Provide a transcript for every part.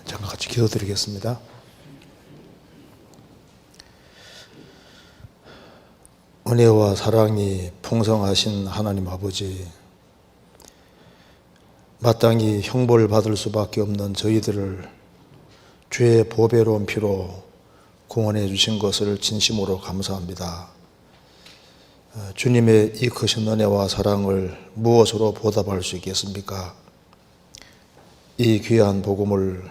잠깐 같이 기도드리겠습니다. 은혜와 사랑이 풍성하신 하나님 아버지, 마땅히 형벌을 받을 수밖에 없는 저희들을 주의 보배로운 피로 구원해 주신 것을 진심으로 감사합니다. 주님의 이 크신 은혜와 사랑을 무엇으로 보답할 수 있겠습니까? 이 귀한 복음을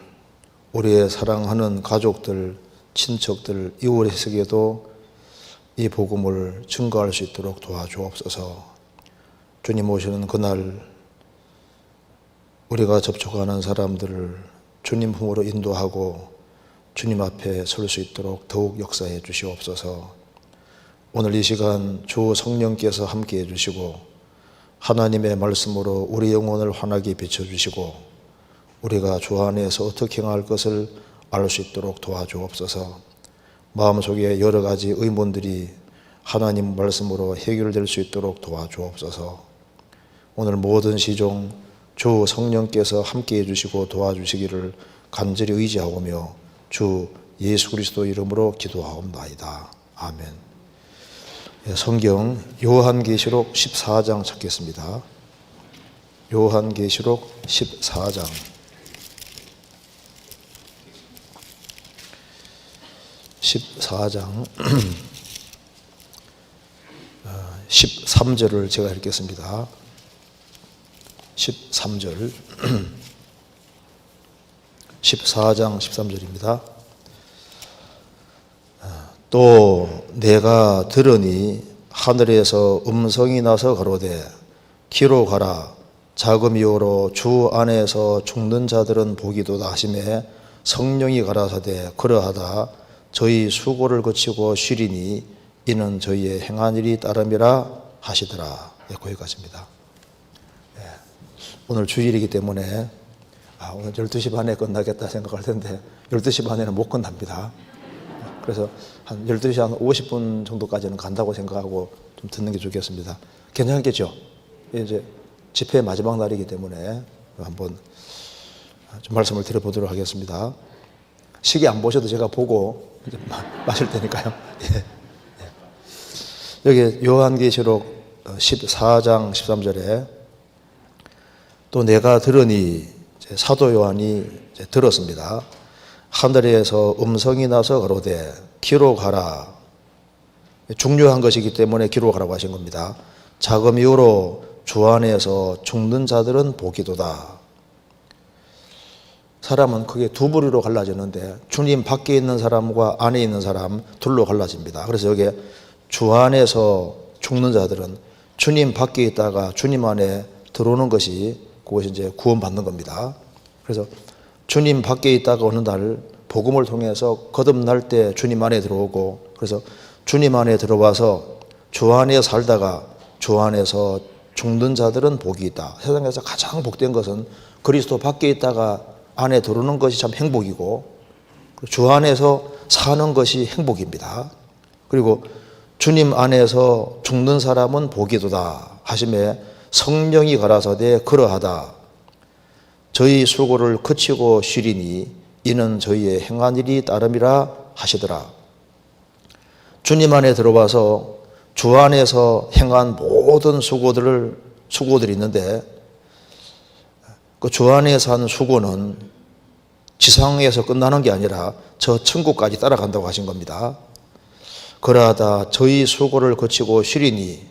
우리의 사랑하는 가족들, 친척들, 이웃에게도 이 복음을 증거할 수 있도록 도와주옵소서. 주님 오시는 그날 우리가 접촉하는 사람들을 주님 품으로 인도하고 주님 앞에 설 수 있도록 더욱 역사해 주시옵소서. 오늘 이 시간 주 성령께서 함께해 주시고 하나님의 말씀으로 우리 영혼을 환하게 비춰주시고 우리가 주 안에서 어떻게 행할 것을 알 수 있도록 도와주옵소서. 마음속에 여러 가지 의문들이 하나님 말씀으로 해결될 수 있도록 도와주옵소서. 오늘 모든 시종 주 성령께서 함께해 주시고 도와주시기를 간절히 의지하오며 주 예수 그리스도 이름으로 기도하옵나이다. 아멘. 성경 요한계시록 14장 찾겠습니다. 요한계시록 14장 13절을 제가 읽겠습니다. 13절 14장 13절입니다. 또 내가 들으니 하늘에서 음성이 나서 가로되 기로 가라 자금이오로 주 안에서 죽는 자들은 복이도다 하시매 성령이 가라사대 그러하다 저희 수고를 거치고 쉬리니 이는 저희의 행한 일이 따름이라 하시더라. 거기까지입니다. 오늘 주일이기 때문에 오늘 12시 반에 끝나겠다 생각할 텐데 12시 반에는 못 끝납니다. 그래서 한 12시 한 50분 정도까지는 간다고 생각하고 좀 듣는 게 좋겠습니다. 괜찮겠죠? 이제 집회 마지막 날이기 때문에 한번 좀 말씀을 드려보도록 하겠습니다. 시계 안 보셔도 제가 보고 이제 마실 테니까요. 여기 요한계시록 14장 13절에 또 내가 들으니 사도 요한이 들었습니다. 하늘에서 음성이 나서 가로되 기로 가라. 중요한 것이기 때문에 기로 가라고 하신 겁니다. 자금 이후로 주 안에서 죽는 자들은 복이도다. 사람은 크게 두 부류로 갈라지는데 주님 밖에 있는 사람과 안에 있는 사람 둘로 갈라집니다. 그래서 여기 주 안에서 죽는 자들은 주님 밖에 있다가 주님 안에 들어오는 것이 그것이 이제 구원받는 겁니다. 그래서 주님 밖에 있다가 어느 날 복음을 통해서 거듭날 때 주님 안에 들어오고 그래서 주님 안에 들어와서 주 안에 살다가 주 안에서 죽는 자들은 복이 있다. 세상에서 가장 복된 것은 그리스도 밖에 있다가 안에 들어오는 것이 참 행복이고 주 안에서 사는 것이 행복입니다. 그리고 주님 안에서 죽는 사람은 복이도다 하심에 성령이 가라사대 그러하다. 저희 수고를 그치고 쉬리니 이는 저희의 행한 일이 따름이라 하시더라. 주님 안에 들어와서 주 안에서 행한 모든 수고들이 있는데 그 주 안에서 한 수고는 지상에서 끝나는 게 아니라 저 천국까지 따라간다고 하신 겁니다. 그러하다 저희 수고를 거치고 쉬리니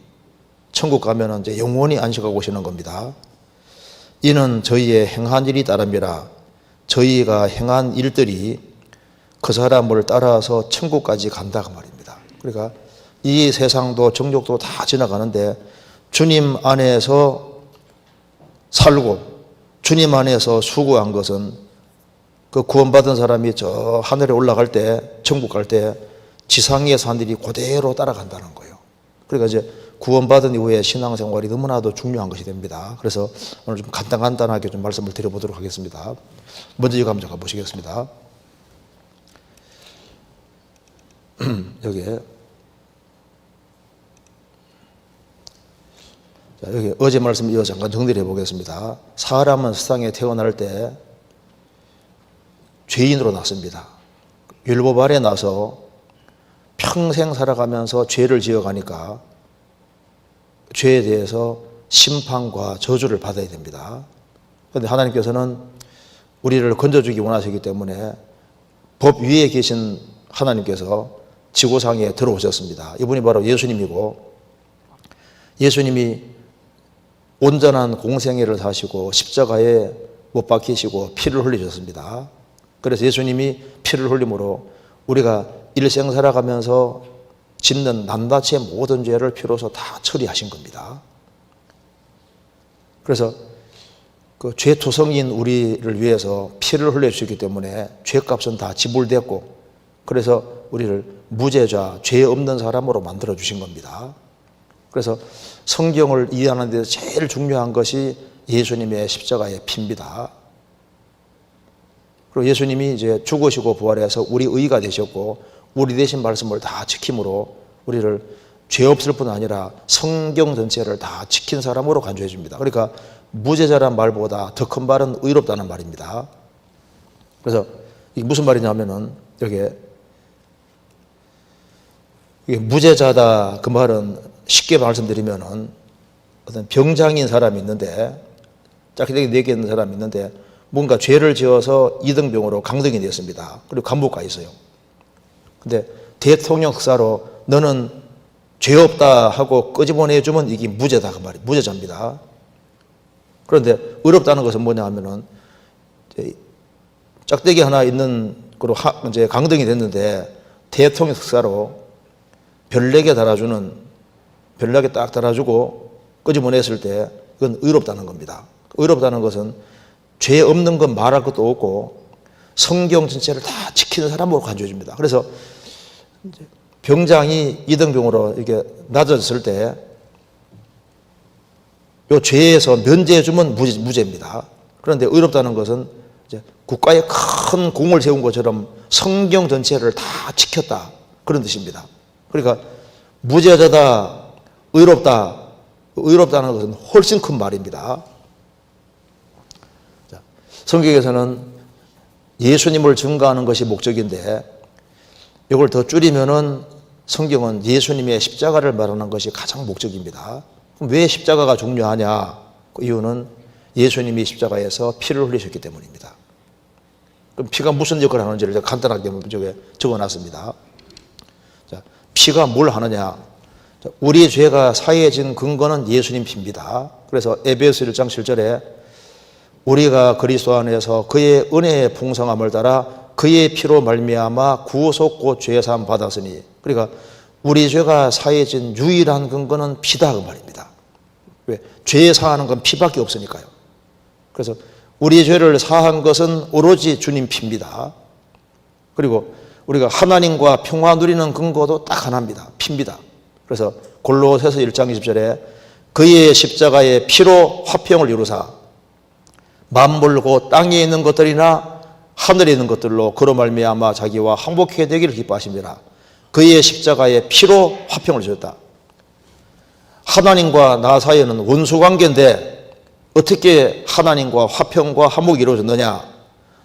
천국 가면 이제 영원히 안식하고 오시는 겁니다. 이는 저희의 행한 일이 따름이라 저희가 행한 일들이 그 사람을 따라서 천국까지 간다 그 말입니다. 그러니까 이 세상도 정욕도 다 지나가는데 주님 안에서 살고 주님 안에서 수고한 것은 그 구원받은 사람이 저 하늘에 올라갈 때 천국 갈 때 지상의 산들이 그대로 따라간다는 거예요. 그러니까 이제 구원받은 이후에 신앙생활이 너무나도 중요한 것이 됩니다. 그래서 오늘 좀 간단하게 좀 말씀을 드려보도록 하겠습니다. 먼저 이거 한번 보시겠습니다. 여기 어제 말씀 이어서 잠깐 정리를 해보겠습니다. 사람은 세상에 태어날 때 죄인으로 났습니다. 율법 아래 나서 평생 살아가면서 죄를 지어가니까 죄에 대해서 심판과 저주를 받아야 됩니다. 그런데 하나님께서는 우리를 건져주기 원하시기 때문에 법 위에 계신 하나님께서 지구상에 들어오셨습니다. 이분이 바로 예수님이고, 예수님이 온전한 공생애를 사시고 십자가에 못 박히시고 피를 흘리셨습니다. 그래서 예수님이 피를 흘림으로 우리가 일생 살아가면서 짓는 낱낱이의 모든 죄를 피로서 다 처리하신 겁니다. 그래서 그 죄투성인 우리를 위해서 피를 흘려주셨기 때문에 죄값은 다 지불됐고, 그래서 우리를 무죄자, 죄 없는 사람으로 만들어 주신 겁니다. 그래서 성경을 이해하는 데 제일 중요한 것이 예수님의 십자가의 피입니다. 그리고 예수님이 이제 죽으시고 부활해서 우리 의가 되셨고, 우리 대신 말씀을 다 지킴으로 우리를 죄 없을 뿐 아니라 성경 전체를 다 지킨 사람으로 간주해 줍니다. 그러니까 무죄자란 말보다 더 큰 말은 의롭다는 말입니다. 그래서 이게 무슨 말이냐면은, 이게 무죄자다 그 말은 쉽게 말씀드리면은, 어떤 병장인 사람이 있는데, 짝대기 4개 있는 사람이 있는데 뭔가 죄를 지어서 2등병으로 강등이 됐습니다. 그리고 감옥 가 있어요. 근데 대통령 흑사로 너는 죄 없다 하고 끄집어내주면 이게 무죄다 그 말이에요. 무죄자입니다. 그런데 의롭다는 것은 뭐냐 하면은, 짝대기 하나 있는 거로 이제 강등이 됐는데 대통령 흑사로 별 4개 달아주는, 별 4개 딱 달아주고 끄집어냈을 때 그건 의롭다는 겁니다. 의롭다는 것은 죄 없는 건 말할 것도 없고 성경 전체를 다 지키는 사람으로 간주해 줍니다. 그래서 병장이 2등병으로 이렇게 낮아졌을 때 이 죄에서 면제해 주면 무죄입니다. 그런데 의롭다는 것은 이제 국가에 큰 공을 세운 것처럼 성경 전체를 다 지켰다, 그런 뜻입니다. 그러니까 무죄자다, 의롭다, 의롭다는 것은 훨씬 큰 말입니다. 성경에서는 예수님을 증거하는 것이 목적인데, 이걸 더 줄이면은 성경은 예수님의 십자가를 말하는 것이 가장 목적입니다. 그럼 왜 십자가가 중요하냐? 그 이유는 예수님이 십자가에서 피를 흘리셨기 때문입니다. 그럼 피가 무슨 역할을 하는지를 제가 간단하게 적어놨습니다. 자, 피가 뭘 하느냐? 우리 죄가 사해진 근거는 예수님 피입니다. 그래서 에베소 1장 7절에 우리가 그리스도 안에서 그의 은혜의 풍성함을 따라 그의 피로 말미암아 구속 곧 죄사함 받았으니, 그러니까 우리 죄가 사해진 유일한 근거는 피다 그 말입니다. 왜? 죄 사하는 건 피밖에 없으니까요. 그래서 우리 죄를 사한 것은 오로지 주님 피입니다. 그리고 우리가 하나님과 평화 누리는 근거도 딱 하나입니다. 피입니다. 그래서 골로새서 1장 20절에 그의 십자가의 피로 화평을 이루사 만물 곧 땅에 있는 것들이나 하늘에 있는 것들로 그로 말미암아 자기와 항복하게 되기를 기뻐하십니다. 그의 십자가의 피로 화평을 주셨다. 하나님과 나 사이에는 원수관계인데 어떻게 하나님과 화평과 화목이 이루어졌느냐?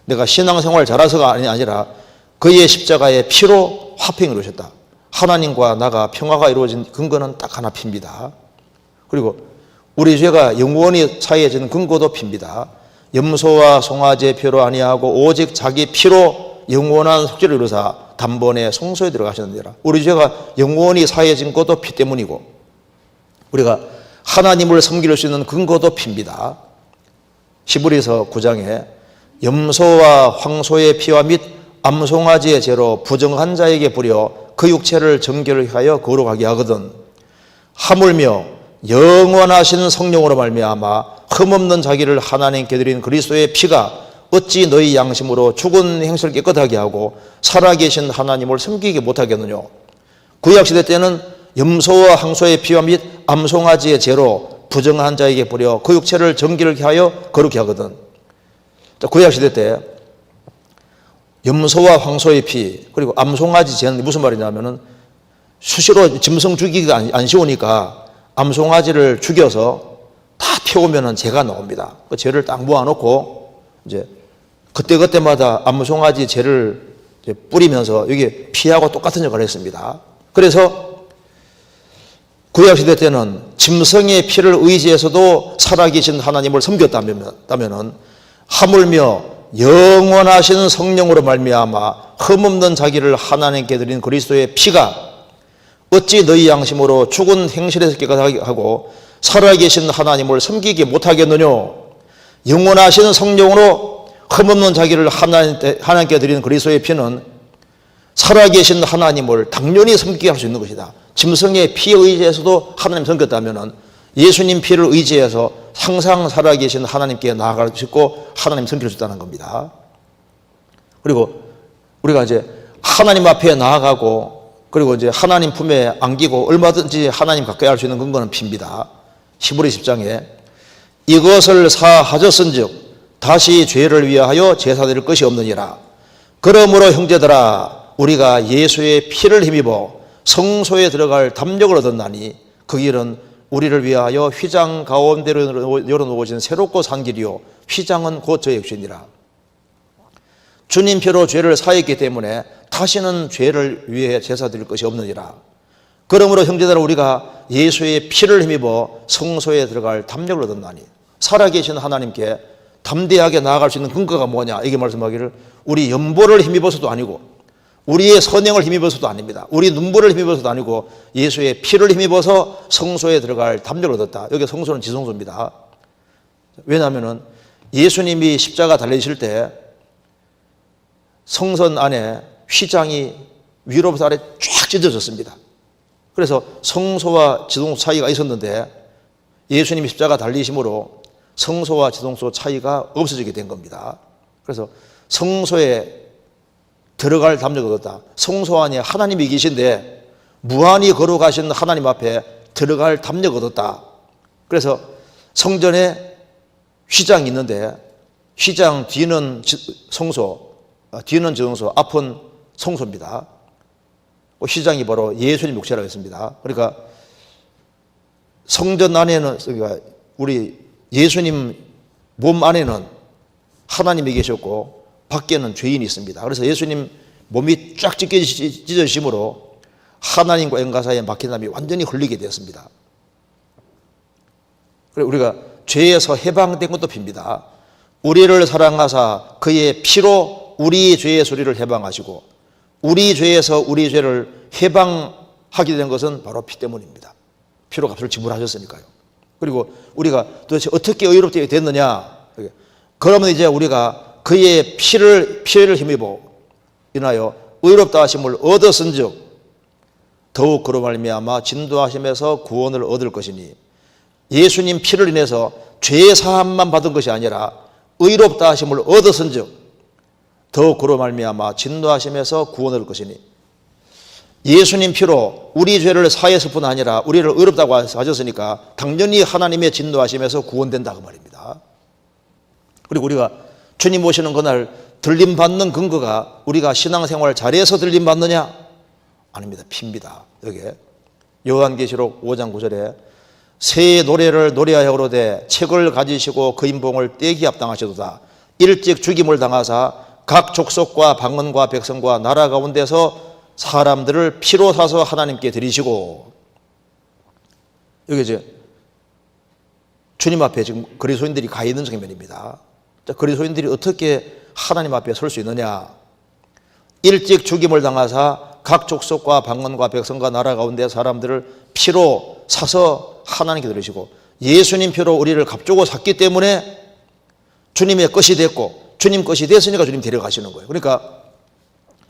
내가 신앙생활 잘해서가 아니라 그의 십자가의 피로 화평을 이루셨다. 하나님과 나가 평화가 이루어진 근거는 딱 하나 피입니다. 그리고 우리 죄가 영원히 사해진 근거도 피입니다. 염소와 송아지의 피로 아니하고 오직 자기 피로 영원한 속죄를 이루사 단번에 성소에 들어가셨느니라. 우리 죄가 영원히 사해진 것도 피 때문이고, 우리가 하나님을 섬길 수 있는 근거도 피입니다. 히브리서 9장에 염소와 황소의 피와 및 암송아지의 죄로 부정한 자에게 부려 그 육체를 정결하여 거룩하게 하거든 하물며 영원하신 성령으로 말미암아 흠없는 자기를 하나님께 드린 그리스도의 피가 어찌 너희 양심으로 죽은 행실을 깨끗하게 하고 살아계신 하나님을 섬기게 못하겠느냐? 구약시대 때는 염소와 황소의 피와 및 암송아지의 죄로 부정한 자에게 부려 그 육체를 정결케 하여 거룩히 하거든. 구약시대 때 염소와 황소의 피 그리고 암송아지 죄는 무슨 말이냐면은 수시로 짐승 죽이기가 안 쉬우니까 암송아지를 죽여서 다 태우면은 죄가 나옵니다. 그 죄를 딱 모아놓고 이제 그때그때마다 암송아지 재를 뿌리면서 이게 피하고 똑같은 역할을 했습니다. 그래서 구약시대 때는 짐승의 피를 의지해서도 살아계신 하나님을 섬겼다면 하물며 영원하신 성령으로 말미암아 흠없는 자기를 하나님께 드린 그리스도의 피가 어찌 너희 양심으로 죽은 행실에서 깨끗하게 하고 살아계신 하나님을 섬기게 못하겠느냐. 영원하신 성령으로 흠없는 자기를 하나님께 드리는 그리스도의 피는 살아계신 하나님을 당연히 섬기게 할 수 있는 것이다. 짐승의 피에 의지해서도 하나님 섬겼다면 예수님 피를 의지해서 항상 살아계신 하나님께 나아갈 수 있고 하나님 섬길 수 있다는 겁니다. 그리고 우리가 이제 하나님 앞에 나아가고 그리고 이제 하나님 품에 안기고 얼마든지 하나님 가까이 할 수 있는 근거는 피입니다. 히브리 10장에 이것을 사하셨은즉 다시 죄를 위하여 제사 드릴 것이 없느니라. 그러므로 형제들아 우리가 예수의 피를 힘입어 성소에 들어갈 담력을 얻었나니 그 길은 우리를 위하여 휘장 가운데로 열어놓으신 새롭고 산 길이요 휘장은 곧 저의 육신이라. 주님 피로 죄를 사했기 때문에 다시는 죄를 위해 제사 드릴 것이 없느니라. 그러므로 형제들아 우리가 예수의 피를 힘입어 성소에 들어갈 담력을 얻었나니 살아계신 하나님께 담대하게 나아갈 수 있는 근거가 뭐냐. 이게 말씀하기를 우리 연보를 힘입어서도 아니고 우리의 선행을 힘입어서도 아닙니다. 우리 눈물을 힘입어서도 아니고 예수의 피를 힘입어서 성소에 들어갈 담력을 얻었다. 여기 성소는 지성소입니다. 왜냐하면 예수님이 십자가 달리실 때 성전 안에 휘장이 위로부터 아래 쫙 찢어졌습니다. 그래서 성소와 지성소 차이가 있었는데 예수님이 십자가 달리심으로 성소와 지성소 차이가 없어지게 된 겁니다. 그래서 성소에 들어갈 담력을 얻었다. 성소 안에 하나님이 계신데 무한히 걸어가신 하나님 앞에 들어갈 담력을 얻었다. 그래서 성전에 휘장이 있는데 휘장 뒤는 성소, 뒤는 지성소, 앞은 성소입니다. 휘장이 바로 예수님 육체라고 했습니다. 그러니까 성전 안에는 우리 예수님 몸 안에는 하나님이 계셨고 밖에는 죄인이 있습니다. 그래서 예수님 몸이 쫙 찢어지심으로 하나님과 인간 사이에 막힌 담이 완전히 흘리게 되었습니다. 그리고 우리가 죄에서 해방된 것도 핍니다. 우리를 사랑하사 그의 피로 우리 죄의 소리를 해방하시고 우리 죄에서 우리 죄를 해방하게 된 것은 바로 피 때문입니다. 피로 값을 지불하셨으니까요. 그리고 우리가 도대체 어떻게 의롭게 됐느냐. 그러면 이제 우리가 그의 피를 힘입어 인하여 의롭다 하심을 얻었은즉 더욱 그로 말미암아 진도하심에서 구원을 얻을 것이니 예수님 피를 인해서 죄 사함만 받은 것이 아니라 의롭다 하심을 얻었은즉 더욱 그로 말미암아 진노하심에서 구원을 얻을 것이니 예수님 피로 우리 죄를 사했을 뿐 아니라 우리를 의롭다고 하셨으니까 당연히 하나님의 진노하심에서 구원된다 그 말입니다. 그리고 우리가 주님 오시는 그날 들림받는 근거가 우리가 신앙생활 잘해서 들림받느냐? 아닙니다. 피입니다. 여기에 요한계시록 5장 9절에 새 노래를 노래하여 오르되 책을 가지시고 그 인봉을 떼기 합당하시도다. 일찍 죽임을 당하사 각 족속과 방언과 백성과 나라 가운데서 사람들을 피로 사서 하나님께 드리시고. 여기 이제 주님 앞에 지금 그리스도인들이 가 있는 장면입니다. 자, 그리스도인들이 어떻게 하나님 앞에 설 수 있느냐? 일찍 죽임을 당하사 각 족속과 방언과 백성과 나라 가운데 사람들을 피로 사서 하나님께 드리시고 예수님 피로 우리를 값주고 샀기 때문에 주님의 것이 됐고 주님 것이 됐으니까 주님 데려가시는 거예요. 그러니까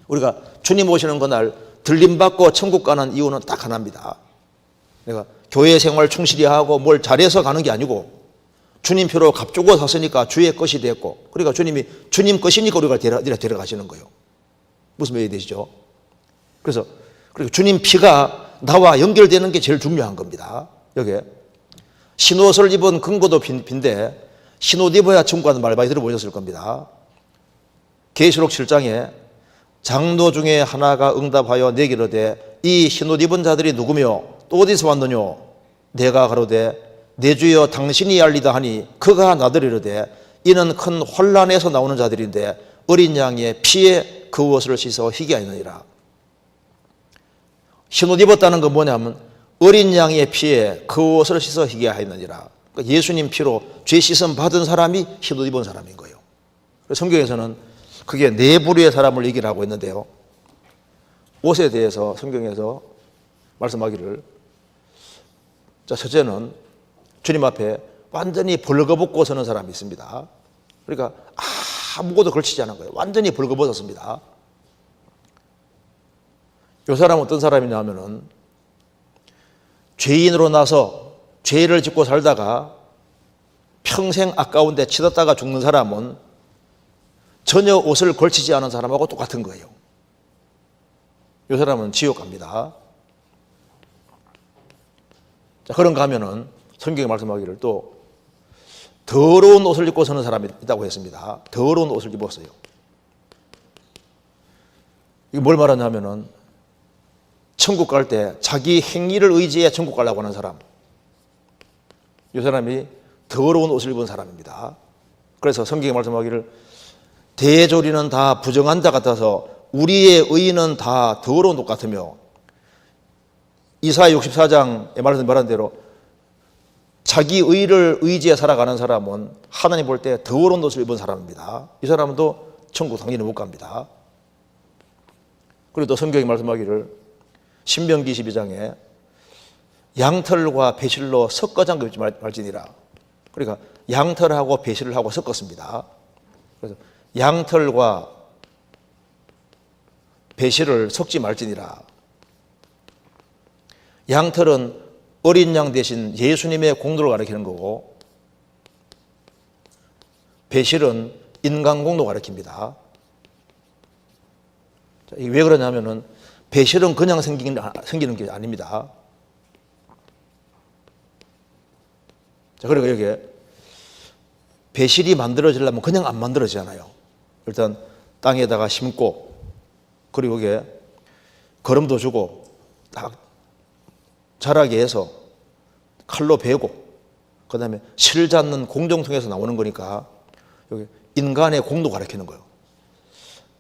우리가 주님 오시는 그날 들림받고 천국 가는 이유는 딱 하나입니다. 그러니까 교회 생활 충실히 하고 뭘 잘해서 가는 게 아니고 주님 표로 값주고 샀으니까 주의 것이 됐고 그러니까 주님이 주님 것이니까 우리가 데려가시는 거예요. 무슨 말이 되시죠? 그래서 그리고 주님 피가 나와 연결되는 게 제일 중요한 겁니다. 여기에 신옷을 입은 근거도 빈데 신옷 입어야 천국 가는 말 많이 들어보셨을 겁니다. 계시록 7장에 장로 중에 하나가 응답하여 내게 이르되 이 흰옷 입은 자들이 누구며 또 어디서 왔느뇨? 내가 가로되 내 주여 당신이 알리다 하니 그가 나더러 이르되 이는 큰 혼란에서 나오는 자들인데 어린 양의 피에 그 옷을 씻어 희귀하였느니라. 흰옷 입었다는 건 뭐냐면 어린 양의 피에 그 옷을 씻어 희귀하였느니라. 그러니까 예수님 피로 죄 씻음 받은 사람이 흰옷 입은 사람인 거예요. 성경에서는 그게 네 부류의 사람을 얘기하고 있는데요. 옷에 대해서 성경에서 말씀하기를, 자, 첫째는 주님 앞에 완전히 벌거벗고 서는 사람이 있습니다. 그러니까 아무것도 걸치지 않은 거예요. 완전히 벌거벗었습니다. 이 사람은 어떤 사람이냐 하면은 죄인으로 나서 죄를 짓고 살다가 평생 아까운데 치렀다가 죽는 사람은 전혀 옷을 걸치지 않은 사람하고 똑같은 거예요. 이 사람은 지옥 갑니다. 자, 그런가 하면은 성경에 말씀하기를 또 더러운 옷을 입고 서는 사람이 있다고 했습니다. 더러운 옷을 입었어요. 이게 뭘 말하냐면은 천국 갈 때 자기 행위를 의지해 천국 가려고 하는 사람, 이 사람이 더러운 옷을 입은 사람입니다. 그래서 성경에 말씀하기를 대조리는 다 부정한 자 같아서 우리의 의는 다 더러운 옷 같으며, 이사야 64장에 말한 대로 자기 의를 의지해 살아가는 사람은 하나님 볼 때 더러운 옷을 입은 사람입니다. 이 사람도 천국 당연히 못 갑니다. 그리고 또 성경이 말씀하기를 신명기 22장에 양털과 배실로 섞어 잠그지 말지니라. 그러니까 양털하고 배실을 하고 섞었습니다. 그래서 양털과 배실을 섞지 말지니라. 양털은 어린 양 대신 예수님의 공로를 가리키는 거고, 배실은 인간 공로 가리킵니다. 이게 왜 그러냐면은 배실은 그냥 생기는 게 아닙니다. 자, 그리고 여기에 배실이 만들어지려면 그냥 안 만들어지잖아요. 일단 땅에다가 심고, 그리고 여기에 거름도 주고 딱 자라게 해서 칼로 베고, 그 다음에 실 잡는 공정통에서 나오는 거니까 여기 인간의 공로 가리키는 거예요.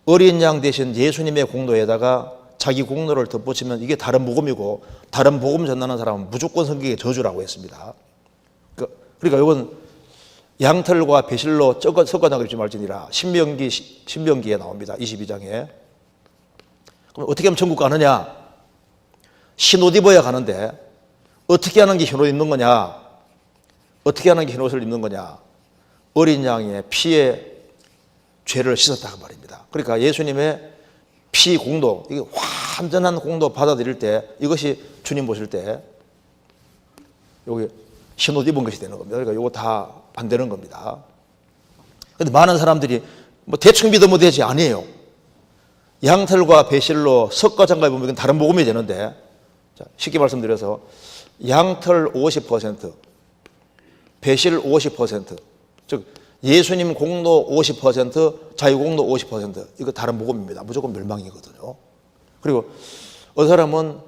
어린 양 대신 예수님의 공로에다가 자기 공로를 덧붙이면 이게 다른 복음이고, 다른 복음 전하는 사람은 무조건 성경의 저주라고 했습니다. 그러니까 이건 양털과 배실로 섞어 나가지 말지니라. 신명기에 나옵니다. 22장에. 그럼 어떻게 하면 천국 가느냐? 흰옷 입어야 가는데 어떻게 하는 게 흰옷 입는 거냐? 어떻게 하는 게 흰옷을 입는 거냐? 어린 양의 피에 죄를 씻었다고 말입니다. 그러니까 예수님의 피 공도, 이게 완전한 공도 받아들일 때, 이것이 주님 보실 때 여기 흰옷 입은 것이 되는 겁니다. 그러니까 이거 다 안 되는 겁니다. 그런데 많은 사람들이 뭐 대충 믿으면 되지, 아니에요. 양털과 배실로 섞어 장가해 보면 다른 복음이 되는데, 자, 쉽게 말씀드려서 양털 50%, 배실 50%, 즉 예수님 공로 50%, 자유 공로 50%, 이거 다른 복음입니다. 무조건 멸망이거든요. 그리고 어떤 사람은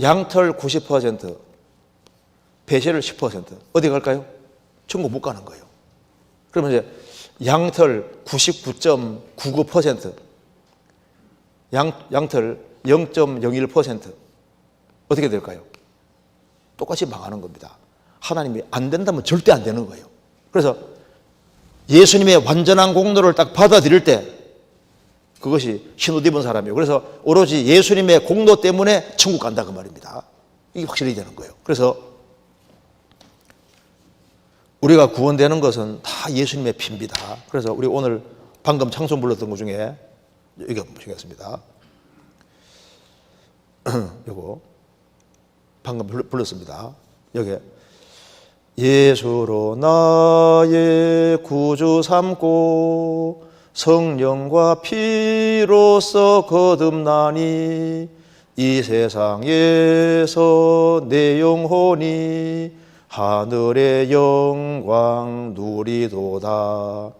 양털 90%, 배실 10%, 어디 갈까요? 천국 못 가는 거예요. 그러면 이제 양털 99.99%, 양털 0.01% 어떻게 될까요? 똑같이 망하는 겁니다. 하나님이 안 된다면 절대 안 되는 거예요. 그래서 예수님의 완전한 공로를 딱 받아들일 때 그것이 흰옷 입은 사람이에요. 그래서 오로지 예수님의 공로 때문에 천국 간다 그 말입니다. 이게 확실히 되는 거예요. 그래서 우리가 구원되는 것은 다 예수님의 피입니다. 그래서 우리 오늘 방금 찬송 불렀던 것 중에 이거 보시겠습니다. 이거 방금 불렀습니다. 여기 예수로 나의 구주 삼고 성령과 피로써 거듭나니 이 세상에서 내 영혼이 하늘의 영광 누리도다.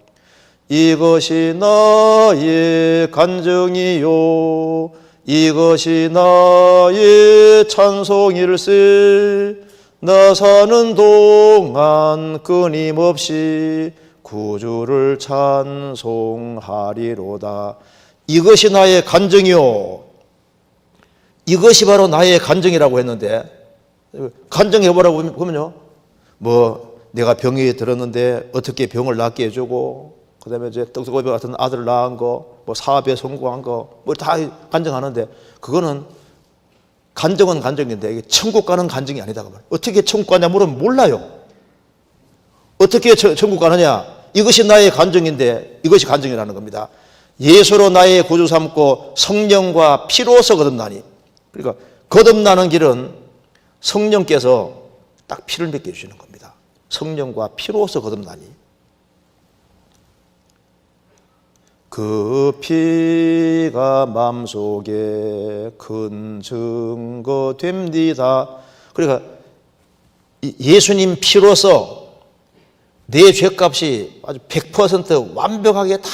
이것이 나의 간증이요 이것이 나의 찬송일세. 나 사는 동안 끊임없이 구주를 찬송하리로다. 이것이 나의 간증이요. 이것이 바로 나의 간증이라고 했는데, 간증해보라고 보면요, 뭐 내가 병이 들었는데 어떻게 병을 낫게 해주고, 그 다음에 이제 떡수고비 같은 아들 낳은 거, 뭐 사업에 성공한 거, 뭐 다 간증하는데, 그거는 간증은 간증인데 이게 천국 가는 간증이 아니다 그 말. 어떻게 천국 가냐 물으면 몰라요. 어떻게 천국 가느냐? 이것이 나의 간증인데 이것이 간증이라는 겁니다. 예수로 나의 구주 삼고 성령과 피로서 거듭나니. 그러니까 거듭나는 길은 성령께서 딱 피를 맺게 해주시는 겁니다. 성령과 피로서 거듭나니. 그 피가 마음속에 큰 증거 됩니다. 그러니까 예수님 피로서 내 죄값이 아주 100% 완벽하게 다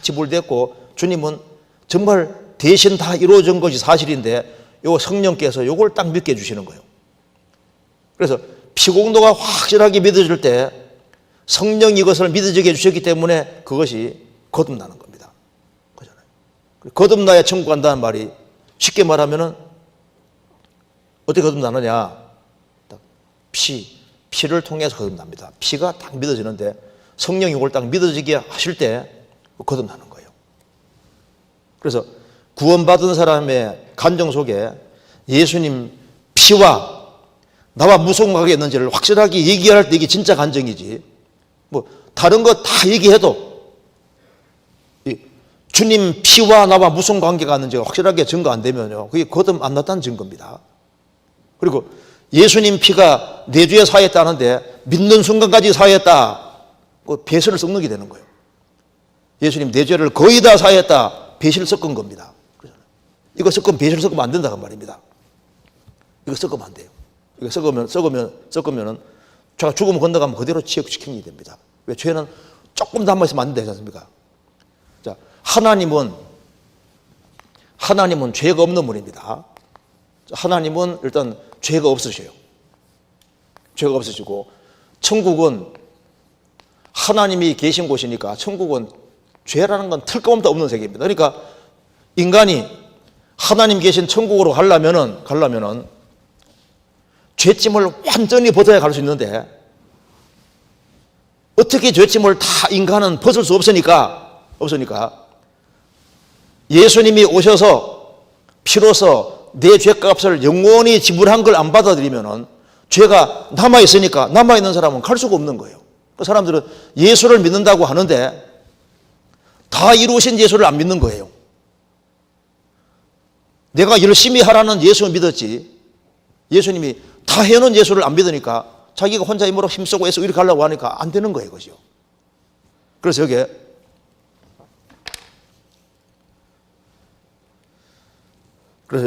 지불됐고, 주님은 정말 대신 다 이루어진 것이 사실인데, 요 성령께서 요걸 딱 믿게 해주시는 거예요. 그래서 피공도가 확실하게 믿어질 때 성령이 이것을 믿어지게 해주셨기 때문에 그것이 거듭나는 겁니다. 그렇잖아요. 거듭나야 천국 간다는 말이, 쉽게 말하면은 어떻게 거듭나느냐? 피를 통해서 거듭납니다. 피가 딱 믿어지는데 성령이 이걸 딱 믿어지게 하실 때 거듭나는 거예요. 그래서 구원받은 사람의 간증 속에 예수님 피와 나와 무슨 관계가 있는지를 확실하게 얘기할 때 이게 진짜 간증이지, 뭐 다른 거 다 얘기해도 주님 피와 나와 무슨 관계가 있는지가 확실하게 증거 안 되면요, 그게 거듭 안 났다는 증거입니다. 그리고 예수님 피가 내 죄에 사했다는데 믿는 순간까지 사했다, 그 배설을 섞는 게 되는 거예요. 예수님 내 죄를 거의 다 사했다, 배실 섞은 겁니다. 이거 섞으면 배실 섞으면 안 된다는 말입니다. 이거 섞으면 안 돼요. 이거 섞으면은 제가 죽으면 건너가면 그대로 취역시키는 게 됩니다. 왜? 죄는 조금 더 한 번 있으면 안 되지 않습니까? 자, 하나님은 죄가 없는 분입니다. 하나님은 일단 죄가 없으셔요. 죄가 없으시고, 천국은 하나님이 계신 곳이니까 천국은 죄라는 건 틀림없이 없는 세계입니다. 그러니까 인간이 하나님 계신 천국으로 가려면은 죄짐을 완전히 벗어야 갈 수 있는데, 어떻게 죄짐을 다 인간은 벗을 수 없으니까 예수님이 오셔서 피로서 내 죄값을 영원히 지불한 걸 안 받아들이면은 죄가 남아있으니까, 남아있는 사람은 갈 수가 없는 거예요. 그 사람들은 예수를 믿는다고 하는데 다 이루신 예수를 안 믿는 거예요. 내가 열심히 하라는 예수를 믿었지, 예수님이 다 해놓은 예수를 안 믿으니까 자기가 혼자 힘으로 힘쓰고 해서 이렇게 하려고 하니까 안 되는 거예요, 그죠? 그래서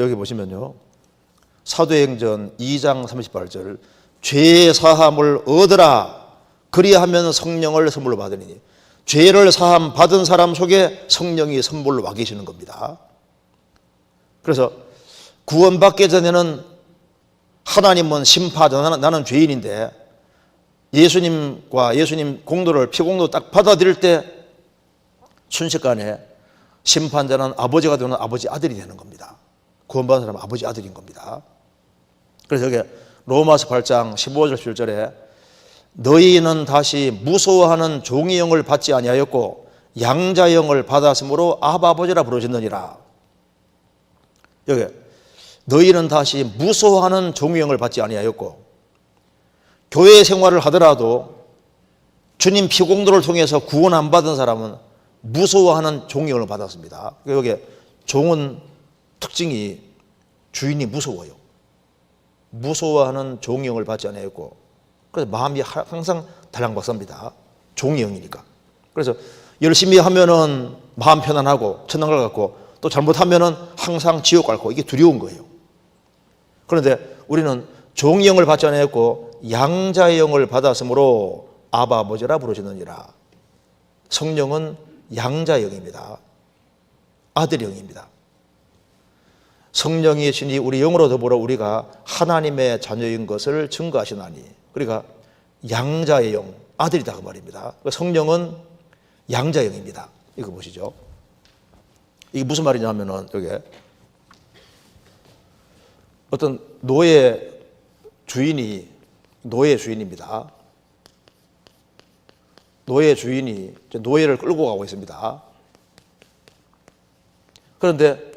여기 보시면요, 사도행전 2장 38절, 죄 사함을 얻으라, 그리하면 성령을 선물로 받으니. 죄를 사함 받은 사람 속에 성령이 선물로 와 계시는 겁니다. 그래서 구원받기 전에는 하나님은 심판하자, 나는 죄인인데, 예수님과 예수님 공도를, 피공도 딱 받아들일 때 순식간에 심판자는 아버지가 되는 아버지 아들이 되는 겁니다. 구원받은 사람은 아버지 아들인 겁니다. 그래서 여기 로마서 8장 15절 17절에 너희는 다시 무소하는 종의 영을 받지 아니하였고 양자의 영을 받았으므로 아바 아버지라 부르셨느니라. 여기 너희는 다시 무소하는 종의 영을 받지 아니하였고, 교회 생활을 하더라도 주님 피공도를 통해서 구원 안 받은 사람은 무소하는 종의 영을 받았습니다. 여기 종은 특징이 주인이 무서워요. 무서워하는 종의 영을 받지 아니하였고, 그래서 마음이 항상 달랑박삽니다. 종의 영이니까. 그래서 열심히 하면은 마음 편안하고 천당 갈 것 같고, 또 잘못하면은 항상 지옥 갈 거, 이게 두려운 거예요. 그런데 우리는 종의 영을 받지 아니하였고 양자의 영을 받았으므로 아바 아버지라 부르시느니라. 성령은 양자의 영입니다. 아들의 영입니다. 성령이 신이 우리 영으로 더불어 우리가 하나님의 자녀인 것을 증거하시나니. 그러니까 양자의 영, 아들이다 그 말입니다. 성령은 양자형입니다. 이거 보시죠. 이게 무슨 말이냐면은 여기 어떤 노예 주인입니다. 노예 주인이 노예를 끌고 가고 있습니다. 그런데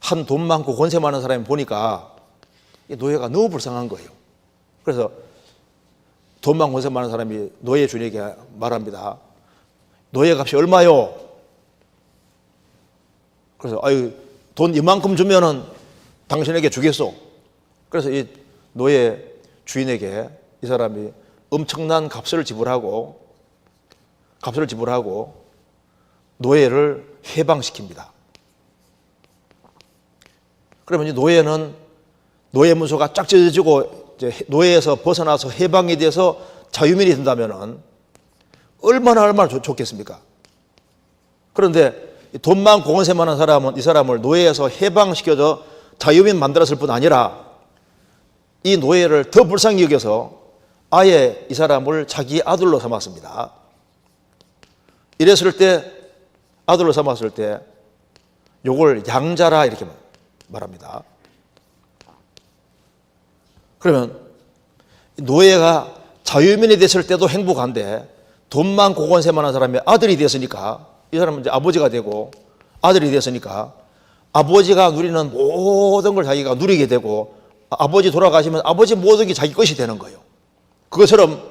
한 돈 많고 권세 많은 사람이 보니까 이 노예가 너무 불쌍한 거예요. 그래서 돈 많고 권세 많은 사람이 노예 주인에게 말합니다. 노예 값이 얼마요? 그래서 아유 돈 이만큼 주면은 당신에게 주겠소. 그래서 이 노예 주인에게 이 사람이 엄청난 값을 지불하고 노예를 해방시킵니다. 그러면 이 노예는 노예 문서가 쫙 찢어지고 이제 노예에서 벗어나서 해방이 돼서 자유민이 된다면은 얼마나 좋겠습니까? 그런데 돈 많고 권세 많은 사람은 이 사람을 노예에서 해방시켜서 자유민 만들었을 뿐 아니라 이 노예를 더 불쌍히 여겨서 아예 이 사람을 자기 아들로 삼았습니다. 이랬을 때 아들로 삼았을 때 요걸 양자라 이렇게 말합니다. 그러면 노예가 자유민이 됐을 때도 행복한데 돈 많고 권세 많은 사람이 아들이 됐으니까 이 사람은 이제 아버지가 되고 아들이 됐으니까 아버지가 누리는 모든 걸 자기가 누리게 되고 아버지 돌아가시면 아버지 모든 게 자기 것이 되는 거예요. 그것처럼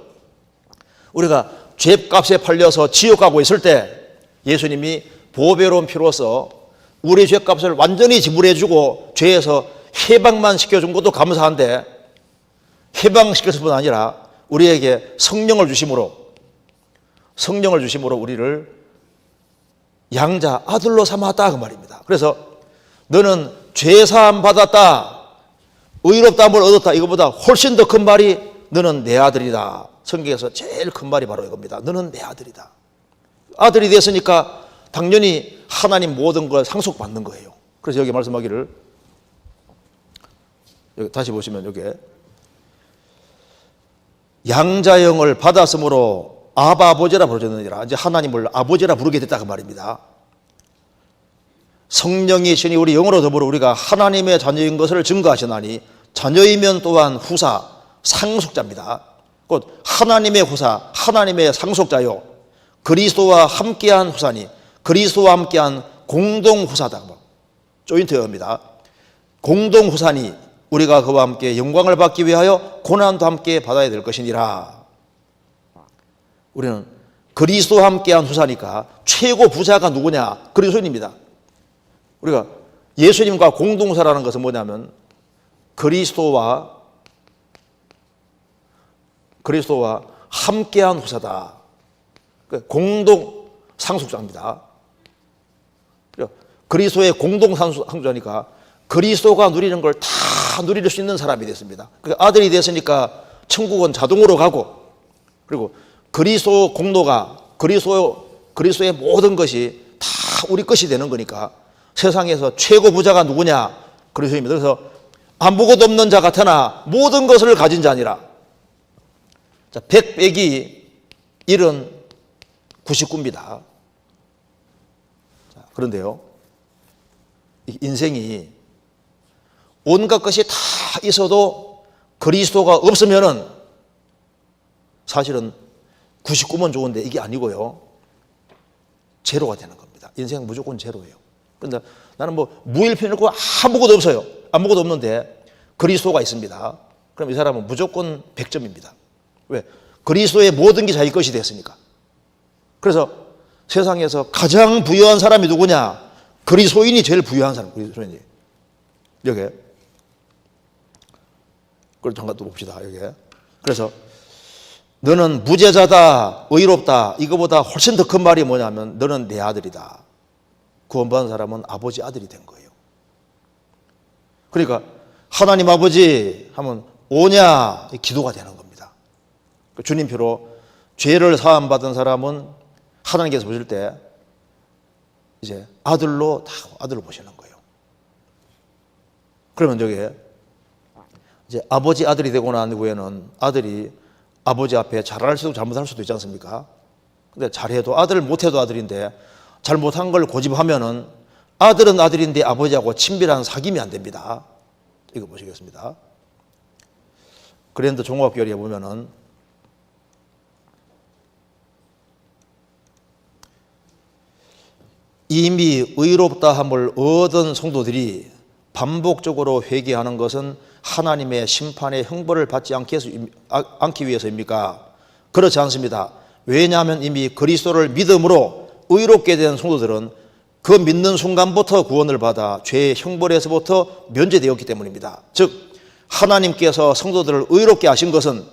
우리가 죄값에 팔려서 지옥 가고 있을 때 예수님이 보배로운 피로서 우리 죄값을 완전히 지불해 주고 죄에서 해방만 시켜준 것도 감사한데 해방시켰을 뿐 아니라 우리에게 성령을 주심으로 우리를 양자 아들로 삼았다 그 말입니다. 그래서 너는 죄사함 받았다 의롭다함을 얻었다 이거보다 훨씬 더 큰 말이 너는 내 아들이다. 성경에서 제일 큰 말이 바로 이겁니다. 너는 내 아들이다. 아들이 됐으니까 당연히 하나님 모든 걸 상속받는 거예요. 그래서 여기 말씀하기를 여기 다시 보시면 여기 양자형을 받았으므로 아바 아버지라 부르짖느니라. 이제 하나님을 아버지라 부르게 됐다 그 말입니다. 성령이 신이 우리 영으로 더불어 우리가 하나님의 자녀인 것을 증거하시나니 자녀이면 또한 후사 상속자입니다. 곧 하나님의 후사 하나님의 상속자요 그리스도와 함께한 후사니 그리스도와 함께한 공동후사다. 조인트입니다. 공동후사니 우리가 그와 함께 영광을 받기 위하여 고난도 함께 받아야 될 것이니라. 우리는 그리스도와 함께한 후사니까 최고 부자가 누구냐? 그리스도인입니다. 우리가 예수님과 공동사라는 것은 뭐냐면 그리스도와 함께한 후사다. 공동 상속자입니다. 그리스도의 공동 상속자니까 그리스도가 누리는 걸 다 누릴 수 있는 사람이 됐습니다. 아들이 됐으니까 천국은 자동으로 가고 그리고 그리스도 공로가 그리스도의 모든 것이 다 우리 것이 되는 거니까 세상에서 최고 부자가 누구냐? 그리스도입니다. 그래서 아무것도 없는 자 같으나 모든 것을 가진 자니라. 자, 100 빼기 1은 99입니다. 자, 그런데요, 인생이 온갖 것이 다 있어도 그리스도가 없으면은 사실은 99면 좋은데 이게 아니고요. 제로가 되는 겁니다. 인생은 무조건 제로예요. 그런데 나는 뭐 무일편이 없고 아무것도 없어요. 아무것도 없는데 그리스도가 있습니다. 그럼 이 사람은 무조건 100점입니다. 왜? 그리스도의 모든 게 자기 것이 됐으니까. 그래서 세상에서 가장 부유한 사람이 누구냐? 그리스도인이 제일 부유한 사람. 그리스도인이. 여기. 그걸 잠깐 또 봅시다. 여기. 그래서 너는 무죄자다, 의롭다. 이거보다 훨씬 더 큰 말이 뭐냐면 너는 내 아들이다. 구원받은 사람은 아버지 아들이 된 거예요. 그러니까 하나님 아버지 하면 오냐 기도가 되는 겁니다. 주님표로 죄를 사함받은 사람은 하나님께서 보실 때 이제 아들로 보시는 거예요. 그러면 저게 이제 아버지 아들이 되고 난 후에는 아들이 아버지 앞에 잘할 수도 잘못할 수도 있지 않습니까? 근데 잘해도 아들, 못해도 아들인데 잘못한 걸 고집하면은 아들은 아들인데 아버지하고 친밀한 사귐이 안 됩니다. 이거 보시겠습니다. 그랜드 종합교리에 보면은 이미 의롭다함을 얻은 성도들이 반복적으로 회개하는 것은 하나님의 심판의 형벌을 받지 않기 위해서입니까? 그렇지 않습니다. 왜냐하면 이미 그리스도를 믿음으로 의롭게 된 성도들은 그 믿는 순간부터 구원을 받아 죄의 형벌에서부터 면제되었기 때문입니다. 즉 하나님께서 성도들을 의롭게 하신 것은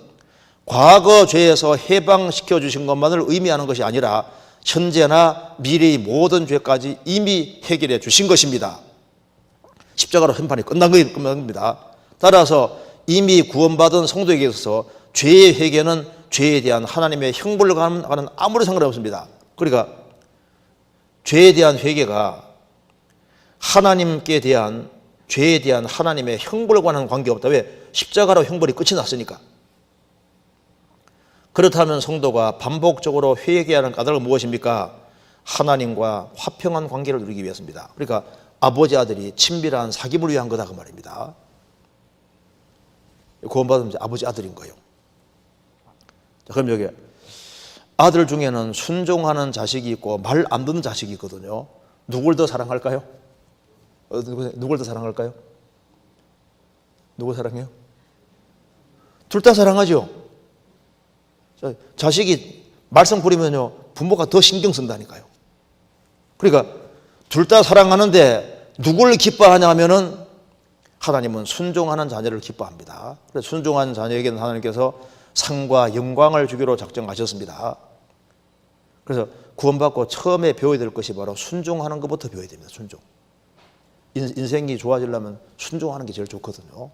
과거 죄에서 해방시켜 주신 것만을 의미하는 것이 아니라 현재나 미래의 모든 죄까지 이미 해결해 주신 것입니다. 십자가로 심판이 끝난 겁니다. 따라서 이미 구원받은 성도에게 있어서 죄의 회개는 죄에 대한 하나님의 형벌과는 아무런 상관이 없습니다. 그러니까 죄에 대한 회개가 하나님께 대한 죄에 대한 하나님의 형벌과는 관계없다. 왜? 십자가로 형벌이 끝이 났으니까. 그렇다면 성도가 반복적으로 회개하는 까닭은 무엇입니까? 하나님과 화평한 관계를 누리기 위해서입니다. 그러니까 아버지 아들이 친밀한 사귐을 위한 거다 그 말입니다. 구원받으면 아버지 아들인 거예요. 그럼 여기 아들 중에는 순종하는 자식이 있고 말 안 듣는 자식이 있거든요. 누굴 더 사랑할까요? 누굴 더 사랑할까요? 누굴 사랑해요? 둘 다 사랑하죠. 자식이 말썽 부리면요 부모가 더 신경 쓴다니까요. 그러니까 둘 다 사랑하는데 누굴 기뻐하냐 하면은 하나님은 순종하는 자녀를 기뻐합니다. 그래서 순종하는 자녀에게는 하나님께서 상과 영광을 주기로 작정하셨습니다. 그래서 구원받고 처음에 배워야 될 것이 바로 순종하는 것부터 배워야 됩니다. 순종. 인생이 좋아지려면 순종하는 게 제일 좋거든요.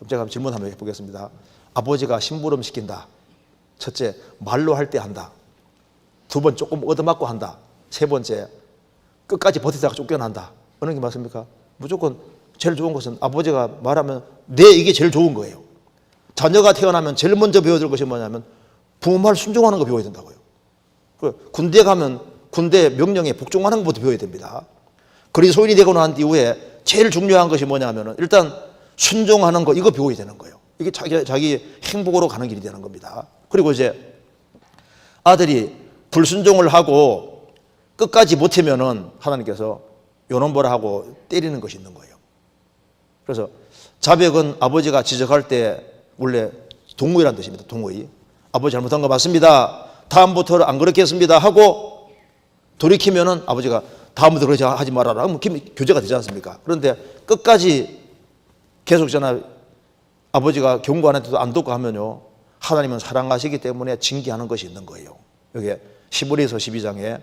제가 질문 한번 해보겠습니다. 아버지가 심부름 시킨다. 첫째, 말로 할 때 한다. 두 번 조금 얻어맞고 한다. 세 번째, 끝까지 버티다가 쫓겨난다. 어느 게 맞습니까? 무조건 제일 좋은 것은 아버지가 말하면 이게 제일 좋은 거예요. 자녀가 태어나면 제일 먼저 배워야 될 것이 뭐냐면 부모 말 순종하는 거 배워야 된다고요. 군대 가면 군대 명령에 복종하는 것부터 배워야 됩니다. 그리스도인이 되고 난 이후에 제일 중요한 것이 뭐냐면 일단 순종하는 거 이거 배워야 되는 거예요. 이게 자기 행복으로 가는 길이 되는 겁니다. 그리고 이제 아들이 불순종을 하고 끝까지 버티면은 하나님께서 요놈보라 하고 때리는 것이 있는 거예요. 그래서 자백은 아버지가 지적할 때 원래 동의란 뜻입니다. 동의. 아버지 잘못한 거 맞습니다. 다음부터는 안 그렇게 했습니다 하고 돌이키면은 아버지가 다음부터 그러지 하지 말아라 하면 교제가 되지 않습니까? 그런데 끝까지 계속 아버지가 경고하는데도 안 듣고 하면요 하나님은 사랑하시기 때문에 징계하는 것이 있는 거예요. 여기 히브리서 12장에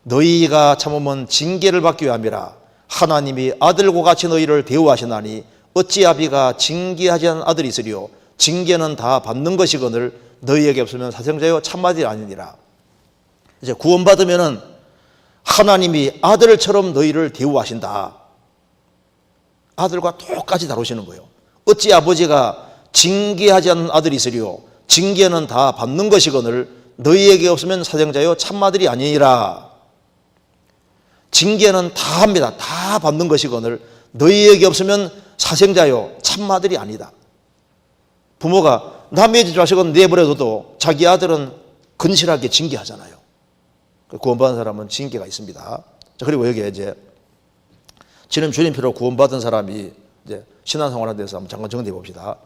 너희가 참으면 징계를 받기 위함이라 하나님이 아들과 같이 너희를 대우하시나니 어찌 아비가 징계하지 않은 아들이 있으리요 징계는 다 받는 것이거늘 너희에게 없으면 사생자여 참아들이 아니니라. 이제 구원받으면은 하나님이 아들처럼 너희를 대우하신다. 아들과 똑같이 다루시는 거예요. 어찌 아버지가 징계하지 않는 아들이 있으리요 징계는 다 받는 것이거늘 너희에게 없으면 사생자여 참아들이 아니니라. 징계는 다 합니다. 다 받는 것이거늘 너희에게 없으면 사생자요 참아들이 아니다. 부모가 남의 자식은 내버려둬도 자기 아들은 근실하게 징계하잖아요. 구원받은 사람은 징계가 있습니다. 자, 그리고 여기에 이제 지금 주님표로 구원받은 사람이 이제 신앙생활에 대해서 한번 잠깐 정리해 봅시다.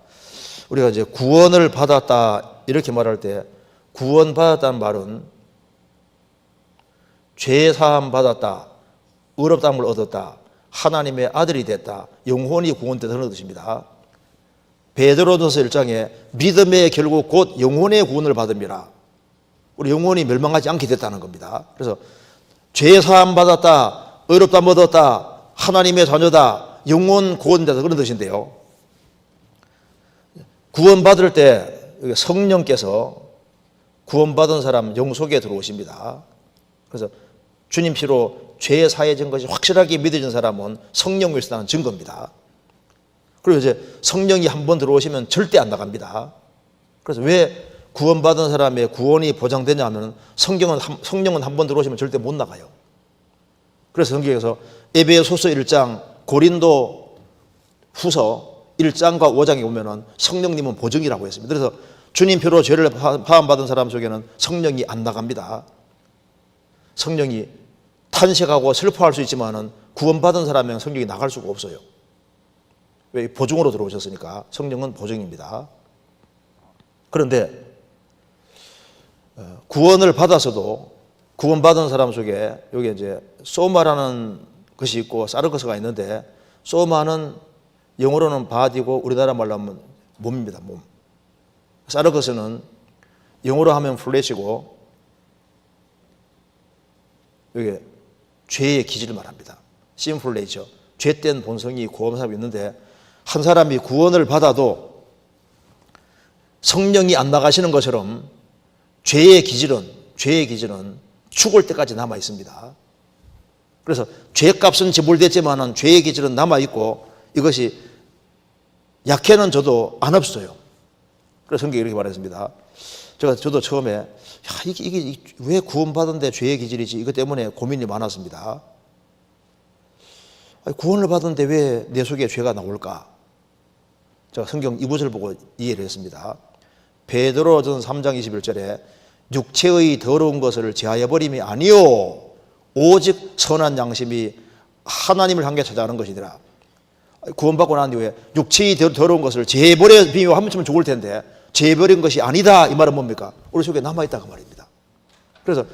우리가 이제 구원을 받았다 이렇게 말할 때 구원받았다는 말은 죄 사함 받았다, 의롭다함을 얻었다, 하나님의 아들이 됐다, 영혼이 구원됐다 그런 뜻입니다. 베드로전서 1장에 믿음의 결국 곧 영혼의 구원을 받음이라. 우리 영혼이 멸망하지 않게 됐다는 겁니다. 그래서 죄 사함 받았다, 의롭다함 얻었다, 하나님의 자녀다, 영혼 구원되다 그런 뜻인데요. 구원받을 때 성령께서 구원받은 사람 영 속에 들어오십니다. 그래서 주님 피로 죄 사해진 것이 확실하게 믿어진 사람은 성령을 쓰다는 증거입니다. 그리고 이제 성령이 한번 들어오시면 절대 안 나갑니다. 그래서 왜 구원받은 사람의 구원이 보장되냐 하면 성령은 한 번 들어오시면 절대 못 나가요. 그래서 성경에서 에베소서 1장, 고린도 후서 1장과 5장에 보면은 성령님은 보증이라고 했습니다. 그래서 주님 표로 죄를 파함받은 사람 속에는 성령이 안 나갑니다. 성령이 탄식하고 슬퍼할 수 있지만은 구원받은 사람은 성령이 나갈 수가 없어요. 왜? 보증으로 들어오셨으니까. 성령은 보증입니다. 그런데 구원을 받아서도 구원받은 사람 속에 여기 이제 소마라는 것이 있고 사르커스가 있는데, 소마는 영어로는 바디고 우리나라 말로 하면 몸입니다. 몸. 사르커스는 영어로 하면 플래시고 여기 죄의 기질을 말합니다. sinful nature, 죄된 본성이 구원받은 사람이 있는데, 한 사람이 구원을 받아도 성령이 안 나가시는 것처럼 죄의 기질은 죽을 때까지 남아 있습니다. 그래서 죄값은 지불됐지만은 죄의 기질은 남아 있고, 이것이 약해는 저도 안 없어요. 그래서 성경이 이렇게 말했습니다. 저도 처음에 이게 왜 구원받은데 죄의 기질이지, 이것 때문에 고민이 많았습니다. 구원을 받은데 왜 내 속에 죄가 나올까? 제가 성경 이 구절을 보고 이해를 했습니다. 베드로전 3장 21절에 육체의 더러운 것을 제하여 버림이 아니요 오직 선한 양심이 하나님을 향해 찾아가는 것이더라. 구원받고 난 이후에 육체의 더러운 것을 제해버려 비워 한 번쯤은 죽을 텐데 제해버린 것이 아니다, 이 말은 뭡니까? 우리 속에 남아있다고 말입니다. 그래서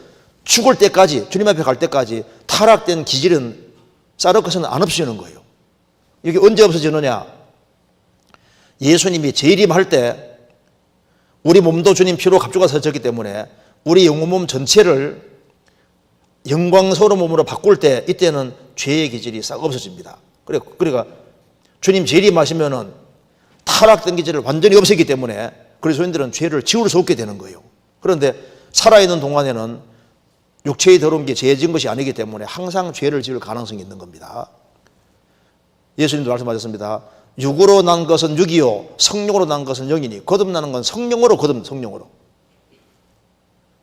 죽을 때까지, 주님 앞에 갈 때까지 타락된 기질은 사르커스는 안 없어지는 거예요. 이게 언제 없어지느냐? 예수님이 재림할 때 우리 몸도 주님 피로 갑주가 서졌기 때문에 우리 영혼 몸 전체를 영광스러운 몸으로 바꿀 때, 이때는 죄의 기질이 싹 없어집니다. 그러니까 주님 재림하시면은 타락된 기질을 완전히 없애기 때문에 그리스도인들은 죄를 지울 수 없게 되는 거예요. 그런데 살아있는 동안에는 육체의 더러운 게 죄진 것이 아니기 때문에 항상 죄를 지을 가능성이 있는 겁니다. 예수님도 말씀하셨습니다. 육으로 난 것은 육이요 성령으로 난 것은 영이니, 거듭나는 건 성령으로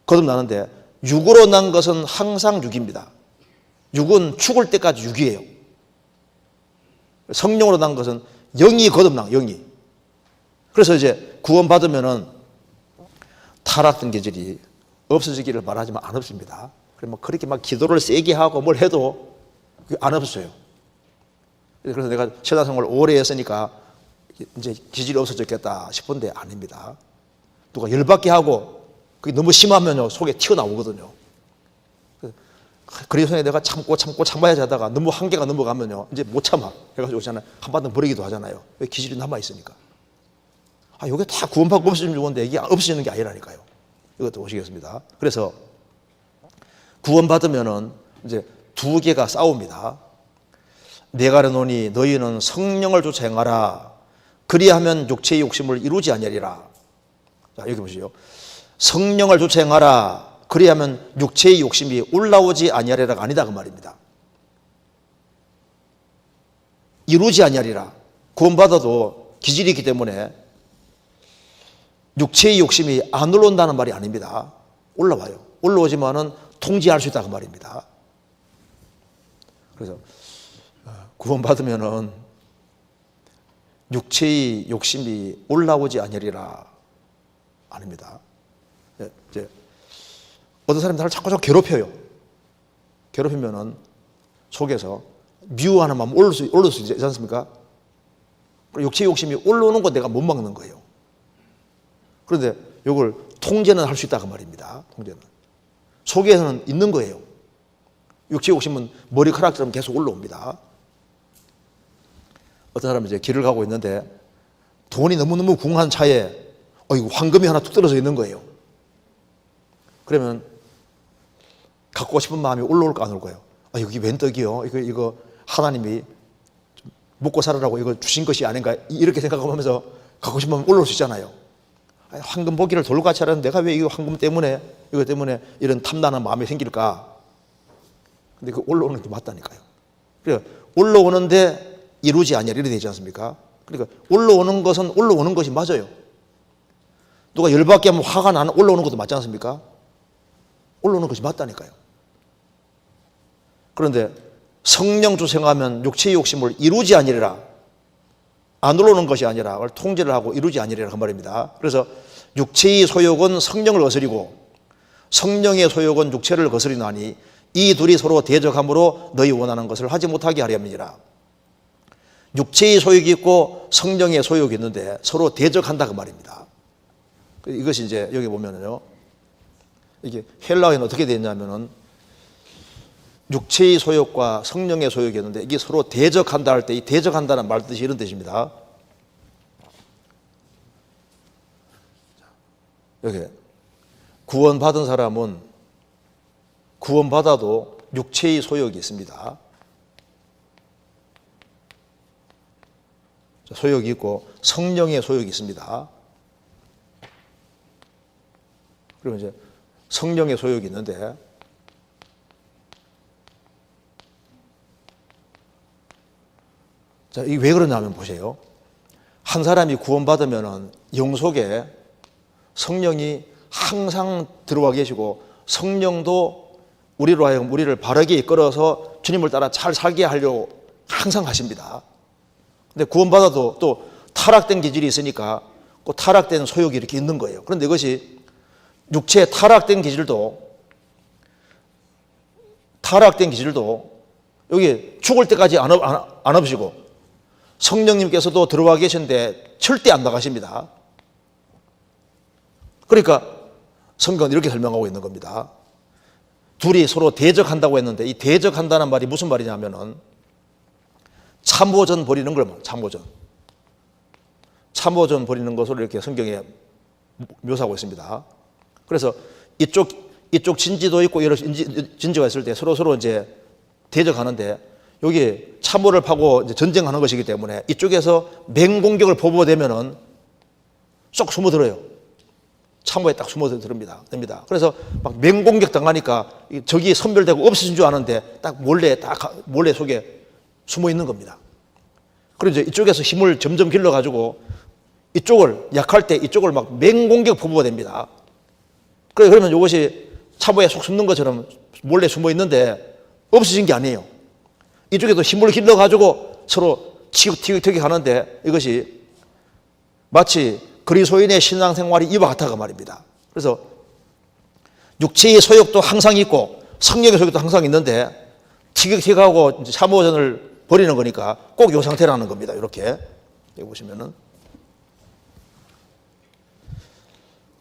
거듭나는데, 육으로 난 것은 항상 육입니다. 육은 죽을 때까지 육이에요. 성령으로 난 것은 영이 거듭나, 영이. 그래서 이제 구원받으면은 타락된 기질이 없어지기를 바라지만 안 없습니다. 그렇게 막 기도를 세게 하고 뭘 해도 안 없어요. 그래서 내가 신앙생활을 오래 했으니까 이제 기질이 없어졌겠다 싶은데 아닙니다. 누가 열받게 하고 그게 너무 심하면요 속에 튀어나오거든요. 그래서 내가 참아야지 하다가 너무 한계가 넘어가면요 이제 못 참아 해가지고 한 바탕 버리기도 하잖아요. 왜? 기질이 남아있으니까. 이게 다 구원받고 없어지면 좋은데 이게 없어지는 게 아니라니까요. 이것도 보시겠습니다. 그래서 구원받으면은 이제 두 개가 싸웁니다. 내가 이르노니 너희는 성령을 쫓아 행하라. 그리하면 육체의 욕심을 이루지 아니하리라. 자, 여기 보시죠. 성령을 쫓아 행하라. 그리하면 육체의 욕심이 올라오지 아니하리라가 아니다, 그 말입니다. 이루지 아니하리라. 구원받아도 기질이 있기 때문에 육체의 욕심이 안 올라온다는 말이 아닙니다. 올라와요. 올라오지만은 통제할 수 있다, 그 말입니다. 그래서 구원받으면은 육체의 욕심이 올라오지 아니하리라 아닙니다. 이제 어떤 사람이 나를 자꾸 괴롭혀요. 괴롭히면은 속에서 미워하는 마음 올릴 수 있지 않습니까? 육체의 욕심이 올라오는 거 내가 못 막는 거예요. 그런데 이걸 통제는 할 수 있다, 그 말입니다. 통제는. 속에서는 있는 거예요. 육체의 욕심은 머리카락처럼 계속 올라옵니다. 어떤 사람이 이제 길을 가고 있는데 돈이 너무너무 궁한 차에 이거 황금이 하나 툭 떨어져 있는 거예요. 그러면 갖고 싶은 마음이 올라올까 안 올까요? 여기 웬 떡이요? 이거 하나님이 먹고 살으라고 이거 주신 것이 아닌가? 이렇게 생각하면서 갖고 싶은 마음이 올라올 수 있잖아요. 황금 보기를 돌같이 하라는데 내가 왜 이거 황금 때문에 이것 때문에 이런 탐나는 마음이 생길까? 근데 그 올라오는 게 맞다니까요. 그러니까 올라오는데 이루지 아니하리라 되지 않습니까? 그러니까 올라오는 것은 올라오는 것이 맞아요. 누가 열받게 하면 화가 올라오는 것도 맞지 않습니까? 올라오는 것이 맞다니까요. 그런데 성령 주생하면 육체의 욕심을 이루지 아니리라. 안 올라오는 것이 아니라 그걸 통제를 하고 이루지 아니리라 그 말입니다. 그래서 육체의 소욕은 성령을 거스리고 성령의 소욕은 육체를 거스리나니 이 둘이 서로 대적함으로 너희 원하는 것을 하지 못하게 하려 함이니라. 육체의 소욕이 있고 성령의 소욕이 있는데 서로 대적한다 그 말입니다. 이것이 이제 여기 보면은요, 이게 헬라어에는 어떻게 되어 있냐면은 육체의 소욕과 성령의 소욕이 있는데 이게 서로 대적한다 할 때 이 대적한다는 말 뜻이 이런 뜻입니다. 여기 구원받은 사람은 구원받아도 육체의 소욕이 있습니다. 소욕이 있고 성령의 소욕이 있습니다. 그러면 이제 성령의 소욕이 있는데 자, 이게 왜 그러냐면 보세요. 한 사람이 구원받으면 영 속에 성령이 항상 들어와 계시고 성령도 우리로 하여금 우리를 바르게 이끌어서 주님을 따라 잘 살게 하려고 항상 하십니다. 근데 구원받아도 또 타락된 기질이 있으니까 그 타락된 소욕이 이렇게 있는 거예요. 그런데 이것이 육체의 타락된 기질도 여기 죽을 때까지 안 없으시고 성령님께서도 들어와 계신데 절대 안 나가십니다. 그러니까 성경은 이렇게 설명하고 있는 겁니다. 둘이 서로 대적한다고 했는데 이 대적한다는 말이 무슨 말이냐면은 참호전 벌이는 걸 말이에요. 참호전 벌이는 것으로 이렇게 성경에 묘사하고 있습니다. 그래서 이쪽 진지도 있고 여러 진지가 있을 때 서로 이제 대적하는데 여기 참호를 파고 이제 전쟁하는 것이기 때문에 이쪽에서 맹공격을 보고되면은 쏙 숨어들어요. 참호에 딱 숨어듭니다. 그래서 막 맹공격 당하니까 적이 선별되고 없어진 줄 아는데 딱 몰래 속에 숨어 있는 겁니다. 그래서 이쪽에서 힘을 점점 길러가지고 이쪽을 약할 때 이쪽을 막 맹공격 포부가 됩니다. 그러면 이것이 참호에 속 숨는 것처럼 몰래 숨어 있는데 없어진 게 아니에요. 이쪽에도 힘을 길러가지고 서로 티격태격 하는데 이것이 마치 그리스도인의 신앙생활이 이와 같다고 말입니다. 그래서 육체의 소욕도 항상 있고 성령의 소욕도 항상 있는데 티격태격하고 참호전을 벌이는 거니까 꼭 이 상태라는 겁니다. 이렇게 여기 보시면은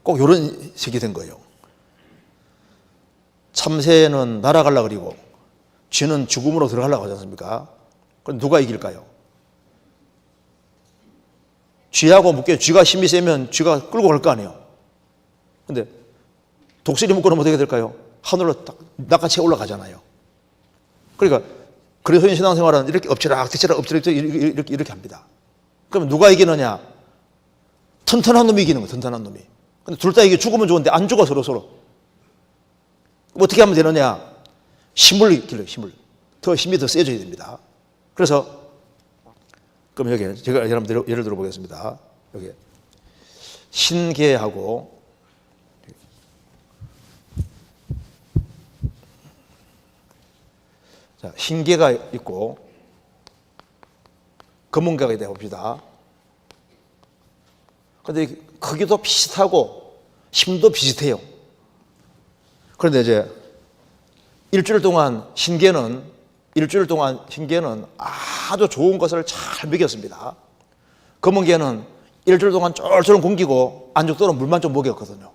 꼭 이런 색이 된 거예요. 참새는 날아가려고 그리고 쥐는 죽음으로 들어가려고 하지 않습니까? 그럼 누가 이길까요? 쥐하고 묶여 쥐가 힘이 세면 쥐가 끌고 갈 거 아니에요. 근데 독수리 묶어놓으면 어떻게 될까요? 하늘로 딱 낚아채 올라가잖아요. 그러니까 그리스도인 신앙생활은 이렇게 엎치락 뒤치락 이렇게 합니다. 그러면 누가 이기느냐? 튼튼한 놈이 이기는 거예요. 튼튼한 놈이. 근데 둘 다 이게 죽으면 좋은데 안 죽어 서로. 어떻게 하면 되느냐? 힘을 길러요. 힘이 더 세져야 됩니다. 그래서 그럼 여기 제가 여러분들 예를 들어 보겠습니다. 여기 흰개하고 자, 흰개가 있고 검은 개가 있다 봅시다. 그런데 크기도 비슷하고 힘도 비슷해요. 그런데 이제 일주일 동안 흰개는 아주 좋은 것을 잘 먹였습니다. 검은 개는 일주일 동안 쫄쫄 굶기고 안 죽도록 물만 좀 먹였거든요.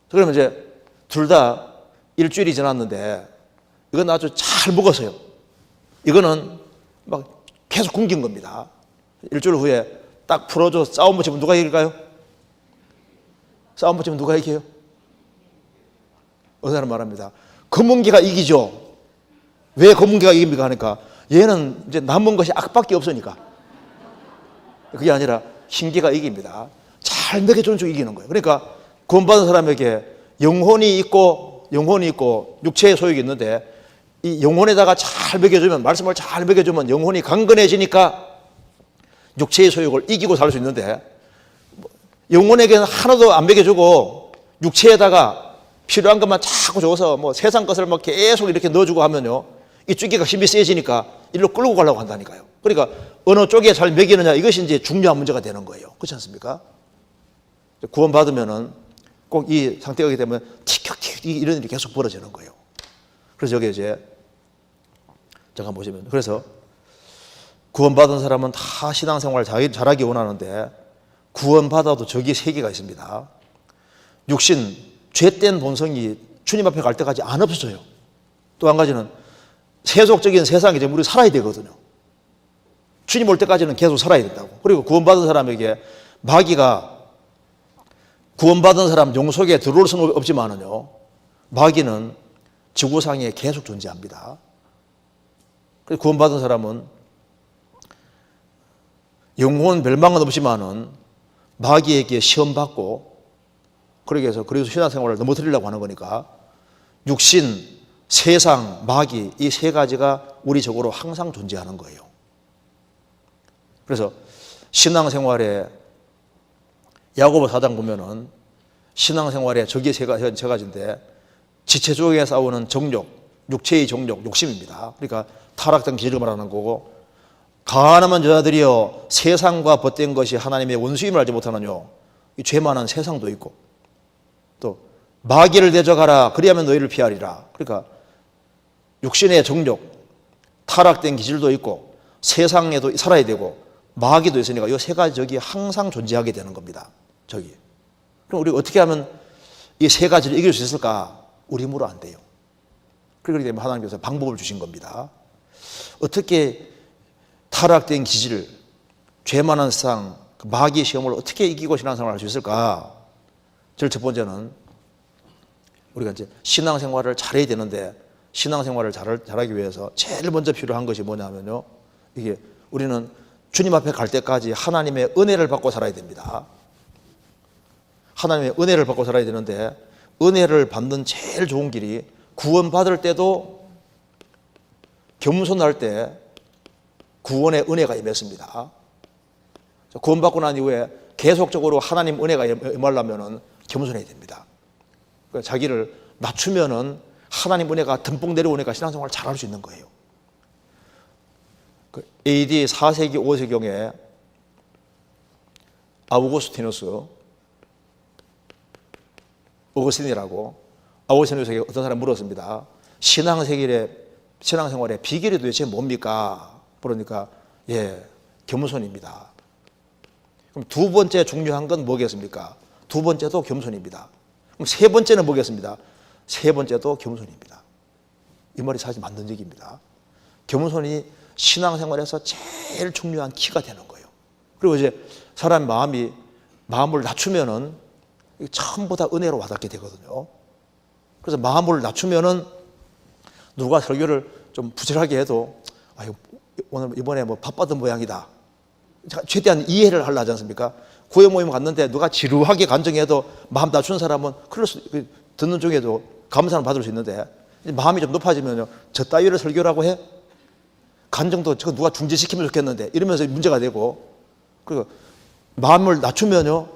그러면 이제 둘 다 일주일이 지났는데 이건 아주 잘 먹었어요. 이거는 막 계속 굶긴 겁니다. 일주일 후에 딱 풀어줘 싸움 붙이면 누가 이길까요? 싸움 붙이면 누가 이겨요? 어느 사람 말합니다. 검은 개가 이기죠. 왜 검은 개가 이깁니까? 하니까 얘는 이제 남은 것이 악밖에 없으니까. 그게 아니라 흰 개가 이깁니다. 잘 먹여주는 쪽 이기는 거예요. 그러니까 구원받은 사람에게 영혼이 있고 육체의 소욕이 있는데 이 영혼에다가 잘 먹여주면 말씀을 잘 먹여주면 영혼이 강건해지니까 육체의 소욕을 이기고 살 수 있는데 영혼에게는 하나도 안 먹여주고 육체에다가 필요한 것만 자꾸 줘서 뭐 세상 것을 막 계속 이렇게 넣어주고 하면요, 이 쭈기가 힘이 세지니까 일로 끌고 가려고 한다니까요. 그러니까 어느 쪽에 잘 먹이느냐, 이것이 이제 중요한 문제가 되는 거예요. 그렇지 않습니까? 구원받으면은 꼭 이 상태가 오게 되면 티격티격 이런 일이 계속 벌어지는 거예요. 그래서 여기 이제 잠깐 보시면, 그래서 구원받은 사람은 다 신앙생활을 잘하기 원하는데 구원받아도 적이 세 개가 있습니다. 육신, 죄된 본성이 주님 앞에 갈 때까지 안 없어져요. 또 한 가지는 세속적인 세상에 이제 우리 살아야 되거든요. 주님 올 때까지는 계속 살아야 된다고. 그리고 구원받은 사람에게 마귀가, 구원받은 사람 영 속에 들어올 수는 없지만은요, 마귀는 지구상에 계속 존재합니다. 그래서 구원받은 사람은 영혼 멸망은 없지만은 마귀에게 시험받고, 그러기 위해서 그리스도 신앙생활을 넘어뜨리려고 하는 거니까 육신, 세상, 마귀, 이 세 가지가 우리적으로 항상 존재하는 거예요. 그래서 신앙생활에 야고보 4장 보면은 신앙생활에 적이 세 가지인데, 지체적에 싸우는 정욕, 육체의 정욕, 욕심입니다. 그러니까 타락된 기질을 말하는 거고, 가늠한 여자들이여 세상과 벗된 것이 하나님의 원수임을 알지 못하느뇨. 이 죄 많은 세상도 있고, 또 마귀를 대적하라 그리하면 너희를 피하리라. 그러니까 육신의 정욕, 타락된 기질도 있고 세상에도 살아야 되고 마귀도 있으니까 이 세 가지 적이 항상 존재하게 되는 겁니다. 적이. 그럼 우리가 어떻게 하면 이 세 가지를 이길 수 있을까? 우리 힘으로 안 돼요. 그렇기 때문에 하나님께서 방법을 주신 겁니다. 어떻게 타락된 기질, 죄 많은 세상, 마귀의 시험을 어떻게 이기고 신앙생활을 할 수 있을까? 제일 첫 번째는 우리가 이제 신앙생활을 잘해야 되는데, 신앙생활을 잘하기 위해서 제일 먼저 필요한 것이 뭐냐면요, 이게 우리는 주님 앞에 갈 때까지 하나님의 은혜를 받고 살아야 됩니다. 하나님의 은혜를 받고 살아야 되는데, 은혜를 받는 제일 좋은 길이 구원받을 때도 겸손할 때 구원의 은혜가 임했습니다. 구원받고 난 이후에 계속적으로 하나님 은혜가 임하려면 겸손해야 됩니다. 그러니까 자기를 낮추면은 하나님 은혜가 듬뿍 내려오니까 신앙생활을 잘할 수 있는 거예요. AD 4세기 5세경에 아우구스티누스, 오거스틴이라고, 아우구스티누스에게 어떤 사람이 물었습니다. 신앙생활의 비결이 도대체 뭡니까? 그러니까 겸손입니다. 그럼 두 번째 중요한 건 뭐겠습니까? 두 번째도 겸손입니다. 그럼 세 번째는 뭐겠습니다? 세 번째도 겸손입니다. 이 말이 사실 맞는 얘기입니다. 겸손이 신앙생활에서 제일 중요한 키가 되는 거예요. 그리고 이제 사람 마음을 낮추면은 전부 다 은혜로 와닿게 되거든요. 그래서 마음을 낮추면은 누가 설교를 좀 부실하게 해도 오늘 이번에 뭐 바빴던 모양이다, 최대한 이해를 하려 하지 않습니까? 구회 모임 갔는데 누가 지루하게 간증해도 마음 낮춘 사람은 듣는 중에도 감사를 받을 수 있는데, 마음이 좀 높아지면요, 저 따위를 설교라고 해? 간증도 저거 누가 중지시키면 좋겠는데 이러면서 문제가 되고, 그리고 마음을 낮추면요,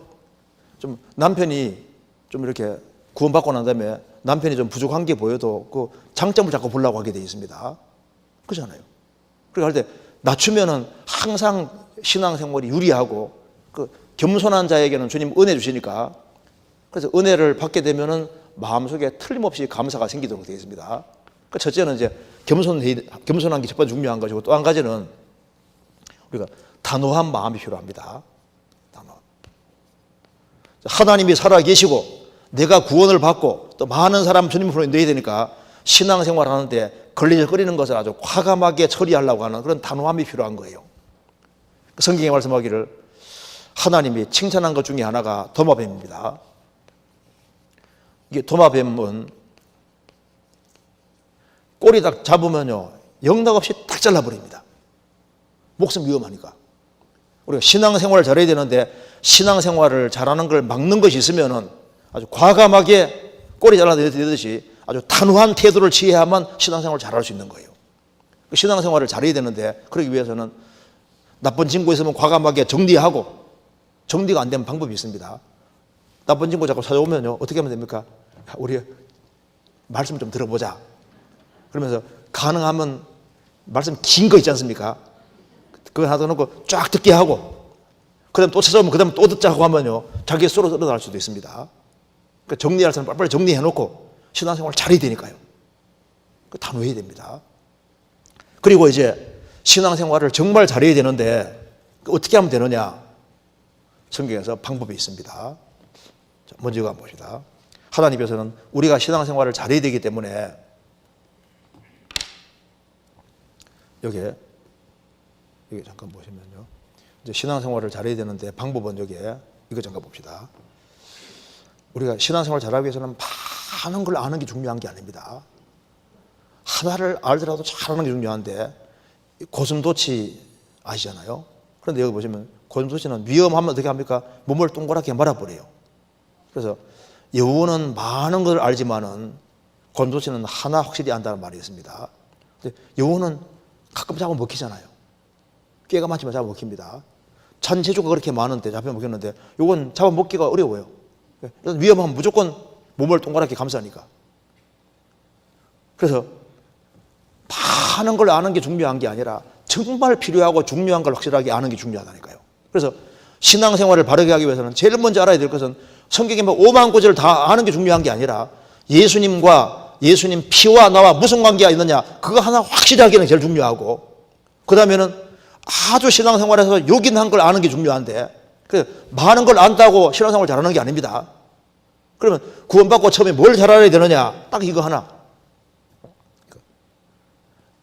좀 남편이 좀 이렇게 구원받고 난 다음에 남편이 좀 부족한 게 보여도 그 장점을 자꾸 보려고 하게 돼 있습니다. 그렇잖아요. 그러니까 할 때 낮추면은 항상 신앙생활이 유리하고, 그 겸손한 자에게는 주님 은혜 주시니까, 그래서 은혜를 받게 되면은 마음속에 틀림없이 감사가 생기도록 되어 있습니다. 그 첫째는 이제 겸손한 게 첫 번째 중요한 것이고, 또 한 가지는 우리가 단호한 마음이 필요합니다. 단호. 하나님이 살아 계시고 내가 구원을 받고 또 많은 사람 주님 앞으로 인도해야 되니까 신앙생활 하는데 걸리적거리는 것을 아주 과감하게 처리하려고 하는 그런 단호함이 필요한 거예요. 성경에 말씀하기를 하나님이 칭찬한 것 중에 하나가 도마뱀입니다. 이게 도마뱀은 꼬리 딱 잡으면요, 영락없이 딱 잘라버립니다. 목숨 위험하니까. 우리가 신앙생활을 잘해야 되는데 신앙생활을 잘하는 걸 막는 것이 있으면은 아주 과감하게 꼬리 잘라내듯이 아주 단호한 태도를 취해야만 신앙생활을 잘할 수 있는 거예요. 신앙생활을 잘해야 되는데 그러기 위해서는 나쁜 친구 있으면 과감하게 정리하고, 정리가 안 되는 방법이 있습니다. 나쁜 친구 자꾸 찾아오면요, 어떻게 하면 됩니까? 우리 말씀 좀 들어보자. 그러면서 가능하면 말씀 긴 거 있지 않습니까? 그거 하다 놓고 쫙 듣게 하고, 그 다음에 또 찾아오면 그 다음에 또 듣자고 하면요, 자기 스스로 늘어날 수도 있습니다. 그러니까 정리할 사람 빨리빨리 정리해놓고 신앙생활 잘해야 되니까요. 단호해야 됩니다. 그리고 이제 신앙생활을 정말 잘해야 되는데 어떻게 하면 되느냐? 성경에서 방법이 있습니다. 먼저 이거 한번 봅시다. 하나님께서는 우리가 신앙생활을 잘해야 되기 때문에 여기 잠깐 보시면요, 이제 신앙생활을 잘해야 되는데 방법은 여기에 이거 잠깐 봅시다. 우리가 신앙생활 잘하기 위해서는 많은 걸 아는 게 중요한 게 아닙니다. 하나를 알더라도 잘하는 게 중요한데, 고슴도치 아시잖아요. 그런데 여기 보시면 고슴도치는 위험하면 어떻게 합니까? 몸을 동그랗게 말아버려요. 그래서 여우는 많은 걸 알지만은 고슴도치는 하나 확실히 안다는 말이 있습니다. 근데 여우는 가끔 잡아 먹히잖아요. 꾀가 많지만 잡아 먹힙니다. 잔재주가 그렇게 많은데 잡아 먹혔는데 이건 잡아 먹기가 어려워요. 위험하면 무조건 몸을 동그랗게 감싸니까. 그래서 많은 걸 아는 게 중요한 게 아니라 정말 필요하고 중요한 걸 확실하게 아는 게 중요하다니까요. 그래서 신앙생활을 바르게 하기 위해서는 제일 먼저 알아야 될 것은 성경에 뭐 5만 구절을 다 아는 게 중요한 게 아니라 예수님과 예수님 피와 나와 무슨 관계가 있느냐, 그거 하나 확실히 하기는 제일 중요하고, 그 다음에는 아주 신앙생활에서 요긴한 걸 아는 게 중요한데, 많은 걸 안다고 신앙생활 잘하는 게 아닙니다. 그러면 구원받고 처음에 뭘 잘 알아야 되느냐? 딱 이거 하나.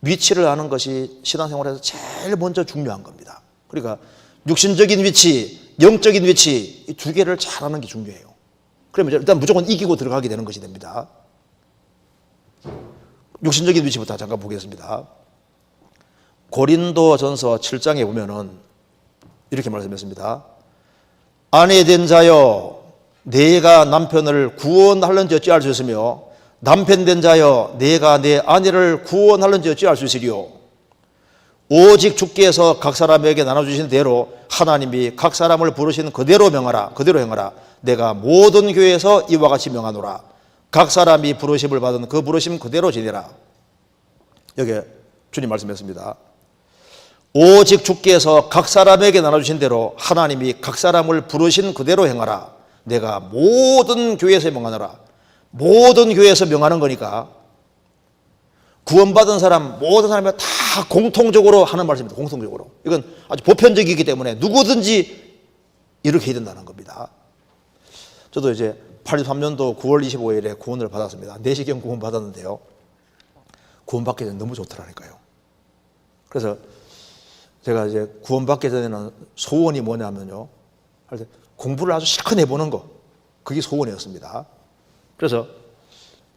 위치를 아는 것이 신앙생활에서 제일 먼저 중요한 겁니다. 그러니까 육신적인 위치, 영적인 위치, 이 두 개를 잘 아는 게 중요해요. 그러면 일단 무조건 이기고 들어가게 되는 것이 됩니다. 육신적인 위치부터 잠깐 보겠습니다. 고린도전서 7장에 보면은 이렇게 말씀했습니다. 아내 된 자여, 내가 남편을 구원하는지 어찌할 수 있으며 남편 된 자여, 내가 내 아내를 구원하는지 어찌할 수 있으리요. 오직 주께서 각 사람에게 나눠주신 대로 하나님이 각 사람을 부르신 그대로 명하라, 그대로 행하라. 내가 모든 교회에서 이와 같이 명하노라. 각 사람이 부르심을 받은 그 부르심 그대로 지내라. 여기 주님 말씀했습니다. 오직 주께서 각 사람에게 나눠주신 대로 하나님이 각 사람을 부르신 그대로 행하라. 내가 모든 교회에서 명하노라. 모든 교회에서 명하는 거니까 구원받은 사람, 모든 사람이 다 공통적으로 하는 말씀입니다. 공통적으로. 이건 아주 보편적이기 때문에 누구든지 이렇게 해야 된다는 겁니다. 저도 이제 83년도 9월 25일에 구원을 받았습니다. 내시경 구원 받았는데요, 구원받기 전에 너무 좋더라니까요. 그래서 제가 이제 구원받기 전에는 소원이 뭐냐면요, 공부를 아주 실컷 해보는 거, 그게 소원이었습니다. 그래서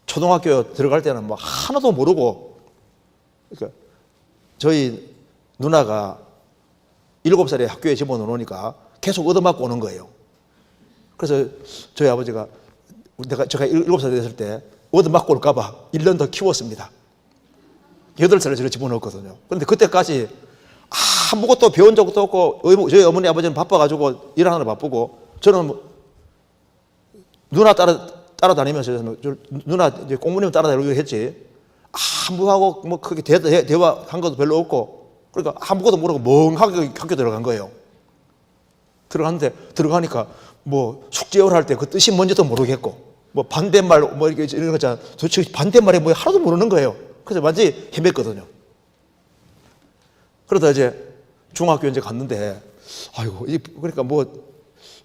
초등학교 들어갈 때는 뭐 하나도 모르고, 그러니까 저희 누나가 7살에 학교에 집어넣으니까 계속 얻어맞고 오는 거예요. 그래서 저희 아버지가 제가 7살 됐을 때 얻어맞고 올까봐 1년 더 키웠습니다. 8살에 저를 집어넣었거든요. 그런데 그때까지 아무것도 배운 적도 없고, 저희 어머니 아버지는 바빠가지고 일하느라 바쁘고, 저는 누나 따라다니면서 누나 이제 공무님 따라다니고 했지, 아무하고 뭐 크게 대화한 것도 별로 없고, 그러니까 아무것도 모르고 멍하게 학교 들어간 거예요. 들어갔는데 들어가니까 뭐 숙제를 할 때 그 뜻이 뭔지도 모르겠고, 뭐 반대말 뭐 이렇게 이런 거 있잖아. 도대체 반대말이 뭐 하나도 모르는 거예요. 그래서 완전히 헤맸거든요. 그러다 이제 중학교 이제 갔는데, 아이고, 그러니까 뭐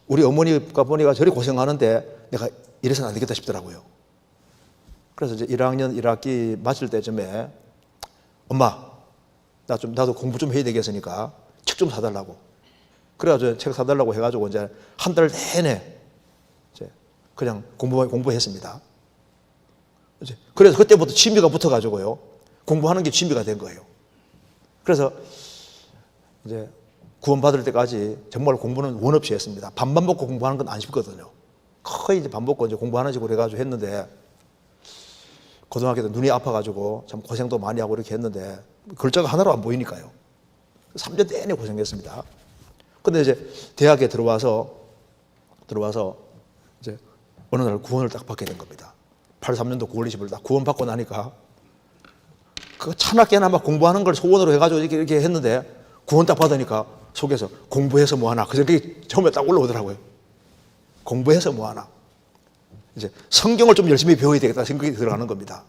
우리 어머니가 보니까 저리 고생하는데 내가 이래서는 안 되겠다 싶더라고요. 그래서 이제 1학년 1학기 마칠 때쯤에 엄마, 나도 공부 좀 해야 되겠으니까 책 좀 사달라고. 그래가지고 책 사달라고 해가지고 이제 한 달 내내 이제 그냥 공부했습니다. 그래서 그때부터 취미가 붙어가지고요, 공부하는 게 취미가 된 거예요. 그래서 이제 구원받을 때까지 정말 공부는 원 없이 했습니다. 밥만 먹고 공부하는 건 안 쉽거든요. 거의 이제 밥 먹고 이제 공부하는 식으로 해가지고 했는데, 고등학교 때 눈이 아파가지고 참 고생도 많이 하고 이렇게 했는데 글자가 하나로 안 보이니까요. 3년 내내 고생했습니다. 근데 이제 대학에 들어와서 이제 어느 날 구원을 딱 받게 된 겁니다. 83년도 9월 20일 딱 구원 받고 나니까 그 찬학계나 막 공부하는 걸 소원으로 해가지고 이렇게 했는데 구원 딱 받으니까 속에서 공부해서 뭐하나 그 생각이 처음에 딱 올라오더라고요. 공부해서 뭐하나 이제 성경을 좀 열심히 배워야 되겠다 생각이 들어가는 겁니다.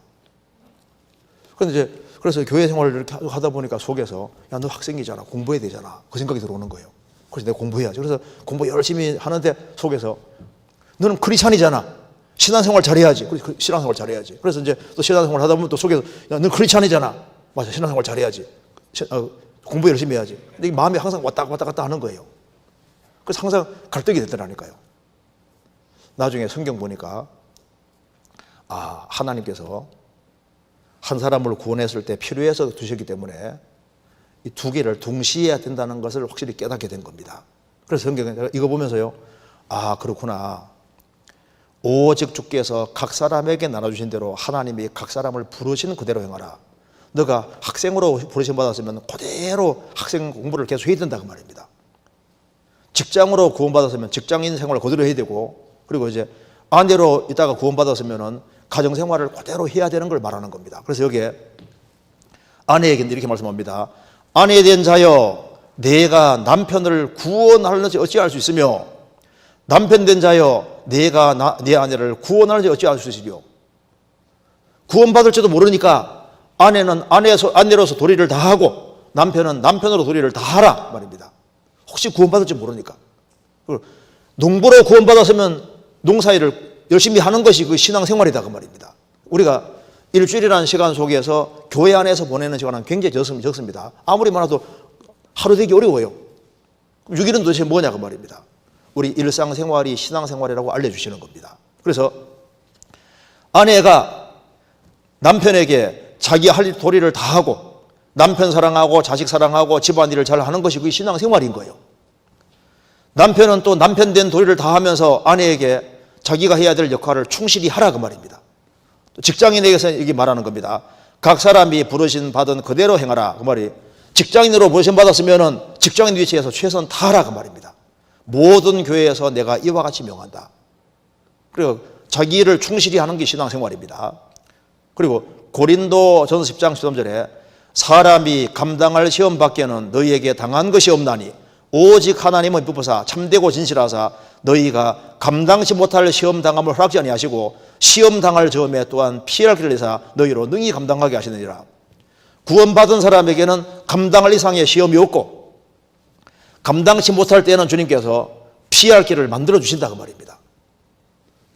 그런데 이제 그래서 교회 생활을 이렇게 하다 보니까 속에서 야, 너 학생이잖아, 공부해야 되잖아, 그 생각이 들어오는 거예요. 그래서 내가 공부해야지. 그래서 공부 열심히 하는데 속에서 너는 크리스찬이잖아, 신앙생활 잘해야지. 신앙생활 잘해야지. 그래서 이제 또 신앙생활 하다 보면 또 속에서 야, 너 크리스찬이잖아, 맞아, 신앙생활 잘해야지, 공부 열심히 해야지. 근데 이 마음이 항상 왔다 갔다 하는 거예요. 그래서 항상 갈등이 됐더라니까요. 나중에 성경 보니까 하나님께서 한 사람을 구원했을 때 필요해서 두셨기 때문에 이 두 개를 동시에 해야 된다는 것을 확실히 깨닫게 된 겁니다. 그래서 성경에 제가 이거 보면서요, 그렇구나, 오직 주께서 각 사람에게 나눠주신 대로 하나님이 각 사람을 부르신 그대로 행하라. 너가 학생으로 부르심 받았으면 그대로 학생 공부를 계속 해야 된다 그 말입니다. 직장으로 구원받았으면 직장인 생활을 그대로 해야 되고, 그리고 이제 아내로 있다가 구원받았으면 가정생활을 그대로 해야 되는 걸 말하는 겁니다. 그래서 여기에 아내에게 이렇게 말씀합니다. 아내 된 자여, 내가 남편을 구원하려지 어찌할 수 있으며, 남편 된 자여, 내가 내 아내를 구원하려지 어찌할 수 있으리요. 구원받을지도 모르니까 아내는 아내로서 도리를 다하고 남편은 남편으로 도리를 다하라 말입니다. 혹시 구원받을지 모르니까. 농부로 구원받았으면 농사일을 열심히 하는 것이 그 신앙생활이다 그 말입니다. 우리가 일주일이라는 시간 속에서 교회 안에서 보내는 시간은 굉장히 적습니다. 아무리 많아도 하루 되기 어려워요. 6일은 도대체 뭐냐 그 말입니다. 우리 일상생활이 신앙생활이라고 알려주시는 겁니다. 그래서 아내가 남편에게 자기 할 도리를 다하고 남편 사랑하고 자식 사랑하고 집안일을 잘 하는 것이 그게 신앙생활인 거예요. 남편은 또 남편 된 도리를 다하면서 아내에게 자기가 해야 될 역할을 충실히 하라 그 말입니다. 직장인에게서 이게 말하는 겁니다. 각 사람이 부르신 받은 그대로 행하라 그 말이, 직장인으로 부르심 받았으면은 직장인 위치에서 최선 다하라 그 말입니다. 모든 교회에서 내가 이와 같이 명한다. 그리고 자기 일을 충실히 하는 게 신앙생활입니다. 그리고 고린도 전서 10장 13절에 사람이 감당할 시험 밖에는 너희에게 당한 것이 없나니 오직 하나님은 부부사 참되고 진실하사 너희가 감당치 못할 시험 당함을 허락지 아니하시고 시험 당할 점에 또한 피할 길을 내사 너희로 능히 감당하게 하시느니라. 구원받은 사람에게는 감당할 이상의 시험이 없고 감당치 못할 때는 주님께서 피할 길을 만들어 주신다 그 말입니다.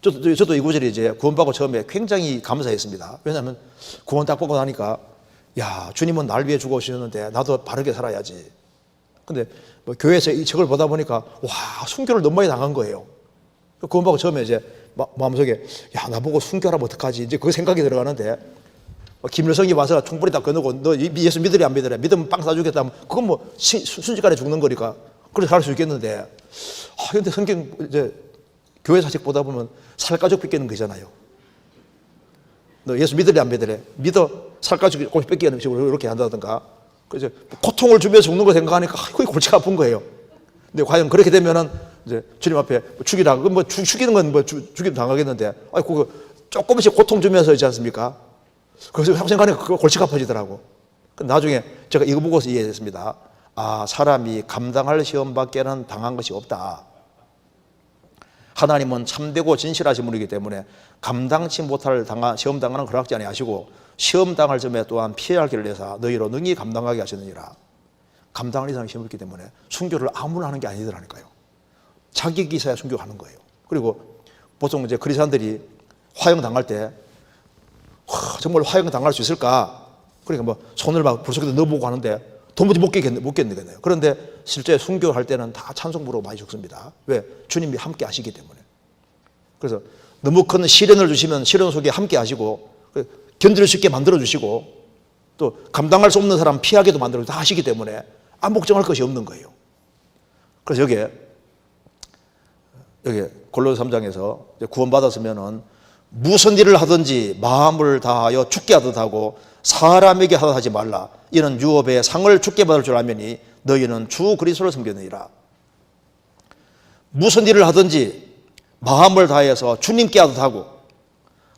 저도 이 구절이 이제 구원받고 처음에 굉장히 감사했습니다. 왜냐하면 구원 딱 받고 나니까 야, 주님은 날 위해 죽어오셨는데 나도 바르게 살아야지. 근데 뭐 교회에서 이 책을 보다 보니까 와, 순교를 너무 많이 당한 거예요. 구원받고 처음에 이제 마음속에 야, 나보고 순교하면 어떡하지, 이제 그 생각이 들어가는데, 김일성이 와서 총불이 딱 꺼내고 너 예수 믿으리 안 믿으리, 믿으면 빵 사주겠다 하면 그건 뭐 순식간에 죽는 거니까 그래서 할 수 있겠는데, 근데 성경 이제 교회사 책 보다 보면 살가죽 뺏기는 거잖아요. 너 예수 믿으리 안 믿으리, 믿어 살가죽 골치 뺏기는 식으로 이렇게 한다든가. 그래서 고통을 주면서 죽는 거 생각하니까 거의 골치가 아픈 거예요. 근데 과연 그렇게 되면은 이제 주님 앞에 죽이라, 뭐 죽이는 건 뭐 죽이도 당하겠는데, 그거 조금씩 고통 주면서 있지 않습니까? 그래서 생각하니까 그거 골치가 아파지더라고. 나중에 제가 이거 보고서 이해했습니다. 사람이 감당할 시험밖에는 당한 것이 없다. 하나님은 참되고 진실하신 분이기 때문에 감당치 못할 시험 당하는 허락지 아니하시고 시험 당할 점에 또한 피할 길을 내사 너희로 능히 감당하게 하시느니라. 감당할 이상의 시험이 있기 때문에 순교를 아무나 하는 게 아니더라니까요. 자격이 있어야 순교하는 거예요. 그리고 보통 이제 그리스도인들이 화형 당할 때 정말 화형 당할 수 있을까? 그러니까 뭐 손을 막 불 속에 넣어보고 하는데 도무지 못 견디겠네요. 그런데 실제 순교할 때는 다 찬송부로 많이 죽습니다. 왜? 주님이 함께 하시기 때문에. 그래서 너무 큰 시련을 주시면 시련 속에 함께 하시고 견딜 수 있게 만들어 주시고 또 감당할 수 없는 사람 피하게도 만들어 다 하시기 때문에 아무 걱정할 것이 없는 거예요. 그래서 여기에 골로새 3장에서 구원받았으면은 무슨 일을 하든지 마음을 다하여 주께 하듯 하고 사람에게 하듯 하지 말라. 이는 유업의 상을 주께 받을 줄 알면이 너희는 주 그리스도를 섬겼느니라. 무슨 일을 하든지 마음을 다해서 주님께 하듯 하고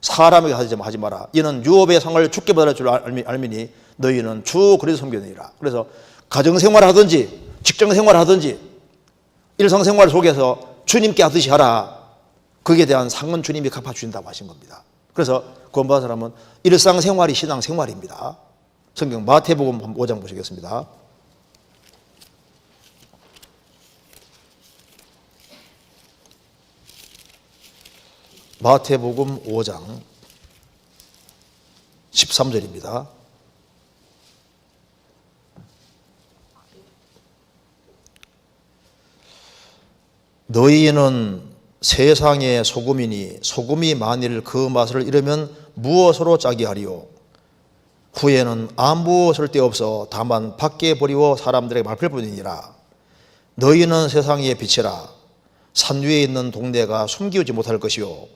사람에게 하지 마라. 이는 유업의 상을 주께 받을 줄 알미니 너희는 주 그리스도 섬기느니라. 그래서 가정생활을 하든지 직장생활을 하든지 일상생활 속에서 주님께 하듯이 하라. 거기에 대한 상은 주님이 갚아주신다고 하신 겁니다. 그래서 구원받은 사람은 일상생활이 신앙생활입니다. 성경 마태복음 5장 보시겠습니다. 마태복음 5장 13절입니다. 너희는 세상의 소금이니 소금이 만일 그 맛을 잃으면 무엇으로 짜게 하리요? 후에는 아무 쓸데없어 다만 밖에 버리고 사람들에게 말필 뿐이니라. 너희는 세상의 빛이라. 산 위에 있는 동네가 숨기지 못할 것이요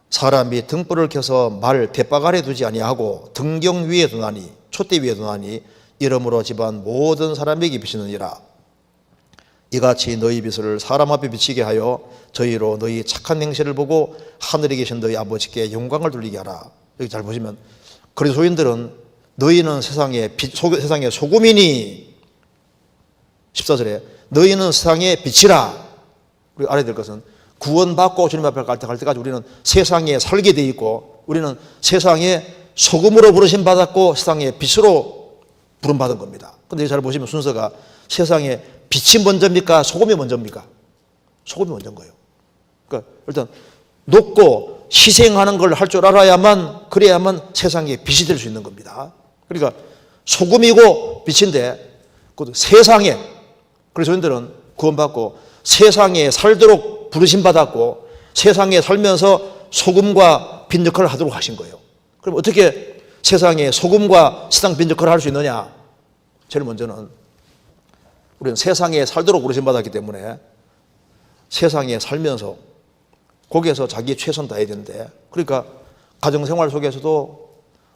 사람이 등불을 켜서 말 대박 아래 두지 아니하고 등경 위에 두나니 촛대 위에 두나니 이러므로 집안 모든 사람에게 비치느니라. 이같이 너희 빛을 사람 앞에 비치게 하여 저희로 너희 착한 행실을 보고 하늘에 계신 너희 아버지께 영광을 돌리게 하라. 여기 잘 보시면 그리스도인들은 너희는 세상의 빛, 세상의 소금이니 14절에 너희는 세상의 빛이라. 우리 알아야 될 것은 구원받고 주님 앞에 갈 때까지 우리는 세상에 살게 돼 있고 우리는 세상에 소금으로 부르심 받았고 세상의 빛으로 부름받은 겁니다. 그런데 잘 보시면 순서가 세상에 빛이 먼저입니까? 소금이 먼저입니까? 소금이 먼저인 거예요. 그러니까 일단 높고 희생하는 걸 할 줄 알아야만 그래야만 세상에 빛이 될 수 있는 겁니다. 그러니까 소금이고 빛인데 그 세상에 그리스도인들은 구원받고 세상에 살도록 부르심 받았고 세상에 살면서 소금과 빛 역할을 하도록 하신 거예요. 그럼 어떻게 세상에 소금과 세상 빛 역할을 할 수 있느냐? 제일 먼저는 우리는 세상에 살도록 부르심 받았기 때문에 세상에 살면서 거기에서 자기 최선 다해야 되는데 그러니까 가정생활 속에서도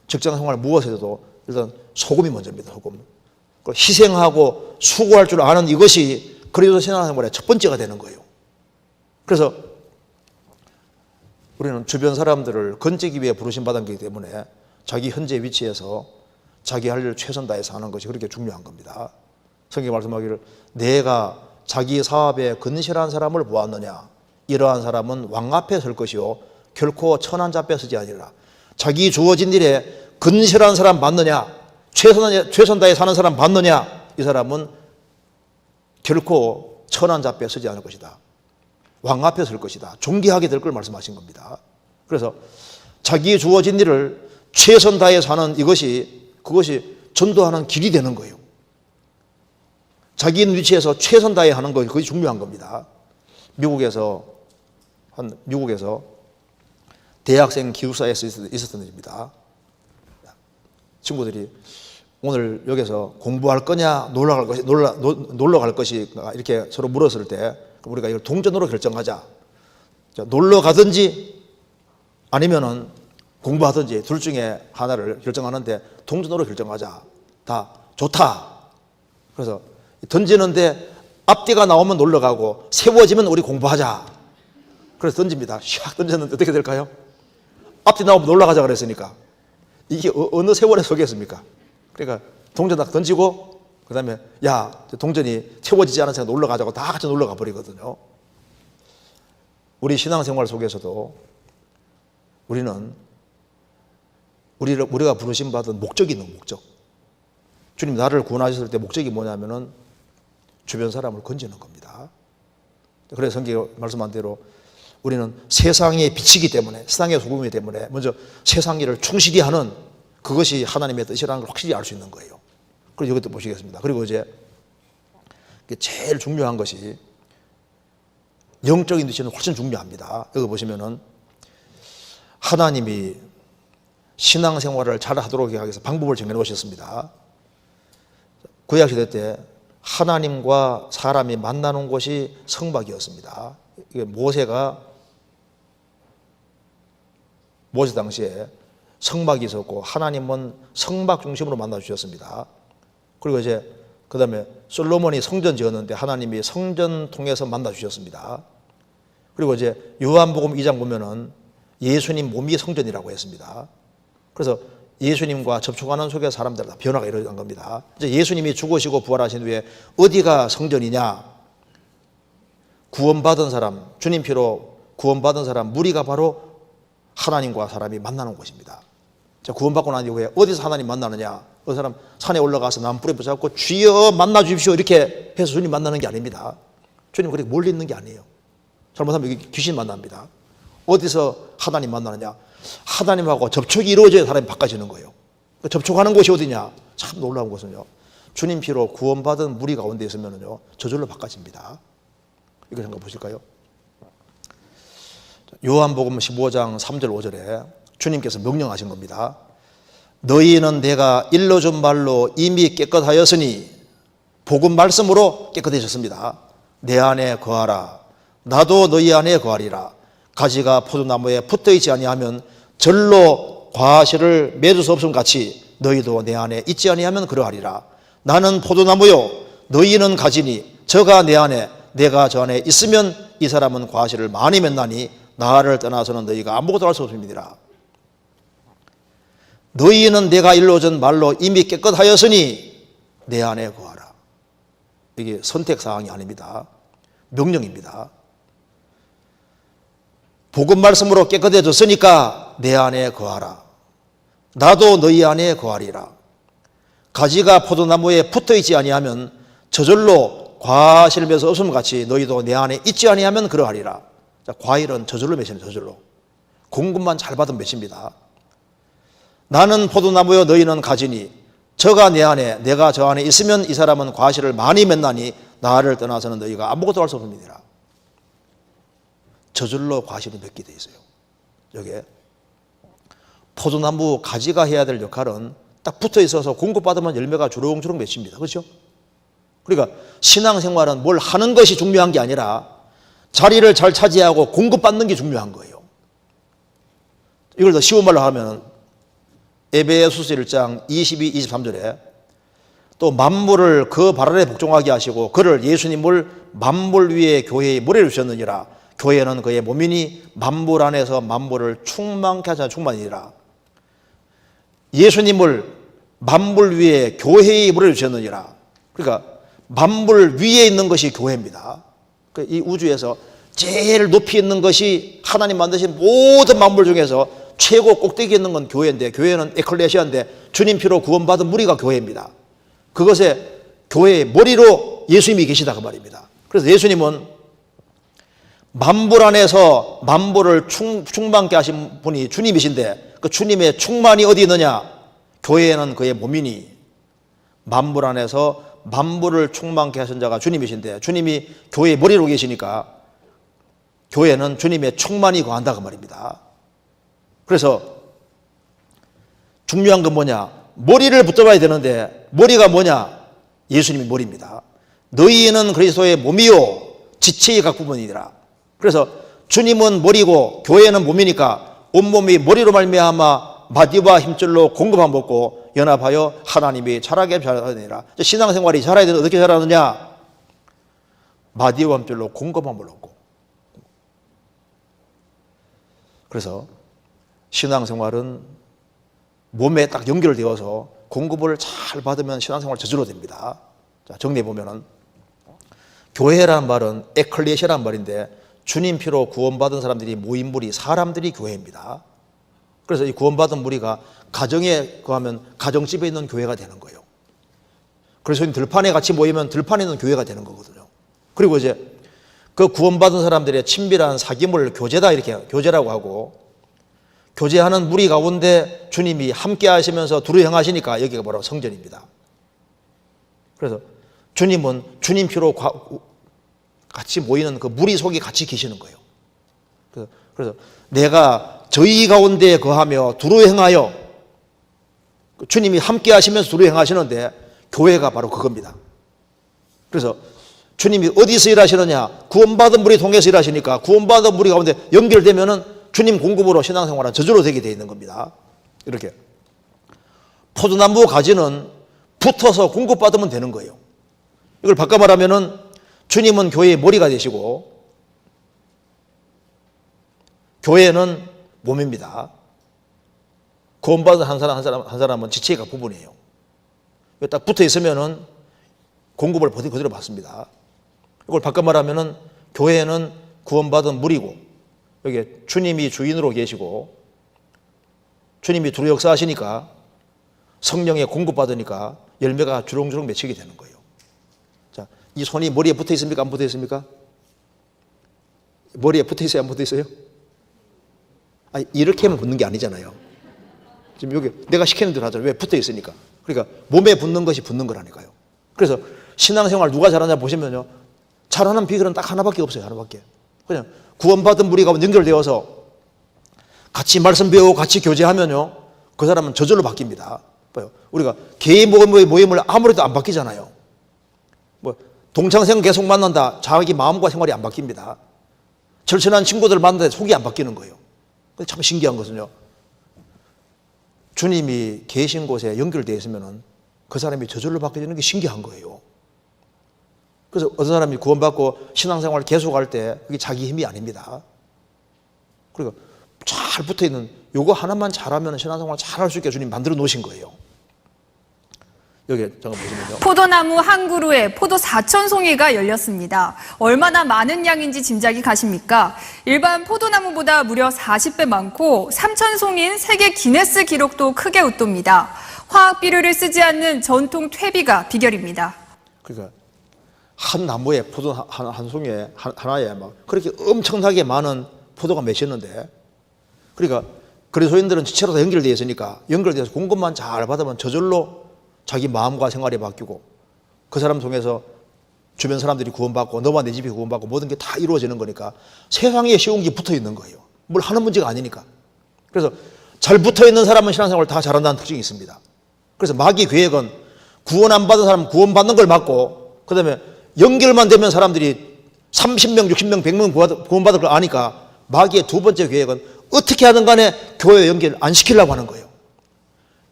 직장생활 무엇에서도 일단 소금이 먼저입니다. 소금. 희생하고 수고할 줄 아는 이것이 그리스도 신앙생활의 첫 번째가 되는 거예요. 그래서 우리는 주변 사람들을 건지기 위해 부르심 받은 거기 때문에 자기 현재 위치에서 자기 할 일 최선 다해서 하는 것이 그렇게 중요한 겁니다. 성경이 말씀하기를 내가 자기 사업에 근실한 사람을 보았느냐 이러한 사람은 왕 앞에 설 것이요 결코 천한 잡에 서지 아니라. 자기 주어진 일에 근실한 사람 맞느냐 최선 다해 사는 사람 맞느냐 이 사람은 결코 천한 잡에 서지 않을 것이다. 왕 앞에 설 것이다. 존귀하게 될 걸 말씀하신 겁니다. 그래서 자기 주어진 일을 최선 다해 사는 그것이 전도하는 길이 되는 거예요. 자기 있는 위치에서 최선 다해 하는 거 그게 중요한 겁니다. 미국에서 대학생 기숙사에서 있었던 일입니다. 친구들이 오늘 여기서 공부할 거냐 놀러 갈 것이 이렇게 서로 물었을 때 우리가 이걸 동전으로 결정하자. 놀러 가든지 아니면은 공부하든지 둘 중에 하나를 결정하는데 동전으로 결정하자. 다 좋다. 그래서 던지는데 앞뒤가 나오면 놀러 가고 세워지면 우리 공부하자. 그래서 던집니다. 샥 던졌는데 어떻게 될까요? 앞뒤 나오면 놀러 가자 그랬으니까 이게 어느 세월에 서겠습니까? 그러니까 동전 딱 던지고 그 다음에 야 동전이 채워지지 않은 생각 놀러 가자고 다 같이 놀러 가버리거든요. 우리 신앙생활 속에서도 우리가 부르심 받은 목적이 있는 목적. 주님 나를 구원하셨을 때 목적이 뭐냐면은 주변 사람을 건지는 겁니다. 그래서 성경에 말씀한 대로 우리는 세상의 빛이기 때문에 세상의 소금이기 때문에 먼저 세상 일을 충실히 하는 그것이 하나님의 뜻이라는 걸 확실히 알 수 있는 거예요. 그리고 이것도 보시겠습니다. 그리고 이제 제일 중요한 것이 영적인 위치는 훨씬 중요합니다. 여기 보시면은 하나님이 신앙생활을 잘 하도록 하기 위해서 방법을 정해 놓으셨습니다. 구약시대 때 하나님과 사람이 만나는 곳이 성막이었습니다. 이게 모세 당시에 성막이 있었고 하나님은 성막 중심으로 만나 주셨습니다. 그리고 이제 그 다음에 솔로몬이 성전 지었는데 하나님이 성전 통해서 만나 주셨습니다. 그리고 이제 요한복음 2장 보면은 예수님 몸이 성전이라고 했습니다. 그래서 예수님과 접촉하는 속에 사람들 다 변화가 일어난 겁니다. 이제 예수님이 죽으시고 부활하신 후에 어디가 성전이냐? 구원받은 사람, 주님 피로 구원받은 사람, 무리가 바로 하나님과 사람이 만나는 곳입니다. 자, 구원받고 난 이후에 어디서 하나님 만나느냐? 그 사람 산에 올라가서 나무 뿌리 붙잡고 주여 만나 주십시오 이렇게 해서 주님 만나는 게 아닙니다. 주님 그렇게 멀리 있는 게 아니에요. 잘못하면 여기 귀신 만납니다. 어디서 하나님 만나느냐? 하나님하고 접촉이 이루어져야 사람이 바꿔지는 거예요. 접촉하는 곳이 어디냐? 참 놀라운 것은요, 주님 피로 구원받은 무리 가운데 있으면요 저절로 바꿔집니다. 이거 생각해 보실까요? 요한복음 15장 3절 5절에 주님께서 명령하신 겁니다. 너희는 내가 일러준 말로 이미 깨끗하였으니, 복음 말씀으로 깨끗해졌습니다. 내 안에 거하라. 나도 너희 안에 거하리라. 가지가 포도나무에 붙어있지 아니하면 절로 과실을 맺을 수 없음 같이 너희도 내 안에 있지 아니하면 그러하리라. 나는 포도나무요 너희는 가지니 저가 내 안에 내가 저 안에 있으면 이 사람은 과실을 많이 맺나니 나를 떠나서는 너희가 아무것도 할 수 없습니다. 너희는 내가 일러준 말로 이미 깨끗하였으니 내 안에 거하라. 이게 선택사항이 아닙니다. 명령입니다. 복음 말씀으로 깨끗해졌으니까 내 안에 거하라. 나도 너희 안에 거하리라. 가지가 포도나무에 붙어있지 아니하면 저절로 과실을 맺어 없음 같이 너희도 내 안에 있지 아니하면 그러하리라. 자, 과일은 저절로 맺히는 저절로. 공급만 잘 받으면 맺힙니다. 나는 포도나무여 너희는 가지니 저가 내 안에 내가 저 안에 있으면 이 사람은 과실을 많이 맺나니 나를 떠나서는 너희가 아무것도 할 수 없습니다. 저절로 과실이 맺게 돼 있어요. 여기에 포도나무 가지가 해야 될 역할은 딱 붙어 있어서 공급받으면 열매가 주렁주렁 맺힙니다. 그렇죠? 그러니까 신앙생활은 뭘 하는 것이 중요한 게 아니라 자리를 잘 차지하고 공급받는 게 중요한 거예요. 이걸 더 쉬운 말로 하면 에베소서 1장 22, 23절에 또 만물을 그 발 아래 복종하게 하시고 그를 예수님을 만물 위에 교회의 머리를 주셨느니라. 교회는 그의 몸이니 만물 안에서 만물을 충만케 하자 충만이니라. 예수님을 만물 위에 교회의 머리를 주셨느니라. 그러니까 만물 위에 있는 것이 교회입니다. 이 우주에서 제일 높이 있는 것이 하나님 만드신 모든 만물 중에서 최고 꼭대기에 있는 건 교회인데, 교회는 에클레시아인데 주님 피로 구원받은 무리가 교회입니다. 그것에 교회의 머리로 예수님이 계시다 그 말입니다. 그래서 예수님은 만물 안에서 만물을 충만케 하신 분이 주님이신데 그 주님의 충만이 어디 있느냐? 교회는 그의 몸이니 만물 안에서 만물을 충만케 하신 자가 주님이신데 주님이 교회의 머리로 계시니까 교회는 주님의 충만이 거한다 그 말입니다. 그래서 중요한 건 뭐냐? 머리를 붙잡아야 되는데 머리가 뭐냐? 예수님이 머리입니다. 너희는 그리스도의 몸이요 지체의 각 부분이니라. 그래서 주님은 머리고 교회는 몸이니까 온몸이 머리로 말미암아 마디와 힘줄로 공급함 먹고 연합하여 하나님이 자라게 자라느니라. 신앙생활이 자라야 되는데 어떻게 자라느냐? 마디와 힘줄로 공급함을 얻고. 그래서 신앙생활은 몸에 딱 연결되어서 공급을 잘 받으면 신앙생활 저절로 됩니다. 자, 정리해보면은 교회라는 말은 에클레시아라는 말인데 주님 피로 구원받은 사람들이 모인 무리, 사람들이 교회입니다. 그래서 이 구원받은 무리가 가정에 거하면 가정집에 있는 교회가 되는 거예요. 그래서 들판에 같이 모이면 들판에 있는 교회가 되는 거거든요. 그리고 이제 그 구원받은 사람들의 친밀한 사귐을 교제다 이렇게 교제라고 하고, 교제하는 무리 가운데 주님이 함께 하시면서 두루 행하시니까 여기가 바로 성전입니다. 그래서 주님은 주님 피로 같이 모이는 그 무리 속에 같이 계시는 거예요. 그래서 내가 저희 가운데 거하며 두루 행하여, 주님이 함께 하시면서 두루 행하시는데 교회가 바로 그겁니다. 그래서 주님이 어디서 일하시느냐? 구원받은 무리 통해서 일하시니까 구원받은 무리 가운데 연결되면은 주님 공급으로 신앙생활은 저절로 되게 되어 있는 겁니다. 이렇게 포도나무 가지는 붙어서 공급받으면 되는 거예요. 이걸 바꿔 말하면은 주님은 교회의 머리가 되시고 교회는 몸입니다. 구원받은 한 사람은 지체가 부분이에요. 딱 붙어 있으면은 공급을 그대로 받습니다. 이걸 바꿔 말하면은 교회는 구원받은 무리고 여기 주님이 주인으로 계시고 주님이 두루 역사하시니까 성령에 공급받으니까 열매가 주렁주렁 맺히게 되는 거예요. 자, 이 손이 머리에 붙어 있습니까? 안 붙어 있습니까? 머리에 붙어 있어요? 안 붙어 있어요? 아니, 이렇게 하면 붙는 게 아니잖아요. 지금 여기 내가 시키는 대로 하잖아요. 왜? 붙어 있으니까. 그러니까 몸에 붙는 것이 붙는 거라니까요. 그래서 신앙생활 누가 잘하냐 보시면요. 잘하는 비결은 딱 하나밖에 없어요. 하나밖에. 그냥 구원받은 무리가 연결되어서 같이 말씀 배우고 같이 교제하면요. 그 사람은 저절로 바뀝니다. 봐요. 우리가 개인 모임을 아무래도 안 바뀌잖아요. 뭐 동창생 계속 만난다. 자기 마음과 생활이 안 바뀝니다. 절친한 친구들 만나는데 속이 안 바뀌는 거예요. 참 신기한 것은요. 주님이 계신 곳에 연결되어 있으면 그 사람이 저절로 바뀌는 게 신기한 거예요. 그래서 어떤 사람이 구원받고 신앙생활을 계속할 때 그게 자기 힘이 아닙니다. 그리고 잘 붙어있는 요거 하나만 잘하면 신앙생활 잘할 수 있게 주님 만들어 놓으신 거예요. 여기 잠깐 보시면요. 포도나무 한 그루에 포도 4,000송이가 열렸습니다. 얼마나 많은 양인지 짐작이 가십니까? 일반 포도나무보다 무려 40배 많고 3,000송이인 세계 기네스 기록도 크게 웃돕니다. 화학 비료를 쓰지 않는 전통 퇴비가 비결입니다. 그러니까 한 나무에 포도 한 송이에 하나에 막 그렇게 엄청나게 많은 포도가 맺혔는데, 그러니까 그리스도인들은 지체로 다 연결되어 있으니까 연결돼서 공급만 잘 받으면 저절로 자기 마음과 생활이 바뀌고 그 사람 통해서 주변 사람들이 구원받고 너와 내 집이 구원받고 모든 게 다 이루어지는 거니까 세상에 쉬운 게 붙어 있는 거예요. 뭘 하는 문제가 아니니까. 그래서 잘 붙어 있는 사람은 신앙생활을 다 잘한다는 특징이 있습니다. 그래서 마귀 계획은 구원 안 받은 사람 구원받는 걸 막고, 그 다음에 연결만 되면 사람들이 30명, 60명, 100명 구원받을 걸 아니까 마귀의 두 번째 계획은 어떻게 하든 간에 교회 연결 안 시키려고 하는 거예요.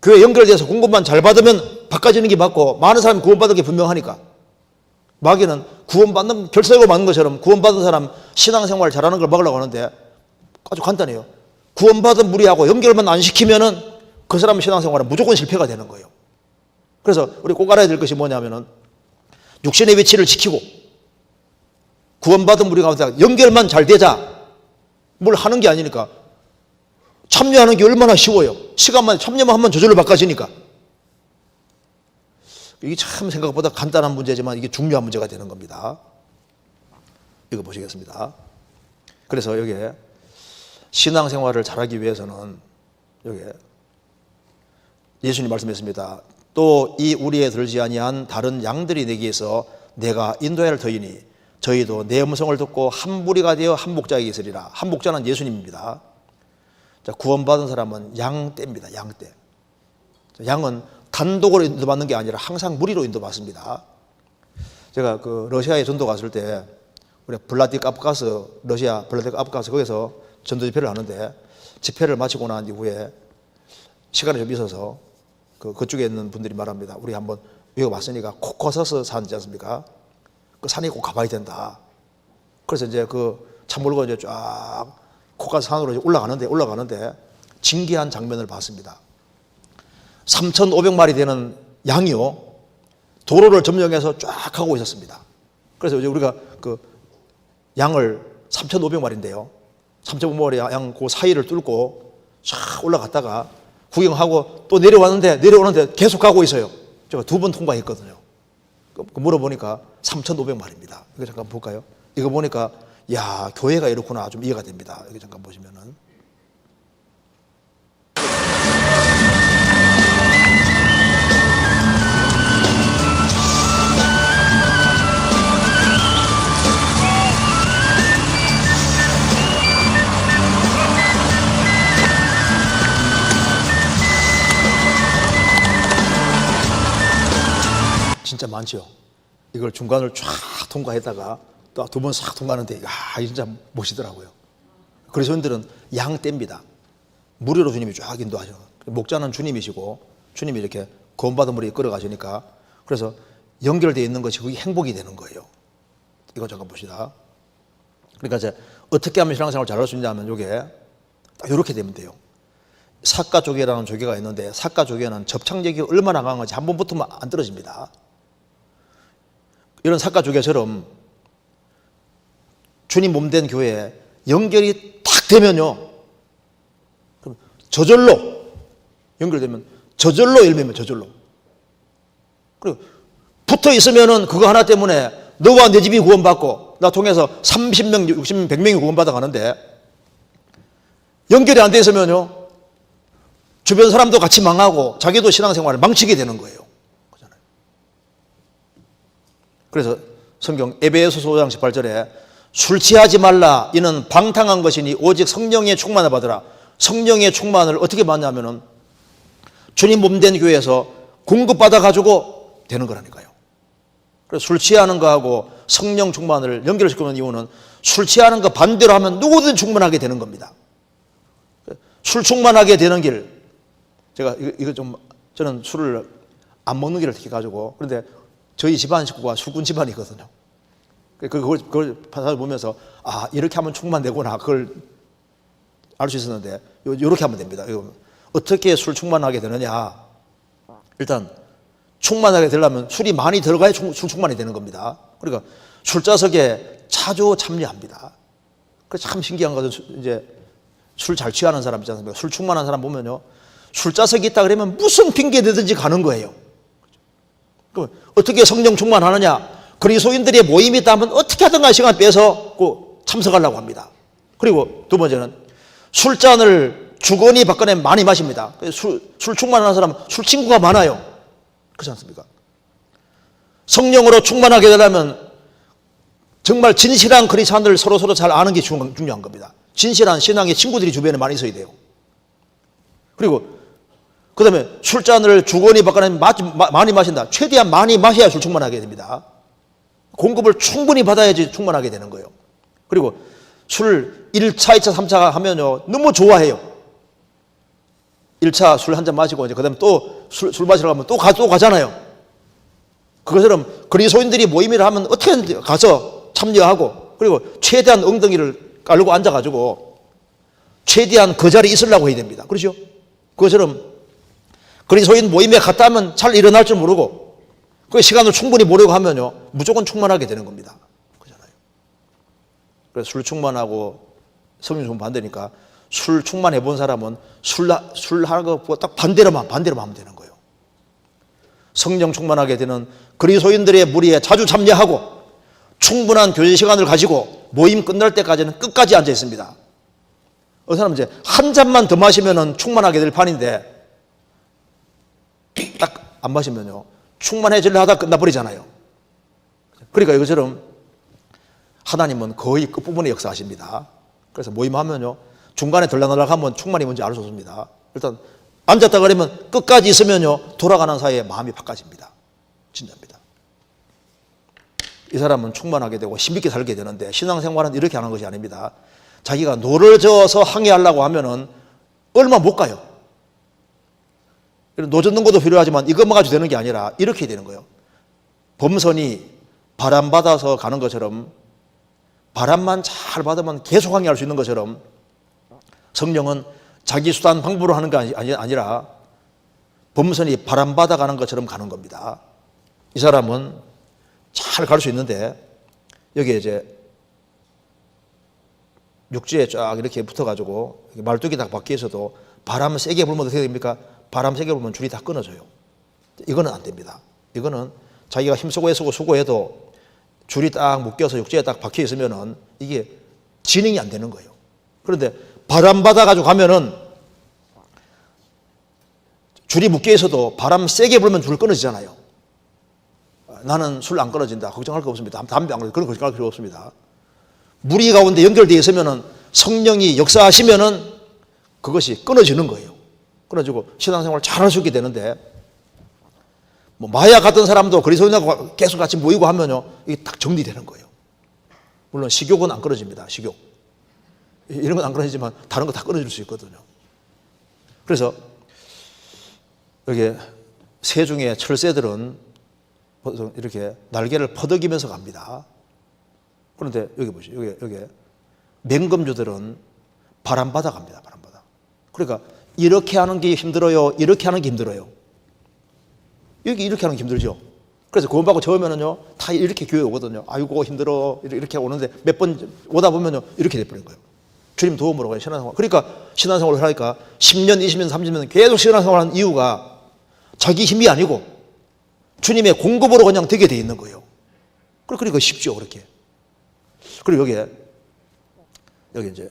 교회 연결돼서 공급만 잘 받으면 바꿔지는 게 맞고 많은 사람이 구원받은 게 분명하니까 마귀는 구원받는 결석을 맞는 것처럼 구원받은 사람 신앙생활 잘하는 걸 막으려고 하는데 아주 간단해요. 구원받은 무리하고 연결만 안 시키면은 그 사람 신앙생활은 무조건 실패가 되는 거예요. 그래서 우리 꼭 알아야 될 것이 뭐냐면은 육신의 위치를 지키고 구원받은 무리 가운데 연결만 잘 되자 뭘 하는 게 아니니까 참여하는 게 얼마나 쉬워요. 시간만 참여만 하면 저절로 바꿔지니까. 이게 참 생각보다 간단한 문제지만 이게 중요한 문제가 되는 겁니다. 이거 보시겠습니다. 그래서 여기에 신앙생활을 잘하기 위해서는 여기에 예수님 말씀했습니다. 또 이 우리에 들지 아니한 다른 양들이 내게서 내가 인도해야 할 터이니 저희도 내 음성을 듣고 한 무리가 되어 한 목자에게 있으리라. 한 목자는 예수님입니다. 자, 구원받은 사람은 양떼입니다. 양떼. 양은 단독으로 인도받는 게 아니라 항상 무리로 인도받습니다. 제가 그 러시아에 전도 갔을 때 우리 블라디카프카스, 러시아 블라디카프카스 거기서 전도 집회를 하는데 집회를 마치고 난 이후에 시간이 좀 있어서 그쪽에 있는 분들이 말합니다. 우리 한번 여기 왔으니까 코커서스 산지 않습니까? 그 산에 꼭 가봐야 된다. 그래서 이제 그 차 몰고 이제 쫙 코커서스 산으로 올라가는데 신기한 장면을 봤습니다. 3,500마리 되는 양이요. 도로를 점령해서 쫙 가고 있었습니다. 그래서 이제 우리가 그 양을 3,500마리인데요. 3,500마리 양 그 사이를 뚫고 쫙 올라갔다가 구경하고 또 내려오는데 계속 가고 있어요. 제가 2번 통과했거든요. 물어보니까 3,500마리입니다. 이거 잠깐 볼까요? 이거 보니까 야, 교회가 이렇구나 좀 이해가 됩니다. 여기 잠깐 보시면은. 진짜 많죠. 이걸 중간을 쫙 통과했다가 또 2번 싹 통과하는데 야, 진짜 멋있더라고요. 그리스도인들은 양떼입니다. 무료로 주님이 쫙 인도하셔. 목자는 주님이시고 주님이 이렇게 구원받은 무리 끌어가시니까, 그래서 연결되어 있는 것이 그게 행복이 되는 거예요. 이거 잠깐 봅시다. 그러니까 이제 어떻게 하면 신앙생활을 잘할 수 있냐면 이게 딱 이렇게 되면 돼요. 사가조개라는 조개가 있는데 사가조개는 접착력이 얼마나 강한지 한 번 붙으면 안 떨어집니다. 이런 사가조개처럼 주님 몸된 교회에 연결이 탁 되면요, 그럼 저절로 연결되면 저절로 열매면 저절로. 그리고 붙어 있으면은 그거 하나 때문에 너와 내 집이 구원받고 나 통해서 30명, 60명, 100명이 구원받아 가는데 연결이 안 돼 있으면요 주변 사람도 같이 망하고 자기도 신앙생활을 망치게 되는 거예요. 그래서 성경 에베소서 5장 18절에 술 취하지 말라 이는 방탕한 것이니 오직 성령의 충만을 받으라. 성령의 충만을 어떻게 받냐면은 주님 몸된 교회에서 공급받아 가지고 되는 거라니까요. 그래서 술 취하는 거하고 성령 충만을 연결시키는 이유는 술 취하는 거 반대로 하면 누구든 충만하게 되는 겁니다. 술 충만하게 되는 길, 제가 이거 좀 저는 술을 안 먹는 길을 택해 가지고, 그런데 저희 집안 식구가 술꾼 집안이거든요. 그걸 보면서 아 이렇게 하면 충만되구나 그걸 알 수 있었는데 이렇게 하면 됩니다. 어떻게 술 충만하게 되느냐? 일단 충만하게 되려면 술이 많이 들어가야 술 충만이 되는 겁니다. 그러니까 술자석에 자주 참여합니다. 그래서 참 신기한 것은 이제 술 잘 취하는 사람 있지 않습니까? 술 충만한 사람 보면요, 술자석이 있다 그러면 무슨 핑계대든지 가는 거예요. 그럼 어떻게 성령 충만하느냐? 그리스도인들의 모임이 있다 하면 어떻게 하든가 시간 빼서 참석하려고 합니다. 그리고 두 번째는 술잔을 주거니 받거니 많이 마십니다. 술 충만한 사람은 술 친구가 많아요. 그렇지 않습니까? 성령으로 충만하게 되려면 정말 진실한 그리스도인들 서로 잘 아는 게 중요한 겁니다. 진실한 신앙의 친구들이 주변에 많이 있어야 돼요. 그리고 그 다음에 술잔을 주거니 받거니 많이 마신다. 최대한 많이 마셔야 술 충만하게 됩니다. 공급을 충분히 받아야지 충만하게 되는 거예요. 그리고 술 1차, 2차, 3차 하면요 너무 좋아해요. 1차 술 한 잔 마시고 이제 그다음에 또 술 마시러 가면 또 가잖아요. 그것처럼 그리스도인들이 모임을 하면 어떻게든 가서 참여하고, 그리고 최대한 엉덩이를 깔고 앉아가지고 최대한 그 자리에 있으려고 해야 됩니다. 그렇죠? 그것처럼 그리스도인 모임에 갔다 하면 잘 일어날 줄 모르고 그 시간을 충분히 보려고 하면요 무조건 충만하게 되는 겁니다. 그렇잖아요. 그래서 술 충만하고 성령 충만 반대니까 술 충만해 본 사람은 술 하는 거 딱 반대로만 하면 되는 거예요. 성령 충만하게 되는 그리스도인들의 무리에 자주 참여하고 충분한 교제 시간을 가지고 모임 끝날 때까지는 끝까지 앉아 있습니다. 어떤 사람은 이제 한 잔만 더 마시면은 충만하게 될 판인데 딱 안 마시면요 충만해지려 하다 끝나버리잖아요. 그러니까 이것처럼 하나님은 거의 끝부분에 역사하십니다. 그래서 모임하면요 중간에 들락날락하면 충만이 뭔지 알 수 없습니다. 일단 앉았다 그러면 끝까지 있으면요 돌아가는 사이에 마음이 바꿔집니다. 진짜입니다. 이 사람은 충만하게 되고 힘있게 살게 되는데 신앙생활은 이렇게 하는 것이 아닙니다. 자기가 노를 저어서 항해하려고 하면은 얼마 못 가요. 노 젓는 것도 필요하지만 이것만 가지고 되는 게 아니라 이렇게 되는 거예요. 범선이 바람 받아서 가는 것처럼, 바람만 잘 받으면 계속 항해할 수 있는 것처럼 성령은 자기 수단 방법으로 하는 게 아니라 범선이 바람 받아 가는 것처럼 가는 겁니다. 이 사람은 잘 갈 수 있는데 여기에 이제 육지에 쫙 이렇게 붙어가지고 말뚝이 딱 바퀴에서도 바람 세게 불면 어떻게 됩니까? 바람 세게 불면 줄이 다 끊어져요. 이거는 안 됩니다. 이거는 자기가 힘쓰고 애쓰고 수고해도 줄이 딱 묶여서 육지에 딱 박혀 있으면은 이게 진행이 안 되는 거예요. 그런데 바람 받아가지고 가면은 줄이 묶여 있어도 바람 세게 불면 줄 끊어지잖아요. 나는 술 안 끊어진다. 걱정할 거 없습니다. 담배 안 끊어진다. 그런 걱정할 필요 없습니다. 무리 가운데 연결되어 있으면은 성령이 역사하시면은 그것이 끊어지는 거예요. 끊어지고 신앙생활 잘 할 수 있게 되는데, 뭐 마약 같은 사람도 그리스도인하고 계속 같이 모이고 하면요 이게 딱 정리되는 거예요. 물론 식욕은 안 끊어집니다. 식욕 이런 건 안 끊어지지만 다른 거 다 끊어질 수 있거든요. 그래서 여기 새 중에 철새들은 이렇게 날개를 퍼덕이면서 갑니다. 그런데 여기 보시죠. 여기 맹금주들은 바람바다 갑니다. 바람바다. 그러니까 이렇게 하는 게 힘들어요. 이렇게 하는 게 힘들어요. 이렇게 하는 게 힘들죠. 그래서 구원받고 처음에는요, 다 이렇게 교회 오거든요. 아이고, 힘들어. 이렇게 오는데 몇 번 오다 보면요, 이렇게 돼버린 거예요. 주님 도움으로 가요, 신앙생활. 그러니까 신앙생활을 하니까 10년, 20년, 30년 계속 신앙생활 하는 이유가 자기 힘이 아니고 주님의 공급으로 그냥 되게 돼 있는 거예요. 그러니까 쉽죠, 그렇게. 그리고 여기 이제,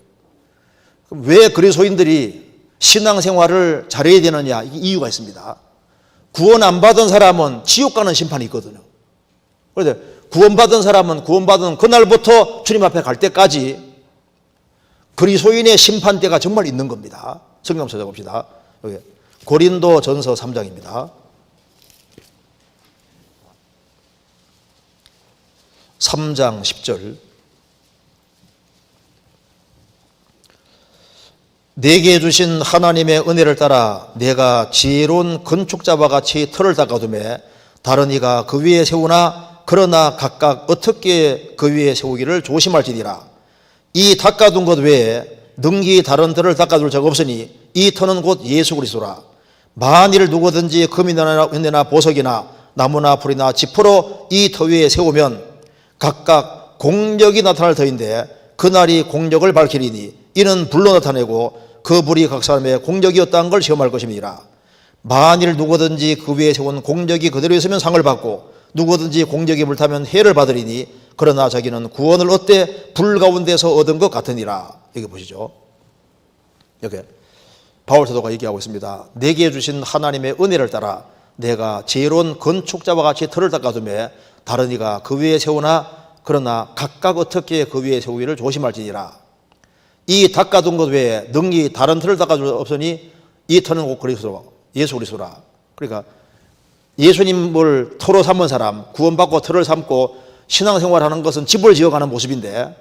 왜 그리스도인들이 신앙생활을 잘해야 되느냐, 이유가 있습니다. 구원 안 받은 사람은 지옥 가는 심판이 있거든요. 그런데 구원받은 사람은 구원받은 그날부터 주님 앞에 갈 때까지 그리스도인의 심판대가 정말 있는 겁니다. 성경 찾아봅시다. 여기 고린도전서 3장입니다. 3장 10절. 내게 주신 하나님의 은혜를 따라 내가 지혜로운 건축자와 같이 틀을 닦아두매 다른 이가 그 위에 세우나 그러나 각각 어떻게 그 위에 세우기를 조심할지니라. 이 닦아둔 것 외에 능히 다른 틀을 닦아둘 자가 없으니 이 터는 곧 예수 그리스도라. 만일 누구든지 금이나 은혜나 보석이나 나무나 풀이나 지푸로 이 터 위에 세우면 각각 공력이 나타날 터인데 그날이 공력을 밝히리니 이는 불로 나타내고 그 불이 각 사람의 공력이었다는 걸 시험할 것입니다. 만일 누구든지 그 위에 세운 공력이 그대로 있으면 상을 받고 누구든지 공력이 불타면 해를 받으리니 그러나 자기는 구원을 얻되 불 가운데서 얻은 것 같으니라. 여기 보시죠. 여기 바울 사도가 얘기하고 있습니다. 내게 주신 하나님의 은혜를 따라 내가 지혜로운 건축자와 같이 틀을 닦아두매 다른 이가 그 위에 세우나 그러나 각각 어떻게 그 위에 세우기를 조심할지니라. 이 닦아둔 것 외에 능히 다른 틀을 닦아줄 수 없으니 이 터는 곧 그리스도 예수 그리스도라. 그러니까 예수님을 터로 삼은 사람, 구원받고 터를 삼고 신앙생활하는 것은 집을 지어가는 모습인데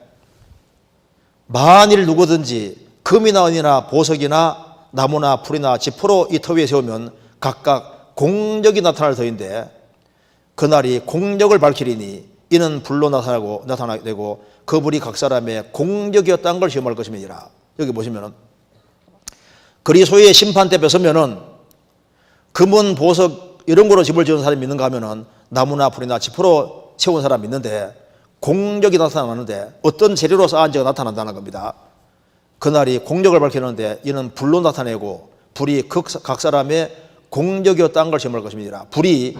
만일 누구든지 금이나 은이나 보석이나 나무나 풀이나 지푸로 이 터 위에 세우면 각각 공력이 나타날 터인데 그날이 공력을 밝히리니 이는 불로 나타나되고 그 불이 각 사람의 공력이었다는 걸 시험할 것임이니라. 여기 보시면은 그리스도의 심판대 뺏으면은 금은 보석 이런 거로 집을 지은 사람이 있는가 하면은 나무나 풀이나 지푸로 세운 사람이 있는데 공력이 나타나는데 어떤 재료로 쌓은지가 나타난다는 겁니다. 그날이 공력을 밝히는데 이는 불로 나타내고 불이 각 사람의 공력이었다는 걸 시험할 것입니다. 불이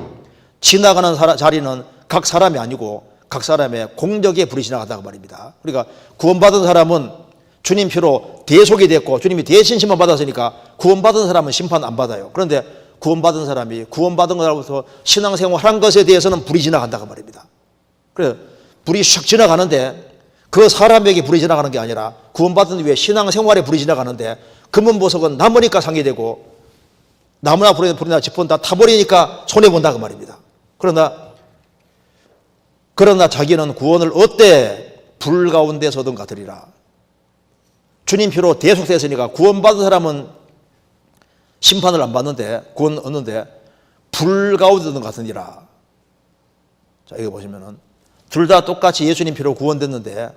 지나가는 자리는 각 사람이 아니고 각 사람의 공력에 불이 지나간다고 말입니다. 그러니까 구원받은 사람은 주님 피로 대속이 됐고 주님이 대신 심판 받았으니까 구원받은 사람은 심판 안 받아요. 그런데 구원받은 사람이 구원받은 것으로부터 신앙생활 한 것에 대해서는 불이 지나간다고 말입니다. 그래서 불이 슉 지나가는데 그 사람에게 불이 지나가는 게 아니라 구원받은 후에 신앙생활에 불이 지나가는데 금은 보석은 남으니까 상이 되고 나무나 불이나 지푸는 다 타버리니까 손해본다고 말입니다. 그러나 자기는 구원을 얻되 불 가운데서 얻은 같으리라. 주님 피로 대속됐으니까 구원받은 사람은 심판을 안 받는데 구원 얻는데 불 가운데 얻은 같으니라. 자, 여기 보시면은 둘 다 똑같이 예수님 피로 구원됐는데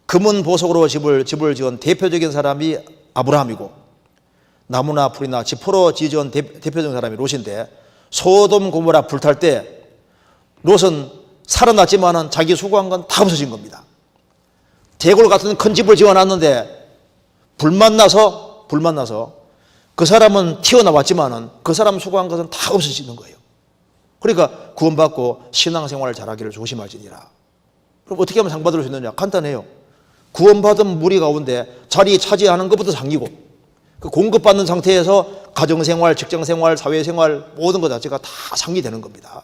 금은 보석으로 집을 지은 대표적인 사람이 아브라함이고 나무나 풀이나 지푸로 지은 대표적인 사람이 롯인데 소돔 고모라 불탈 때 롯은 살아났지만은 자기 수고한 건 다 없어진 겁니다. 대골 같은 큰 집을 지어놨는데 불만 나서 그 사람은 튀어나왔지만은 그 사람 수고한 것은 다 없어지는 거예요. 그러니까 구원받고 신앙생활을 잘하기를 조심할지니라. 그럼 어떻게 하면 상 받을 수 있느냐? 간단해요. 구원받은 무리 가운데 자리 차지하는 것부터 상이고 그 공급받는 상태에서 가정생활, 직장생활, 사회생활 모든 것 자체가 다 상이 되는 겁니다.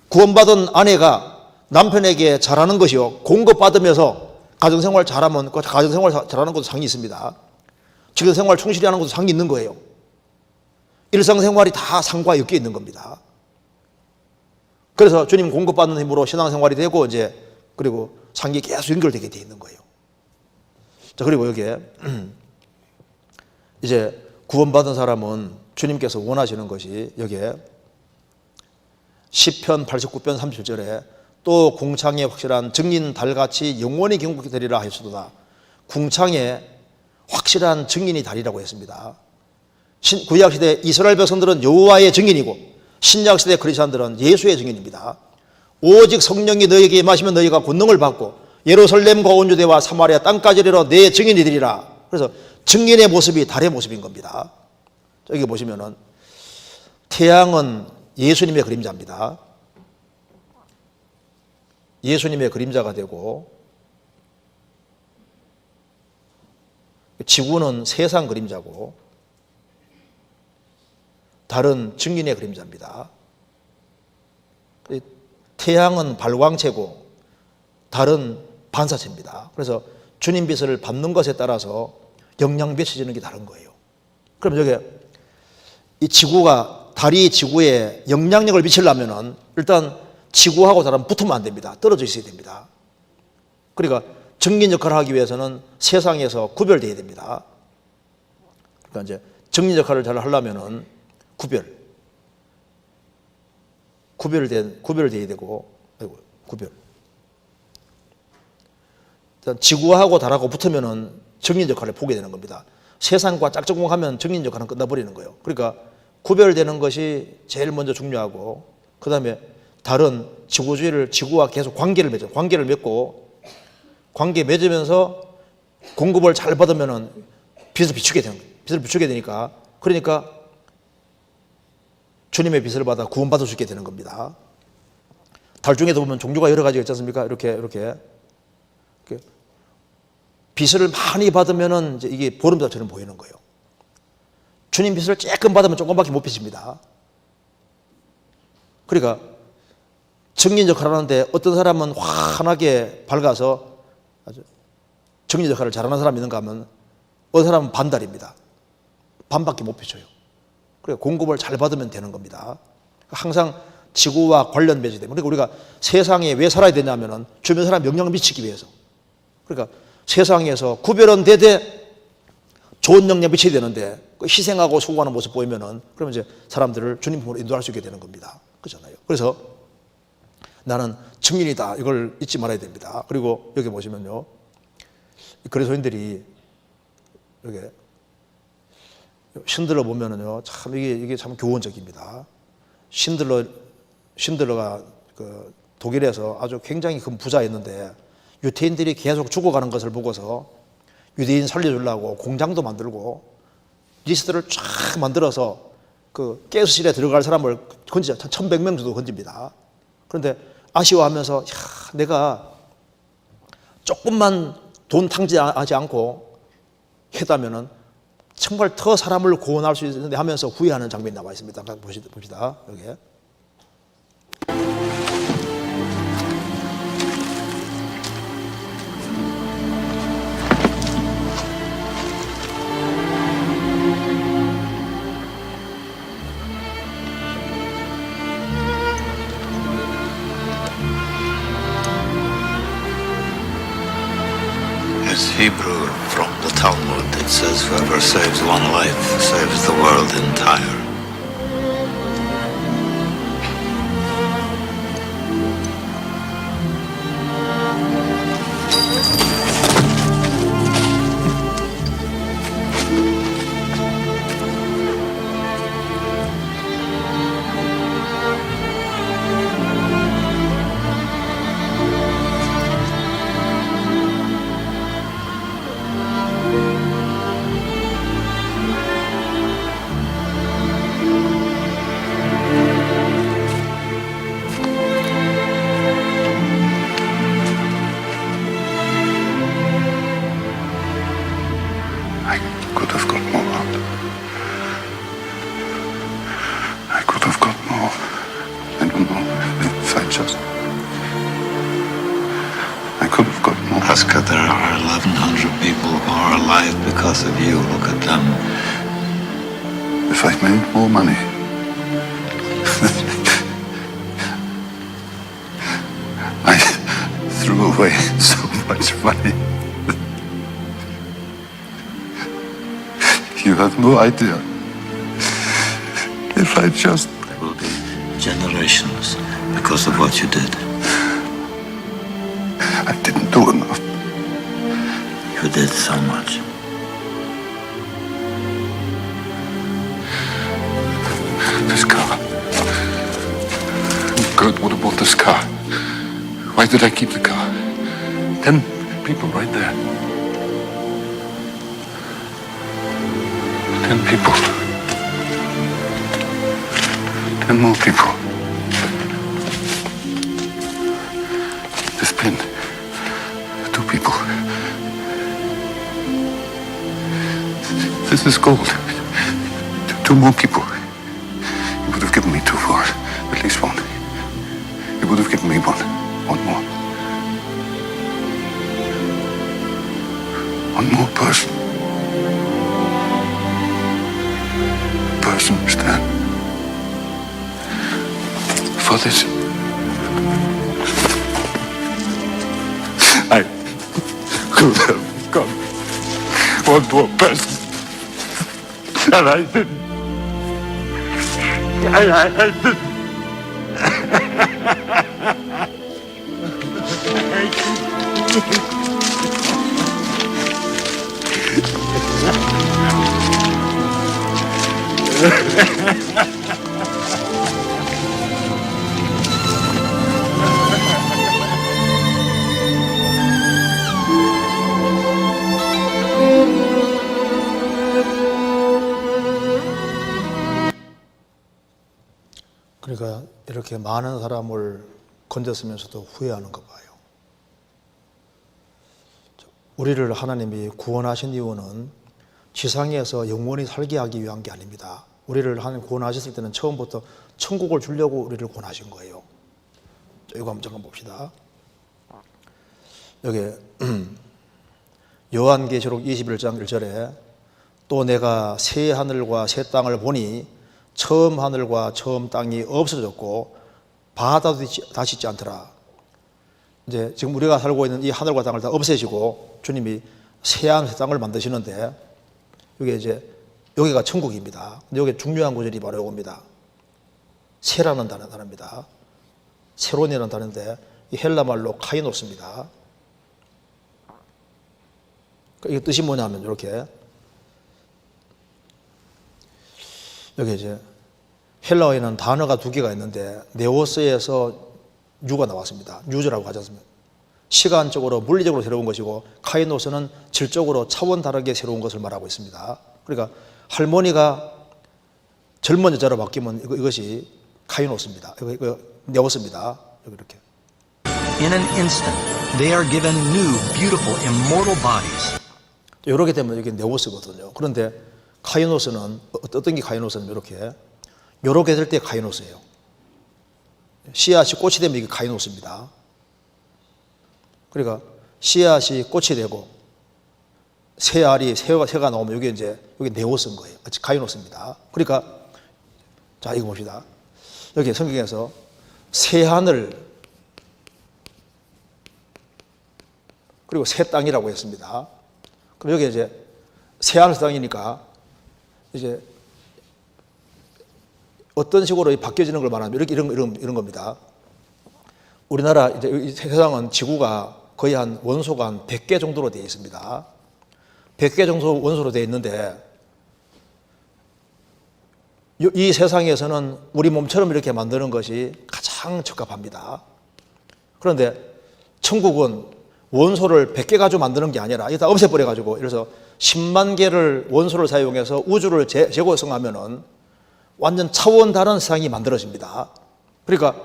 구원받은 아내가 남편에게 잘하는 것이요. 공급받으면서 가정생활 잘하면 그 가정생활 잘하는 것도 상이 있습니다. 직장생활 충실히 하는 것도 상이 있는 거예요. 일상생활이 다 상과 엮여 있는 겁니다. 그래서 주님 공급받는 힘으로 신앙생활이 되고 이제 그리고 상이 계속 연결되게 돼 있는 거예요. 자, 그리고 여기에 이제 구원받은 사람은 주님께서 원하시는 것이 여기에 시편 89편 37절에 또 궁창에 확실한 증인 달같이 영원히 경고히 되리라 하였도다. 궁창에 확실한 증인이 다리라고 했습니다. 구약시대 이스라엘 백성들은 여호와의 증인이고 신약시대 크리스찬들은 예수의 증인입니다. 오직 성령이 너에게 임하시면 너희가 권능을 받고 예루살렘과 온 유대와 사마리아 땅까지 이르러 내 증인이 되리라. 그래서 증인의 모습이 달의 모습인 겁니다. 여기 보시면은 태양은 예수님의 그림자입니다. 예수님의 그림자가 되고 지구는 세상 그림자고 달은 증인의 그림자입니다. 태양은 발광체고 달은 반사체입니다. 그래서 주님 빛을 받는 것에 따라서 영향빛이 지는 게 다른 거예요. 그럼 여기 이 지구가 달이 지구에 영향력을 미치려면은 일단 지구하고 달은 붙으면 안 됩니다. 떨어져 있어야 됩니다. 그러니까 증인 역할을 하기 위해서는 세상에서 구별되어야 됩니다. 그러니까 이제 증인 역할을 잘 하려면은 구별되어야 되고, 구별. 일단 지구하고 달하고 붙으면은 증인 역할을 보게 되는 겁니다. 세상과 짝짝꿍하면 증인 역할은 끝나버리는 거예요. 그러니까 구별되는 것이 제일 먼저 중요하고, 그 다음에 달은 지구와 계속 관계를 맺고, 관계 맺으면서 공급을 잘 받으면은 빛을 비추게 되니까, 그러니까 주님의 빛을 받아 구원받을 수 있게 되는 겁니다. 달 중에도 보면 종류가 여러 가지가 있지 않습니까? 이렇게 빛을 많이 받으면은 이제 이게 보름달처럼 보이는 거예요. 주님 빛을 조금 받으면 조금밖에 못 비칩니다. 그러니까 증인 역할을 하는데 어떤 사람은 환하게 밝아서 아주 증인 역할을 잘하는 사람이 있는가 하면 어떤 사람은 반달입니다. 반밖에 못 비춰요. 그러니까 공급을 잘 받으면 되는 겁니다. 항상 지구와 관련 맺어야 됩니다. 그러니까 우리가 세상에 왜 살아야 되냐면은 주변 사람 영향을 미치기 위해서. 그러니까 세상에서 구별은 되되 좋은 영향을 미쳐야 되는데 희생하고 수고하는 모습 보이면은 그러면 이제 사람들을 주님 품으로 인도할 수 있게 되는 겁니다. 그렇잖아요. 그래서 나는 증인이다. 이걸 잊지 말아야 됩니다. 그리고 여기 보시면요. 그리스도인들이 여기 신들러 보면은요. 참 이게 참 교훈적입니다. 신들러가 그 독일에서 아주 굉장히 큰 부자였는데 유태인들이 계속 죽어가는 것을 보고서 유대인 살려주려고 공장도 만들고 리스트를 쫙 만들어서 그 가스실에 들어갈 사람을 1,100명 정도 건집니다. 그런데 아쉬워하면서 내가 조금만 돈 탕진하지 않고 했다면은 정말 더 사람을 구원할 수 있는데 하면서 후회하는 장면이 나와 있습니다. 봅시다. 여기. It's Hebrew from the Talmud. It says, whoever saves one life saves the world entire. I could have got more out. I could have got more. I don't know if I just... I could have got more. Oscar, there are 1,100 people who are alive because of you. Look at them. If I'd made more money... I threw away so much money. You have no idea. If I just... There will be generations because of what you did. I didn't do enough. You did so much. This car. Kurt would have bought this car. Why did I keep the car? 10 people right there. 10 people. 10 more people. This pin. 2 people. This is gold. 2 more people. You would have given me 2 for it. At least 1. You would have given me 1. 1 more. 1 more person. Person, Stan. For this. I could have gone 1 more person. And I didn't. I didn't. 그러니까 이렇게 많은 사람을 건졌으면서도 후회하는 거 봐요. 우리를 하나님이 구원하신 이유는 지상에서 영원히 살게 하기 위한 게 아닙니다. 우리를 하나님 구원하셨을 때는 처음부터 천국을 주려고 우리를 구원하신 거예요. 이거 한번 잠깐 봅시다. 여기 요한계시록 21장 1절에 또 내가 새 하늘과 새 땅을 보니 처음 하늘과 처음 땅이 없어졌고 바다도 다시 있지 않더라. 이제 지금 우리가 살고 있는 이 하늘과 땅을 다 없애시고 주님이 새하늘 새 땅을 만드시는데 이게 이제 여기가 천국입니다. 근데 여기 중요한 구절이 바로 이겁니다. 새라는 단어입니다. 새로운이라는 단어인데 이 헬라 말로 카이노스입니다. 이게 뜻이 뭐냐면 이렇게 여기 이제 헬라어에는 단어가 2개가 있는데 네오스에서 뉴가 나왔습니다. 뉴즈라고 하지 않습니까? 시간적으로 물리적으로 새로운 것이고 카이노스는 질적으로 차원 다르게 새로운 것을 말하고 있습니다. 그러니까 할머니가 젊은 여자로 바뀌면 이것이 카이노스입니다. 이거 네오스입니다. 여기 이렇게. In an instant, they are given new, beautiful, immortal bodies. 이렇게 되면 이게 네오스거든요. 그런데 카이노스는 어떤 게 카이노스는 이렇게 될 때 카이노스예요. 씨앗이 꽃이 되면 이게 카이노스입니다. 그러니까 씨앗이 꽃이 되고 새알이 새가 나오면 이게 네오스인 거예요. 카이노스입니다. 그러니까 자 이거 봅시다. 여기 성경에서 새 하늘 그리고 새 땅이라고 했습니다. 그럼 여기 이제 새 하늘 새 땅이니까 이제 어떤 식으로 바뀌어지는 걸 말하면 이런 겁니다. 우리나라 이제 이 세상은 지구가 거의 한 원소가 한 100개 정도로 되어 있습니다. 100개 정도 원소로 되어 있는데 이 세상에서는 우리 몸처럼 이렇게 만드는 것이 가장 적합합니다. 그런데 천국은 원소를 100개 가지고 만드는 게 아니라 이거 다 없애버려가지고 그래서 10만 개를 원소를 사용해서 우주를 재구성하면은 완전 차원 다른 세상이 만들어집니다. 그러니까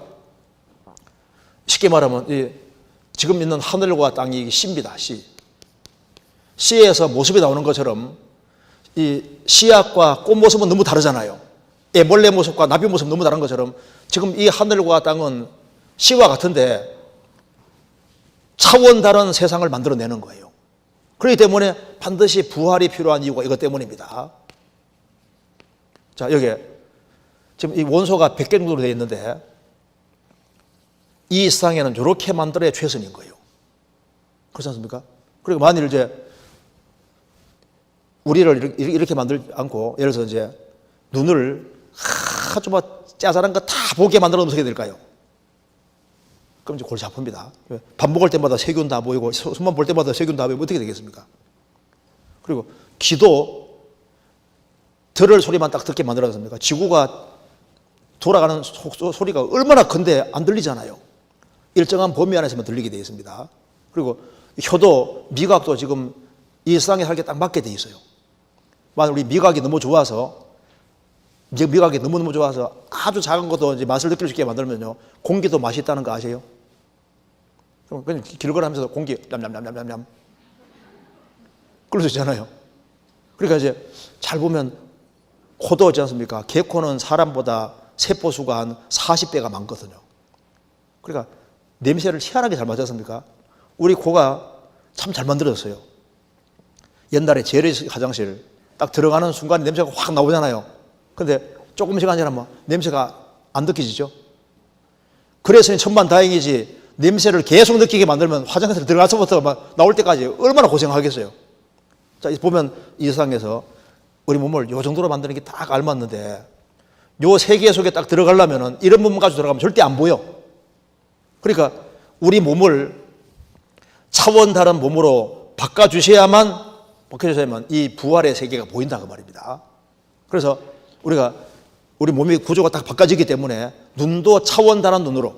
쉽게 말하면 지금 있는 하늘과 땅이 씨입니다. 씨에서 모습이 나오는 것처럼 이 씨앗과 꽃 모습은 너무 다르잖아요. 애벌레 모습과 나비 모습 너무 다른 것처럼 지금 이 하늘과 땅은 씨와 같은데 차원 다른 세상을 만들어내는 거예요. 그렇기 때문에 반드시 부활이 필요한 이유가 이것 때문입니다. 자, 여기 지금 이 원소가 100개 정도로 되어 있는데 이 세상에는 이렇게 만들어야 최선인 거예요. 그렇지 않습니까? 그리고 만일 이제 우리를 이렇게 만들지 않고 예를 들어서 이제 눈을 아주 짜잘한 거 다 보게 만들어 놓으면 어떻게 될까요? 그럼 이제 골치 아픕니다. 밥 먹을 때마다 세균 다 보이고 손만 볼 때마다 세균 다 보이면 어떻게 되겠습니까? 그리고 귀도 들을 소리만 딱 듣게 만들어놨습니까? 지구가 돌아가는 소리가 얼마나 큰데 안 들리잖아요. 일정한 범위 안에서만 들리게 되어 있습니다. 그리고 혀도 미각도 지금 이 세상에 살게 딱 맞게 되어 있어요. 만약 우리 미각이 너무 좋아서 너무너무 좋아서 아주 작은 것도 이제 맛을 느낄 수 있게 만들면요, 공기도 맛이 있다는 거 아세요? 그냥 길 걸으면서 공기 냠냠냠냠냠 그럴 수 있잖아요. 그러니까 이제 잘 보면 코도 있지 않습니까? 개코는 사람보다 세포수가 한 40배가 많거든요. 그러니까 냄새를 희한하게 잘 맡지 않습니까? 우리 코가 참 잘 만들어졌어요. 옛날에 재래식 화장실 딱 들어가는 순간 냄새가 확 나오잖아요. 근데 조금 시간 지나면 냄새가 안 느껴지죠. 그래서 천만다행이지, 냄새를 계속 느끼게 만들면 화장실 들어가서부터 막 나올 때까지 얼마나 고생하겠어요. 자, 보면 이 세상에서 우리 몸을 요 정도로 만드는 게 딱 알맞는데, 요 세계 속에 딱 들어가려면 이런 몸 가지고 들어가면 절대 안 보여. 그러니까 우리 몸을 차원 다른 몸으로 바꿔주셔야만 이 부활의 세계가 보인다 그 말입니다. 그래서 우리가 우리 몸의 구조가 딱 바꿔지기 때문에 눈도 차원 다른 눈으로,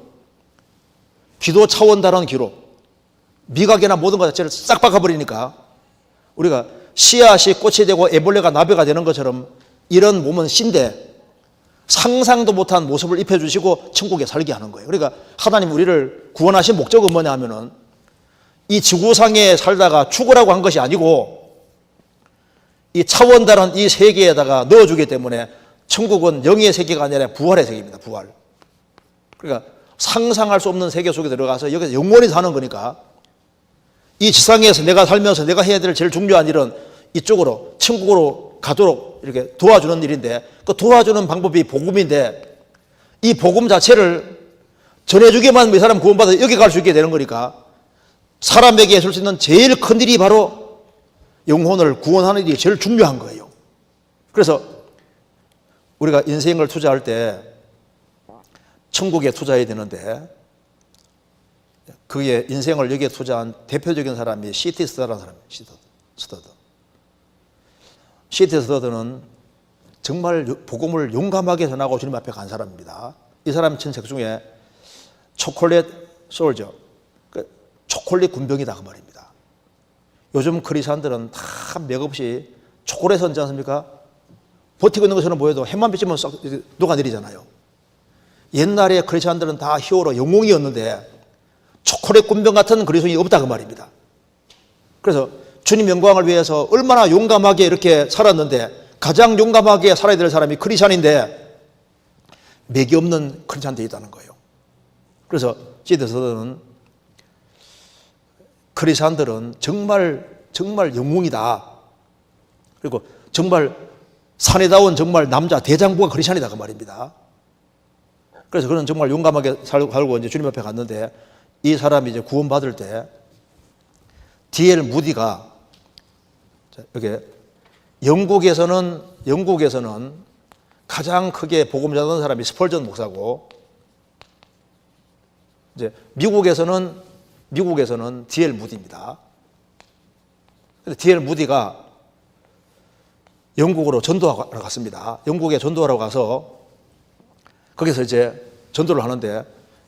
귀도 차원 다른 귀로, 미각이나 모든 것 자체를 싹 바꿔버리니까 우리가 씨앗이 꽃이 되고 애벌레가 나비가 되는 것처럼 이런 몸은 씨인데 상상도 못한 모습을 입혀주시고 천국에 살게 하는 거예요. 그러니까 하나님 우리를 구원하신 목적은 뭐냐 하면은 이 지구상에 살다가 죽으라고 한 것이 아니고 이 차원 다른 이 세계에다가 넣어주기 때문에 천국은 영의 세계가 아니라 부활의 세계입니다. 부활. 그러니까 상상할 수 없는 세계 속에 들어가서 여기서 영원히 사는 거니까 이 지상에서 내가 살면서 내가 해야 될 제일 중요한 일은 이쪽으로 천국으로 가도록 이렇게 도와주는 일인데, 그 도와주는 방법이 복음인데 이 복음 자체를 전해주기만 이 사람 구원받아 여기 갈 수 있게 되는 거니까 사람에게 해줄 수 있는 제일 큰 일이 바로 영혼을 구원하는 일이 제일 중요한 거예요. 그래서 우리가 인생을 투자할 때 천국에 투자해야 되는데, 그게 인생을 여기에 투자한 대표적인 사람이 C.T. 스터드라는 사람이에요. 스터드. C.T. 스터드는 정말 복음을 용감하게 전하고 주님 앞에 간 사람입니다. 이 사람 친 책 중에 초콜릿 솔저, 초콜릿 군병이다 그 말입니다. 요즘 크리스찬들은 다 맥없이 초콜릿 얹지 않습니까? 버티고 있는 것처럼 보여도 햇만 비치면 썩 녹아내리잖아요. 옛날에 크리스찬들은 다 히어로 영웅이었는데 초콜릿 군병 같은 그리스도인이 없다 그 말입니다. 그래서 주님 영광을 위해서 얼마나 용감하게 이렇게 살았는데, 가장 용감하게 살아야 될 사람이 크리스찬인데 맥이 없는 크리스찬들이 있다는 거예요. 그래서 시대에서는 크리스찬들은 정말 영웅이다. 그리고 정말 사내다운 정말 남자 대장부가 크리스찬이다 그 말입니다. 그래서 그는 정말 용감하게 살고 이제 주님 앞에 갔는데, 이 사람이 이제 구원받을 때 D.L. 무디가, 이렇게 영국에서는 가장 크게 복음 전하는 사람이 스펄전 목사고, 이제 미국에서는 D.L. 무디입니다. D.L. 무디가 영국으로 전도하러 갔습니다. 영국에 전도하러 가서 거기서 이제 전도를 하는데,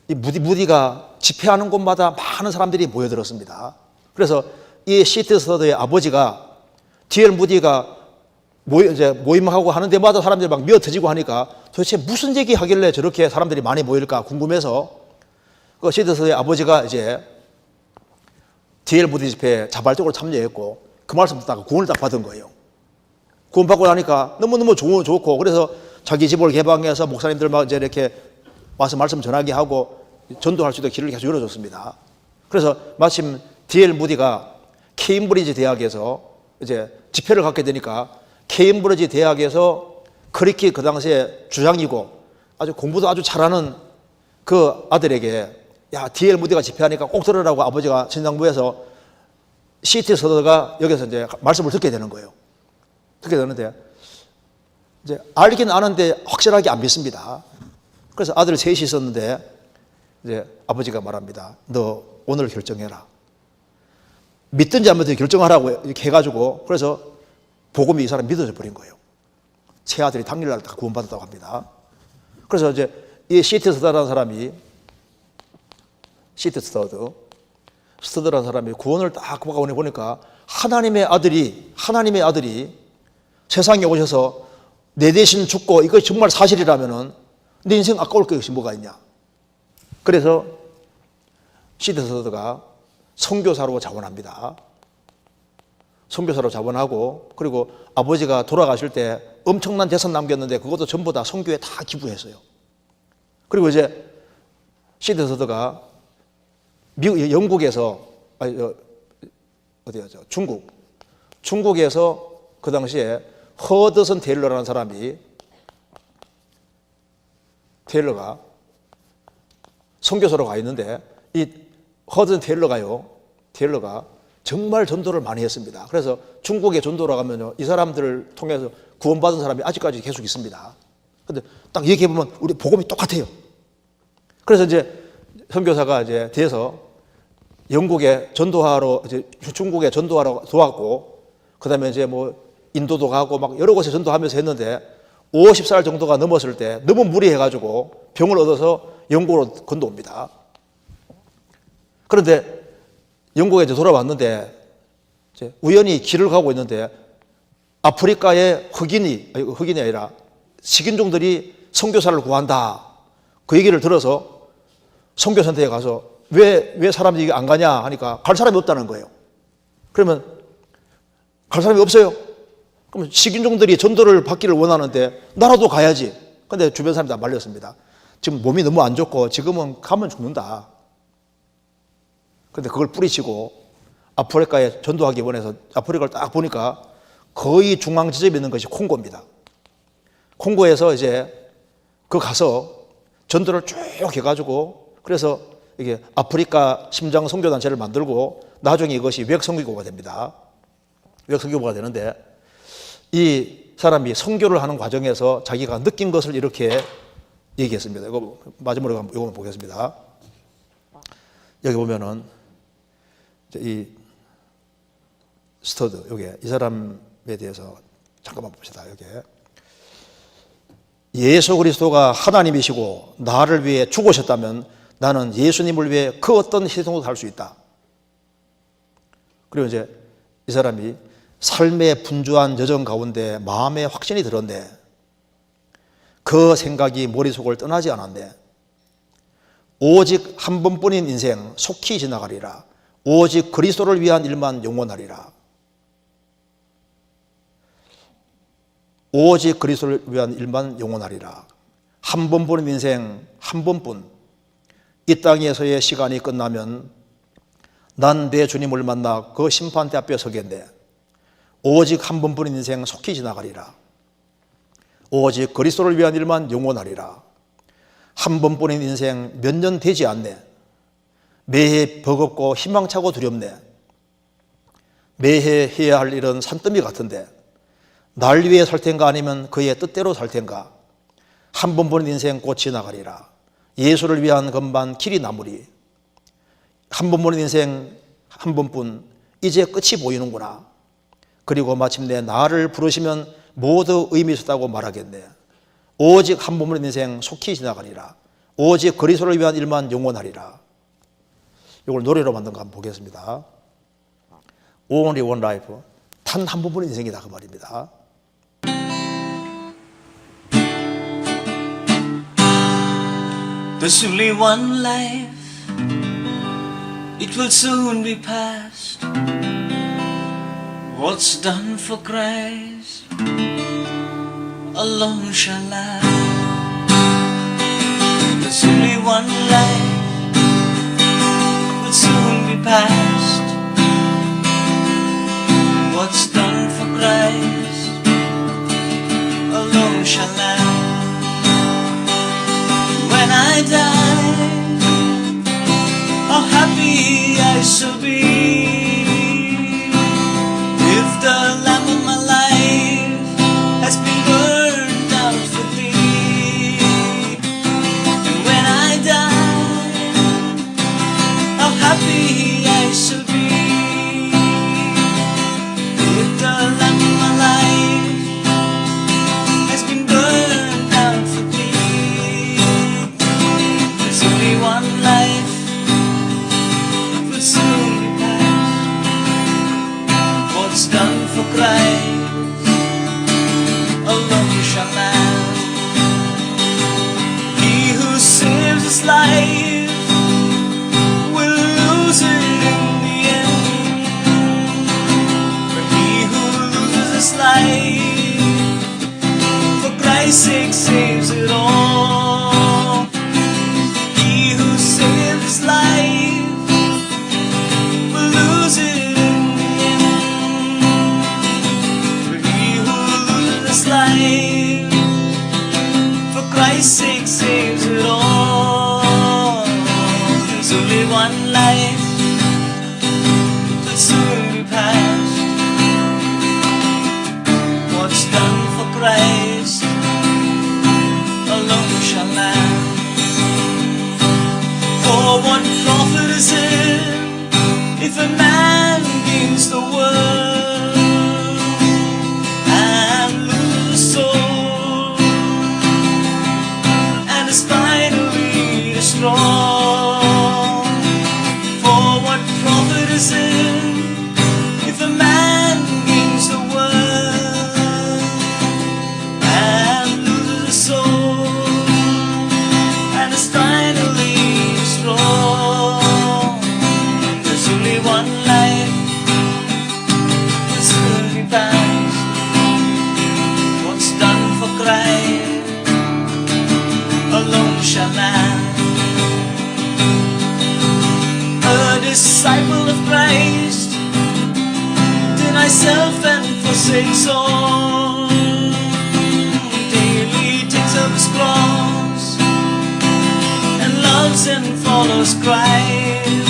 이 무디가 집회하는 곳마다 많은 사람들이 모여들었습니다. 그래서 이 C.T. 스터드의 아버지가 D.L. 무디가 모임하고 하는 데마다 사람들이 막 미어터지고 하니까 도대체 무슨 얘기 하길래 저렇게 사람들이 많이 모일까 궁금해서 그 C.T. 스터드의 아버지가 이제 D.L. 무디 집회에 자발적으로 참여했고 그 말씀 듣다가 구원을 딱 받은 거예요. 구원받고 나니까 너무너무 좋고, 그래서 자기 집을 개방해서 목사님들 막 이제 이렇게 와서 말씀 전하게 하고 전도할 수 있도록 길을 계속 열어줬습니다. 그래서 마침 D.L. 무디가 케임브리지 대학에서 이제 집회를 갖게 되니까 케임브리지 대학에서 크리키 그 당시에 주장이고 아주 공부도 아주 잘하는 그 아들에게, 야, D.L. 무디가 집회하니까 꼭 들으라고 아버지가 진장부에서 C.T. 스터드가 여기서 이제 말씀을 듣게 되는 거예요. 듣게 되는데 이제 알긴 아는데 확실하게 안 믿습니다. 그래서 아들 셋이 있었는데 이제 아버지가 말합니다. 너 오늘 결정해라. 믿든지 안 믿든지 결정하라고 이렇게 해가지고, 그래서 복음이 이 사람 믿어져 버린 거예요. 새 아들이 당일날 다 구원받았다고 합니다. 그래서 이제 이 시트 스터드라는 사람이, 스터드라는 사람이 구원을 딱 보니까 하나님의 아들이 세상에 오셔서 내 대신 죽고 이것이 정말 사실이라면은 내 인생 아까울 것이 뭐가 있냐. 그래서 시트 스터드가 선교사로 자원합니다. 선교사로 자원하고, 그리고 아버지가 돌아가실 때 엄청난 재산 남겼는데 그것도 전부 다 선교에 다 기부했어요. 그리고 이제 시트 스터드가 영국에서, 중국에서 그 당시에 허드슨 테일러라는 사람이, 테일러가 선교사로 가 있는데, 이 허드슨 테일러가 정말 전도를 많이 했습니다. 그래서 중국에 전도를 가면요, 이 사람들을 통해서 구원받은 사람이 아직까지 계속 있습니다. 근데 딱 얘기해 보면 우리 복음이 똑같아요. 그래서 이제 선교사가 이제 돼서 영국에 전도하러, 이제 중국에 전도하러 도왔고, 그 다음에 이제 뭐 인도도 가고 막 여러 곳에 전도하면서 했는데 50살 정도가 넘었을 때 너무 무리해가지고 병을 얻어서 영국으로 건너옵니다. 그런데 영국에 이제 돌아왔는데 이제 우연히 길을 가고 있는데 아프리카의 흑인이 아니라 식인종들이 선교사를 구한다. 그 얘기를 들어서 선교센터에 가서 왜 사람들이 안 가냐 하니까 갈 사람이 없다는 거예요. 그러면 갈 사람이 없어요. 그럼 식인종들이 전도를 받기를 원하는데 나라도 가야지. 근데 주변 사람들 다 말렸습니다. 지금 몸이 너무 안 좋고 지금은 가면 죽는다. 근데 그걸 뿌리치고 아프리카에 전도하기 원해서 아프리카를 딱 보니까 거의 중앙 지점에 있는 것이 콩고입니다. 콩고에서 이제 그 가서 전도를 쭉 해가지고, 그래서 이게 아프리카 심장 선교 단체를 만들고 나중에 이것이 외국 선교가 됩니다. 외국 선교가 되는데, 이 사람이 선교를 하는 과정에서 자기가 느낀 것을 이렇게 얘기했습니다. 이거 마지막으로 이거 보겠습니다. 여기 보면은 이 스터드, 여기 이 사람에 대해서 잠깐만 봅시다. 여기 예수 그리스도가 하나님이시고 나를 위해 죽으셨다면 나는 예수님을 위해 그 어떤 희생도 할 수 있다. 그리고 이제 이 사람이 삶의 분주한 여정 가운데 마음에 확신이 들었네. 그 생각이 머릿속을 떠나지 않았네. 오직 한 번뿐인 인생 속히 지나가리라. 오직 그리스도를 위한 일만 영원하리라. 오직 그리스도를 위한 일만 영원하리라. 한 번뿐인 인생, 한 번뿐. 이 땅에서의 시간이 끝나면 난 내 주님을 만나 그 심판대 앞에 서겠네. 오직 한 번뿐인 인생 속히 지나가리라. 오직 그리스도를 위한 일만 영원하리라. 한 번뿐인 인생 몇 년 되지 않네. 매해 버겁고 희망차고 두렵네. 매해 해야 할 일은 산더미 같은데 날 위해 살 텐가 아니면 그의 뜻대로 살 텐가. 한 번뿐인 인생 곧 지나가리라. 예수를 위한 것만 길이 남으리. 한 번뿐인 인생 한 번뿐. 이제 끝이 보이는구나. 그리고 마침내 나를 부르시면 모두 의미 있었다고 말하겠네. 오직 한 번뿐인 인생 속히 지나가리라. 오직 그리스도를 위한 일만 영원하리라. 이걸 노래로 만든 거 한번 보겠습니다. Only one life. 단 한 번뿐인 인생이다 그 말입니다. There's only one life, it will soon be past. What's done for Christ alone shall last. There's only one life, it will soon be past. What's done for Christ alone shall last. When I die, how happy I shall be if the lamp of my life has been burned out for thee. And when I die, sake saves it all. He who saves his life will lose it in the end. But he who loses his life for Christ's sake saves it all. There's only one life that soon be past. What's done for Christ alone shall last. For what profit is it if a man gains the world and loses his soul and is finally destroyed? For what profit is it if a man gains the world and loses his soul and is finally destroyed? There's only one life that's soon be past. What's done for Christ alone shall last. A disciple of Christ deny self and forsakes all. Daily takes up his cross and loves and follows Christ.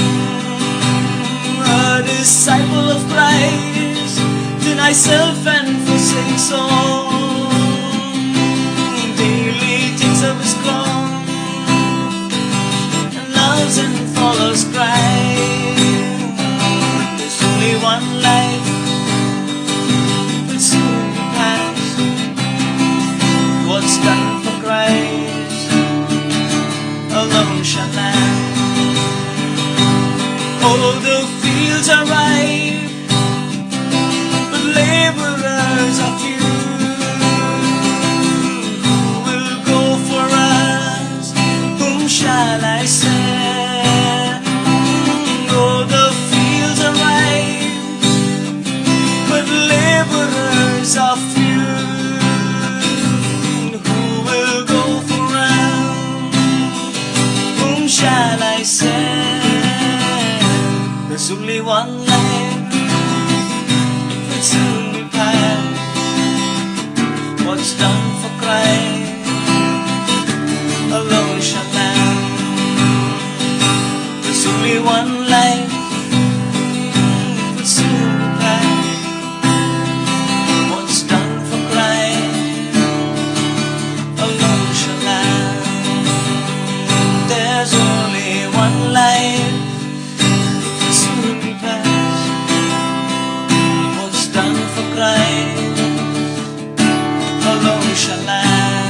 A disciple of Christ denies self and forsakes all. Daily takes up his cross and loves and follows Christ. There's only one life will soon be past. What's done for Christ alone shall last. All the fields are ripe, but laborers are few. Who will go for us? Whom shall I send? All the fields are ripe, but laborers are few. Who will go for us? Whom shall I send? There's only one life that soon be past. What's done for Christ alone shall last. There's only one life that soon be past. What's done for Christ alone shall last. There's only one life that soon be past. What's done for Christ alone shall last.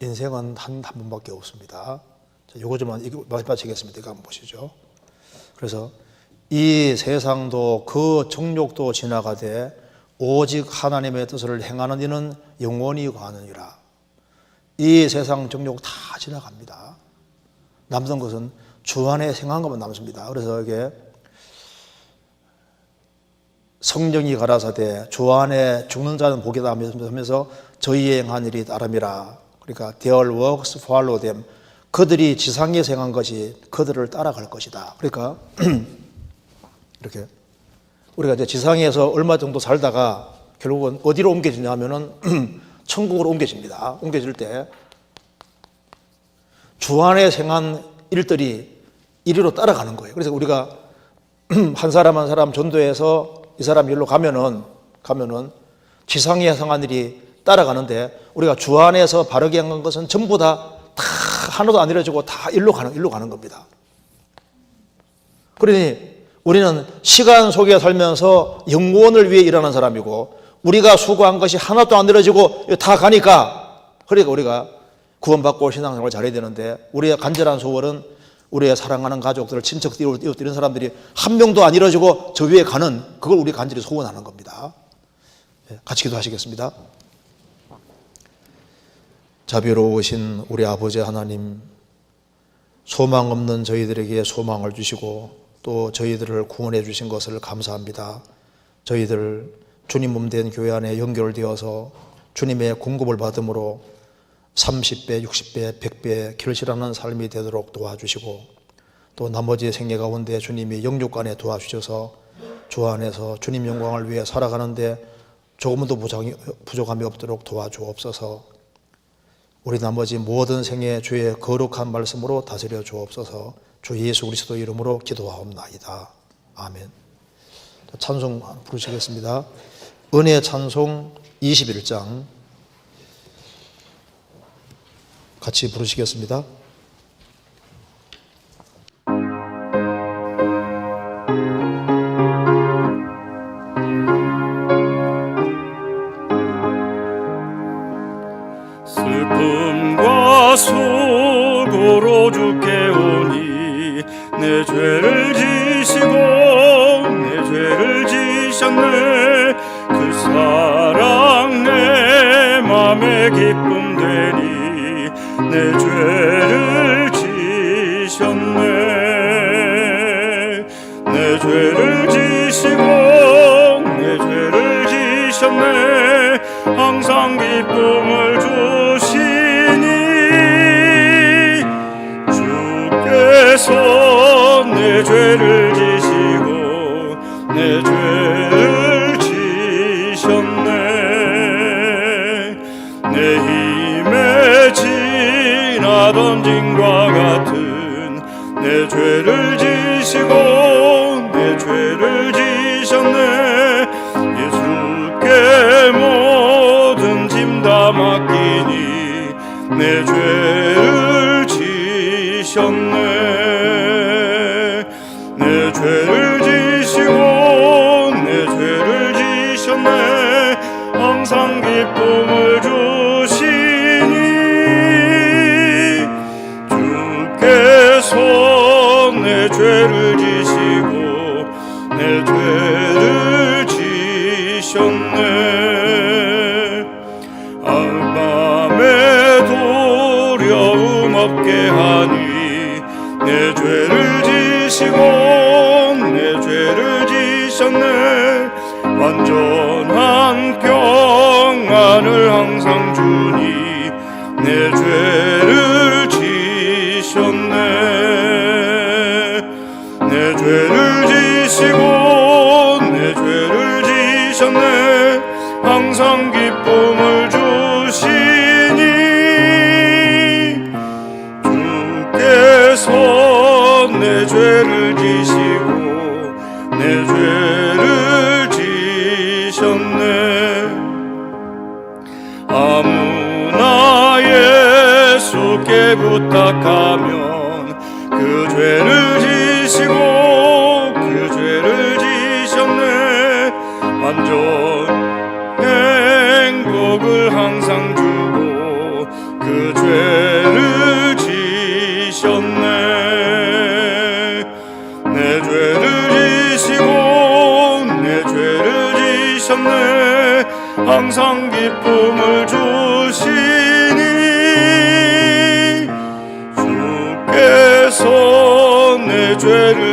인생은 한 번밖에 없습니다. 자, 요거 좀 마치겠습니다. 이거 한번 보시죠. 그래서 이 세상도 그 정욕도 지나가되 오직 하나님의 뜻을 행하는 이는 영원히 가느니라. 이 세상 정욕 다 지나갑니다. 남는 것은 주 안에 생한 것만 남습니다. 그래서 이게 성령이 가라사대 주 안에 죽는 자는 복이다 하면서 저희의 행한 일이 따름이라. 그러니까 their works follow them. 그들이 지상에 생한 것이 그들을 따라갈 것이다. 그러니까 이렇게 우리가 이제 지상에서 얼마 정도 살다가 결국은 어디로 옮겨지냐 하면은 천국으로 옮겨집니다. 옮겨질 때 주 안에 생한 일들이 이리로 따라가는 거예요. 그래서 우리가 한 사람 한 사람 전도해서 이 사람 일로 가면은 지상에 행한 일이 따라가는데 우리가 주 안에서 바르게 한 것은 전부 다 하나도 안 이루어지고 다 일로 가는 겁니다. 그러니 우리는 시간 속에 살면서 영원을 위해 일하는 사람이고 우리가 수고한 것이 하나도 안 이루어지고 다 가니까 그러니까 우리가 구원받고 신앙생활을 잘해야 되는데 우리의 간절한 소원은 우리의 사랑하는 가족들, 친척, 이웃 이런 사람들이 한 명도 안 이루어지고 저 위에 가는 그걸 우리 간절히 소원하는 겁니다. 같이 기도하시겠습니다. 자비로우신 우리 아버지 하나님, 소망 없는 저희들에게 소망을 주시고 또 저희들을 구원해 주신 것을 감사합니다. 저희들 주님 몸된 교회 안에 연결되어서 주님의 공급을 받음으로 30배, 60배, 100배 결실하는 삶이 되도록 도와주시고, 또 나머지 생애 가운데 주님이 영육간에 도와주셔서 주 안에서 주님 영광을 위해 살아가는데 조금도 부족함이 없도록 도와주옵소서. 우리 나머지 모든 생애 주의 거룩한 말씀으로 다스려 주옵소서. 주 예수 그리스도 이름으로 기도하옵나이다. 아멘. 찬송 부르시겠습니다. 은혜 찬송 21장 같이 부르시겠습니다. 슬픔과 수고로 주께 오니 내 죄를 지시고 내 죄를 지셨네. 그 사랑 내 맘에 기쁨 되니 내 죄를 지셨네. 내 죄를 지시고 내 죄를 지셨네. 항상 기쁨을 주시니 주께서 내 죄를 지시고 내 죄를 지셨네. 내 힘에 지나던 짐과 같은 내 죄를 지시고 내 죄를 지셨네. 예수께 모든 짐 다 맡기니 내 죄를 지셨네. 내 죄를 지시고 내 죄를 지셨네. 항상 기쁨을 주시니 주께서 내 죄를 지시고 내 죄를 지셨네. 밤에 두려움 없게 하니 내 죄를 지시고 내 죄를 지셨네. 완전한 평안을 항상 주니 내 죄를 지셨네. 내 죄를 지시고 내 죄를 지셨네. 항상 기쁨을 주시니 주께서 내 죄를 지시고 내 죄를 지셨네. 아무나 예수께 부탁하면 그 죄를 지시고 그 죄를 지셨네. 완전 행복을 항상 주고 그 죄를 지셨네. 내 죄를 지시고 내 죄를 지셨네. 항상 기쁨을 주시니 주께서 내 죄를